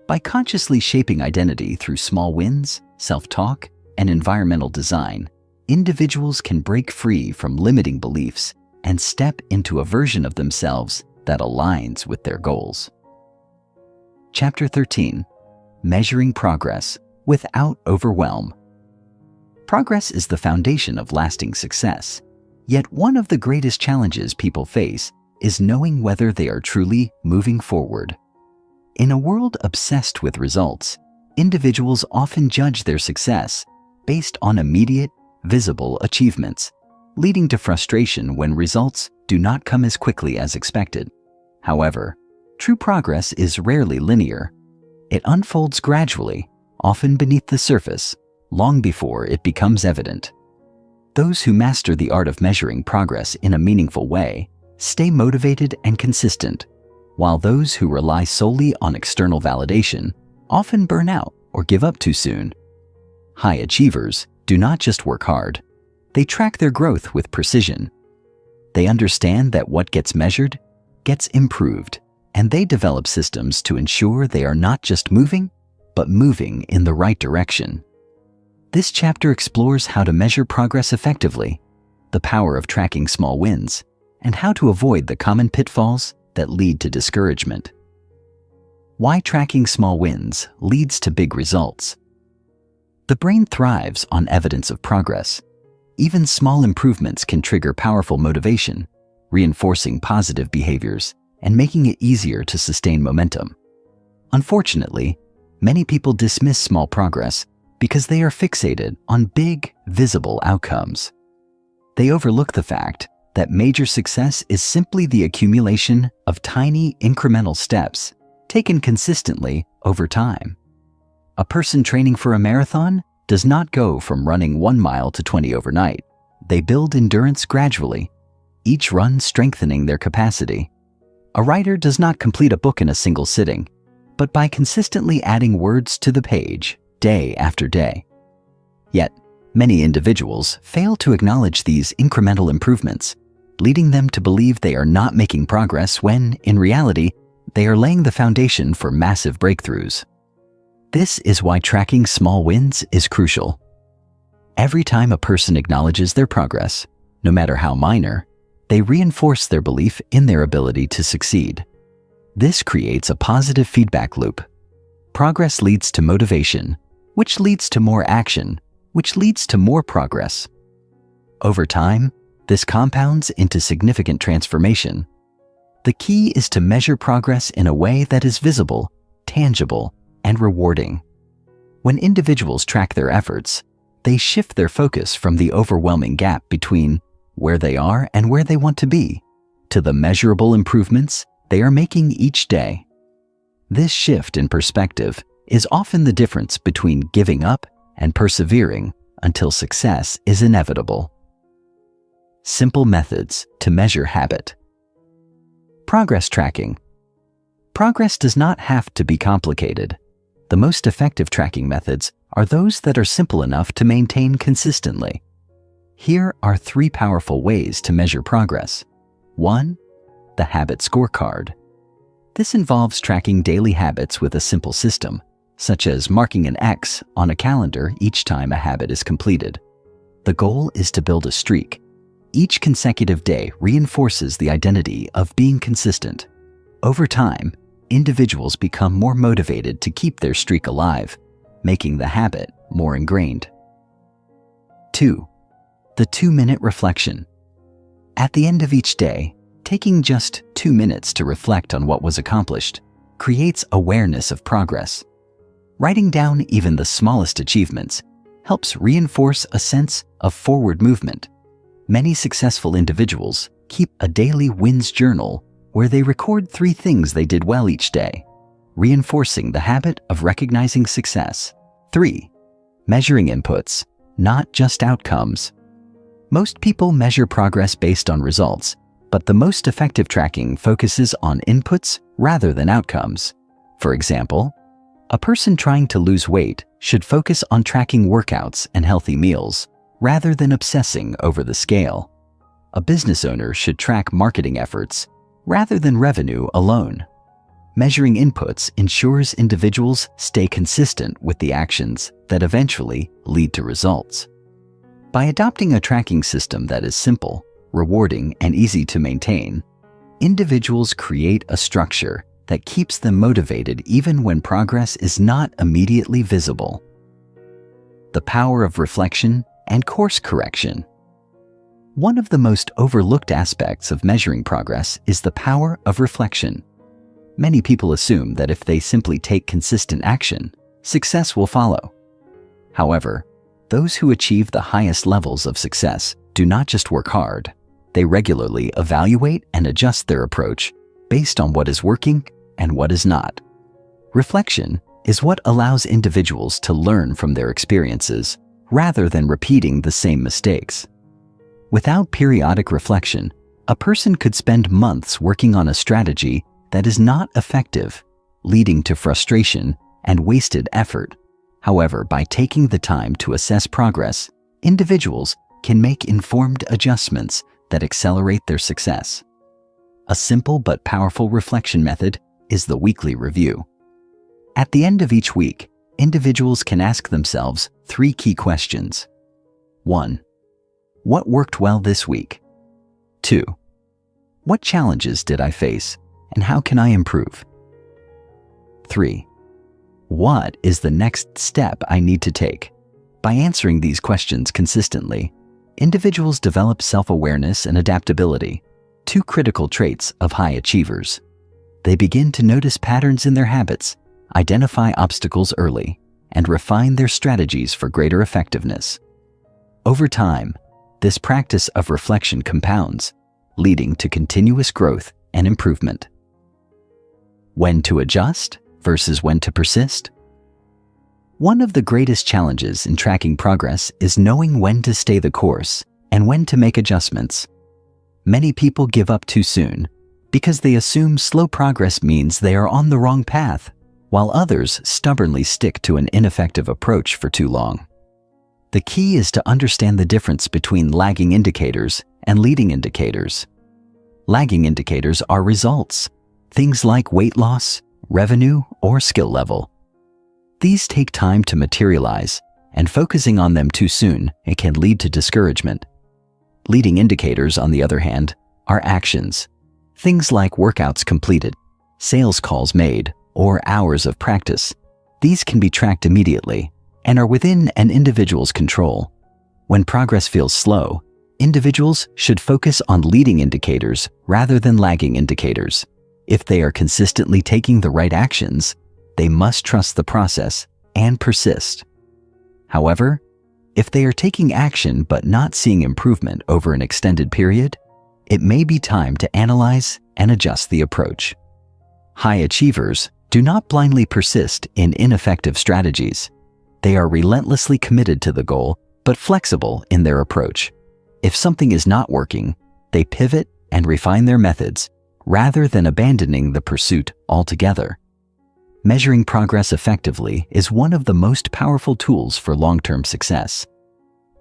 By consciously shaping identity through small wins, self-talk, and environmental design, individuals can break free from limiting beliefs and step into a version of themselves that aligns with their goals. Chapter 13. Measuring Progress Without Overwhelm. Progress is the foundation of lasting success, yet one of the greatest challenges people face is knowing whether they are truly moving forward. In a world obsessed with results, individuals often judge their success based on immediate, visible achievements, leading to frustration when results do not come as quickly as expected. However, true progress is rarely linear. It unfolds gradually, often beneath the surface, long before it becomes evident. Those who master the art of measuring progress in a meaningful way stay motivated and consistent, while those who rely solely on external validation often burn out or give up too soon. High achievers do not just work hard, they track their growth with precision. They understand that what gets measured gets improved, and they develop systems to ensure they are not just moving, but moving in the right direction. This chapter explores how to measure progress effectively, the power of tracking small wins, and how to avoid the common pitfalls that lead to discouragement. Why tracking small wins leads to big results. The brain thrives on evidence of progress. Even small improvements can trigger powerful motivation, reinforcing positive behaviors and making it easier to sustain momentum. Unfortunately, many people dismiss small progress because they are fixated on big, visible outcomes. They overlook the fact that major success is simply the accumulation of tiny, incremental steps taken consistently over time. A person training for a marathon does not go from running 1 mile to 20 overnight. They build endurance gradually, each run strengthening their capacity. A writer does not complete a book in a single sitting, but by consistently adding words to the page day after day. Yet, many individuals fail to acknowledge these incremental improvements, leading them to believe they are not making progress when, in reality, they are laying the foundation for massive breakthroughs. This is why tracking small wins is crucial. Every time a person acknowledges their progress, no matter how minor, they reinforce their belief in their ability to succeed. This creates a positive feedback loop. Progress leads to motivation, which leads to more action, which leads to more progress. Over time, this compounds into significant transformation. The key is to measure progress in a way that is visible, tangible, and rewarding. When individuals track their efforts, they shift their focus from the overwhelming gap between where they are and where they want to be, to the measurable improvements they are making each day. This shift in perspective is often the difference between giving up and persevering until success is inevitable. Simple methods to measure habit. Progress tracking. Progress does not have to be complicated. The most effective tracking methods are those that are simple enough to maintain consistently. Here are 3 powerful ways to measure progress. 1. The habit scorecard. This involves tracking daily habits with a simple system, such as marking an X on a calendar each time a habit is completed. The goal is to build a streak. Each consecutive day reinforces the identity of being consistent. Over time, individuals become more motivated to keep their streak alive, making the habit more ingrained. 2. The 2-minute reflection. At the end of each day, taking just 2 minutes to reflect on what was accomplished creates awareness of progress. Writing down even the smallest achievements helps reinforce a sense of forward movement. Many successful individuals keep a daily wins journal where they record 3 things they did well each day, reinforcing the habit of recognizing success. 3. Measuring inputs, not just outcomes. Most people measure progress based on results, but the most effective tracking focuses on inputs rather than outcomes. For example, A person trying to lose weight should focus on tracking workouts and healthy meals rather than obsessing over the scale. A business owner should track marketing efforts rather than revenue alone. Measuring inputs ensures individuals stay consistent with the actions that eventually lead to results. By adopting a tracking system that is simple, rewarding, and easy to maintain, individuals create a structure that keeps them motivated even when progress is not immediately visible. The power of reflection and course correction. One of the most overlooked aspects of measuring progress is the power of reflection. Many people assume that if they simply take consistent action, success will follow. However, those who achieve the highest levels of success do not just work hard, they regularly evaluate and adjust their approach based on what is working and what is not. Reflection is what allows individuals to learn from their experiences rather than repeating the same mistakes. Without periodic reflection, a person could spend months working on a strategy that is not effective, leading to frustration and wasted effort. However, by taking the time to assess progress, individuals can make informed adjustments that accelerate their success. A simple but powerful reflection method is the weekly review. At the end of each week, individuals can ask themselves 3 key questions. 1. What worked well this week? 2. What challenges did I face, and how can I improve? 3. What is the next step I need to take? By answering these questions consistently, individuals develop self-awareness and adaptability, 2 critical traits of high achievers. They begin to notice patterns in their habits, identify obstacles early, and refine their strategies for greater effectiveness. Over time, this practice of reflection compounds, leading to continuous growth and improvement. When to adjust versus when to persist? One of the greatest challenges in tracking progress is knowing when to stay the course and when to make adjustments. Many people give up too soon because they assume slow progress means they are on the wrong path, while others stubbornly stick to an ineffective approach for too long. The key is to understand the difference between lagging indicators and leading indicators. Lagging indicators are results, things like weight loss, revenue, or skill level. These take time to materialize, and focusing on them too soon, it can lead to discouragement. Leading indicators, on the other hand, are actions, things like workouts completed, sales calls made, or hours of practice. These can be tracked immediately and are within an individual's control. When progress feels slow, individuals should focus on leading indicators rather than lagging indicators. If they are consistently taking the right actions, they must trust the process and persist. However, if they are taking action but not seeing improvement over an extended period, it may be time to analyze and adjust the approach. High achievers do not blindly persist in ineffective strategies. They are relentlessly committed to the goal, but flexible in their approach. If something is not working, they pivot and refine their methods, rather than abandoning the pursuit altogether. Measuring progress effectively is one of the most powerful tools for long-term success.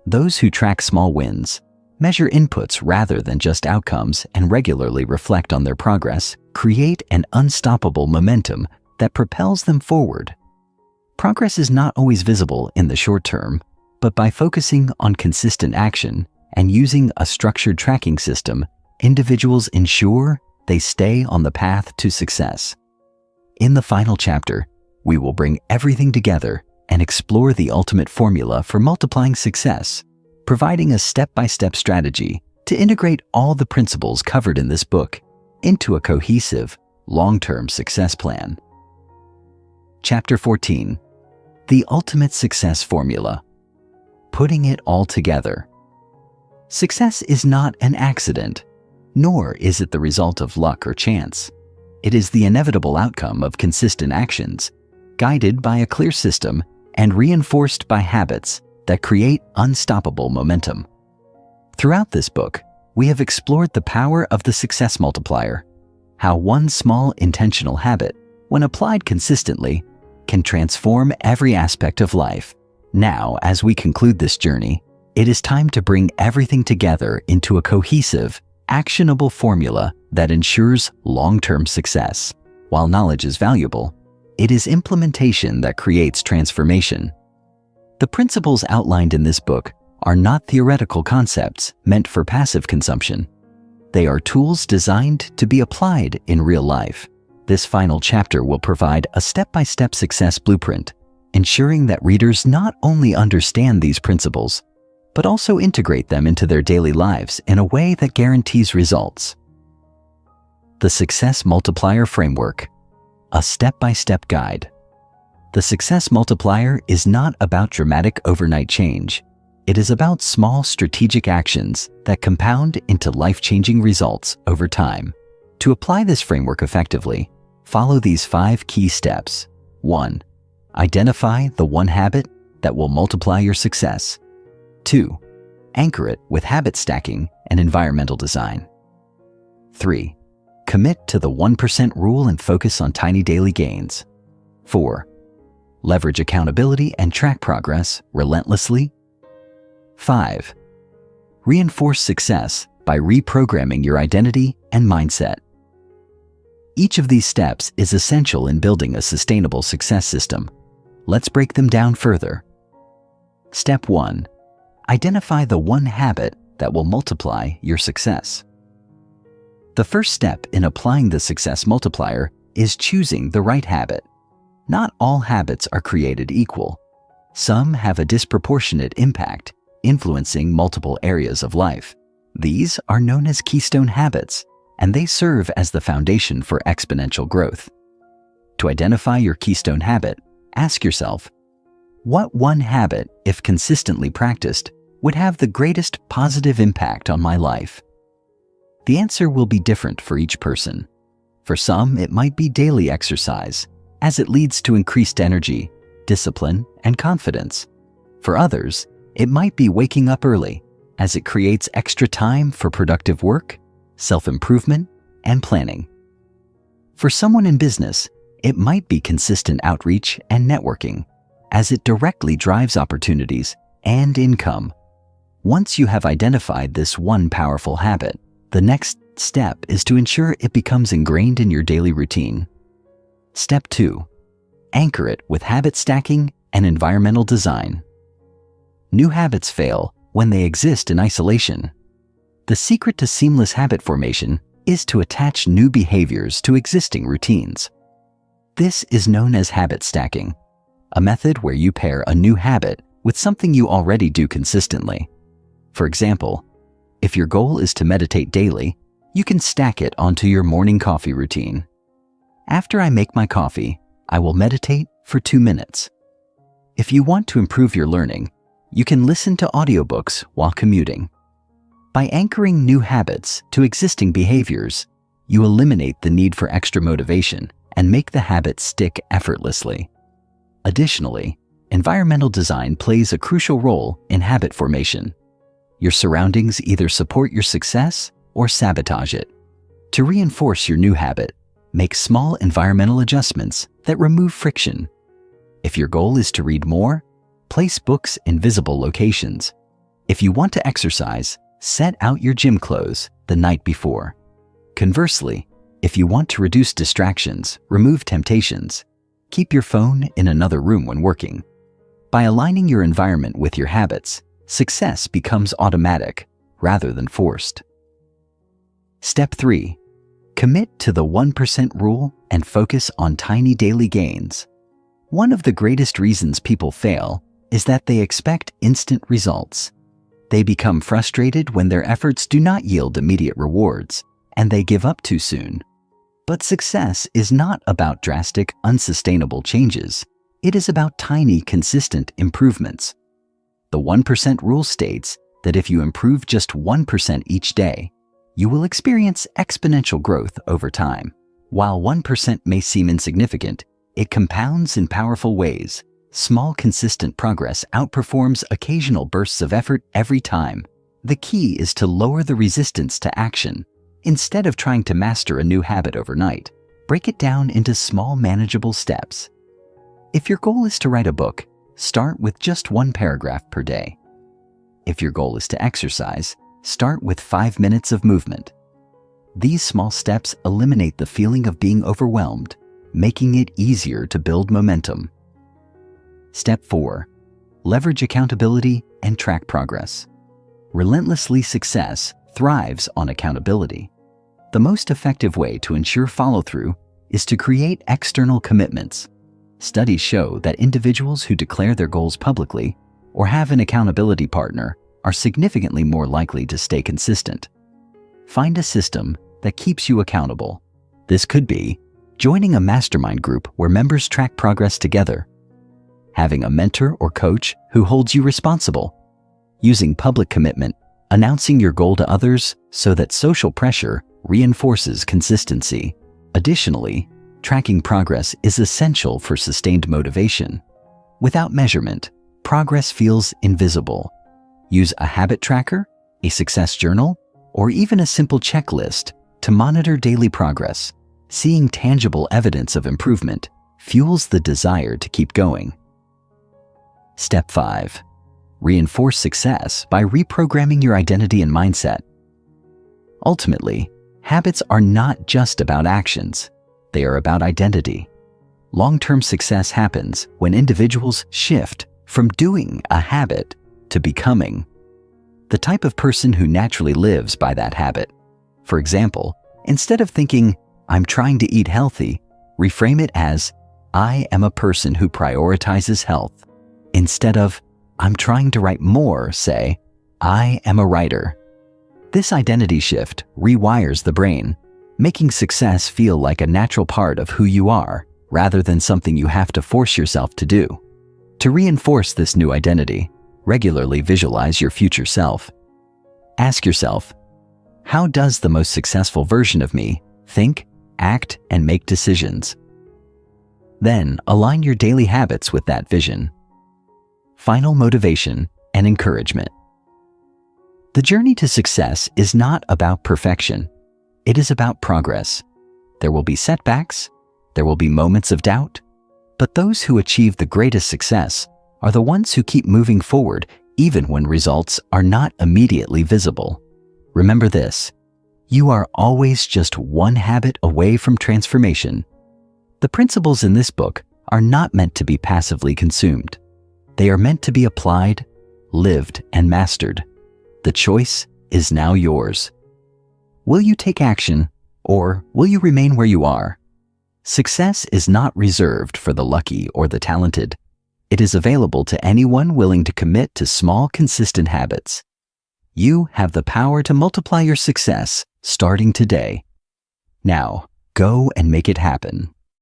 Those who track small wins, measure inputs rather than just outcomes, and regularly reflect on their progress create an unstoppable momentum that propels them forward. Progress is not always visible in the short term, but by focusing on consistent action and using a structured tracking system, individuals ensure they stay on the path to success. In the final chapter, we will bring everything together and explore the ultimate formula for multiplying success, providing a step-by-step strategy to integrate all the principles covered in this book into a cohesive, long-term success plan. Chapter 14. The Ultimate Success Formula. Putting it all together. Success is not an accident, nor is it the result of luck or chance. It is the inevitable outcome of consistent actions, guided by a clear system and reinforced by habits that create unstoppable momentum. Throughout this book, we have explored the power of the success multiplier, how one small intentional habit, when applied consistently, can transform every aspect of life. Now, as we conclude this journey, it is time to bring everything together into a cohesive, actionable formula that ensures long-term success. While knowledge is valuable, it is implementation that creates transformation. The principles outlined in this book are not theoretical concepts meant for passive consumption. They are tools designed to be applied in real life. This final chapter will provide a step-by-step success blueprint, ensuring that readers not only understand these principles, but also integrate them into their daily lives in a way that guarantees results. The Success Multiplier Framework, a step-by-step guide. The Success Multiplier is not about dramatic overnight change. It is about small strategic actions that compound into life-changing results over time. To apply this framework effectively, follow these 5 key steps. 1. Identify the one habit that will multiply your success. 2. Anchor it with habit stacking and environmental design. 3. Commit to the 1% rule and focus on tiny daily gains. 4. Leverage accountability and track progress relentlessly. 5. Reinforce success by reprogramming your identity and mindset. Each of these steps is essential in building a sustainable success system. Let's break them down further. Step 1. Identify the one habit that will multiply your success. The first step in applying the Success Multiplier is choosing the right habit. Not all habits are created equal. Some have a disproportionate impact, influencing multiple areas of life. These are known as keystone habits, and they serve as the foundation for exponential growth. To identify your keystone habit, ask yourself, what one habit, if consistently practiced, would have the greatest positive impact on my life? The answer will be different for each person. For some, it might be daily exercise, as it leads to increased energy, discipline, and confidence. For others, it might be waking up early, as it creates extra time for productive work, self-improvement, and planning. For someone in business, it might be consistent outreach and networking, as it directly drives opportunities and income. Once you have identified this one powerful habit, the next step is to ensure it becomes ingrained in your daily routine. Step 2. Anchor it with habit stacking and environmental design. New habits fail when they exist in isolation. The secret to seamless habit formation is to attach new behaviors to existing routines. This is known as habit stacking, a method where you pair a new habit with something you already do consistently. For example, if your goal is to meditate daily, you can stack it onto your morning coffee routine. After I make my coffee, I will meditate for 2 minutes. If you want to improve your learning, you can listen to audiobooks while commuting. By anchoring new habits to existing behaviors, you eliminate the need for extra motivation and make the habit stick effortlessly. Additionally, environmental design plays a crucial role in habit formation. Your surroundings either support your success or sabotage it. To reinforce your new habit, make small environmental adjustments that remove friction. If your goal is to read more, place books in visible locations. If you want to exercise, set out your gym clothes the night before. Conversely, if you want to reduce distractions, remove temptations, keep your phone in another room when working. By aligning your environment with your habits, success becomes automatic rather than forced. Step 3. Commit to the 1% rule and focus on tiny daily gains. One of the greatest reasons people fail is that they expect instant results. They become frustrated when their efforts do not yield immediate rewards, and they give up too soon. But success is not about drastic, unsustainable changes. It is about tiny, consistent improvements. The 1% rule states that if you improve just 1% each day, you will experience exponential growth over time. While 1% may seem insignificant, it compounds in powerful ways. Small, consistent progress outperforms occasional bursts of effort every time. The key is to lower the resistance to action. Instead of trying to master a new habit overnight, break it down into small, manageable steps. If your goal is to write a book, start with just 1 paragraph per day. If your goal is to exercise, start with 5 minutes of movement. These small steps eliminate the feeling of being overwhelmed, making it easier to build momentum. Step 4. Leverage accountability and track progress. Relentlessly success thrives on accountability. The most effective way to ensure follow-through is to create external commitments. Studies show that individuals who declare their goals publicly or have an accountability partner are significantly more likely to stay consistent. Find a system that keeps you accountable. This could be joining a mastermind group where members track progress together, having a mentor or coach who holds you responsible, using public commitment, announcing your goal to others so that social pressure reinforces consistency. Additionally, tracking progress is essential for sustained motivation. Without measurement, progress feels invisible. Use a habit tracker, a success journal, or even a simple checklist to monitor daily progress. Seeing tangible evidence of improvement fuels the desire to keep going. Step 5. Reinforce success by reprogramming your identity and mindset. Ultimately, habits are not just about actions. They are about identity. Long-term success happens when individuals shift from doing a habit to becoming the type of person who naturally lives by that habit. For example, instead of thinking, "I'm trying to eat healthy," reframe it as, "I am a person who prioritizes health." Instead of, "I'm trying to write more," say, "I am a writer." This identity shift rewires the brain, making success feel like a natural part of who you are, rather than something you have to force yourself to do. To reinforce this new identity, regularly visualize your future self. Ask yourself, how does the most successful version of me think, act, and make decisions? Then align your daily habits with that vision. Final motivation and encouragement. The journey to success is not about perfection. It is about progress. There will be setbacks, there will be moments of doubt, but those who achieve the greatest success are the ones who keep moving forward even when results are not immediately visible. Remember this: you are always just one habit away from transformation. The principles in this book are not meant to be passively consumed. They are meant to be applied, lived, and mastered. The choice is now yours. Will you take action, or will you remain where you are? Success is not reserved for the lucky or the talented. It is available to anyone willing to commit to small, consistent habits. You have the power to multiply your success starting today. Now, go and make it happen.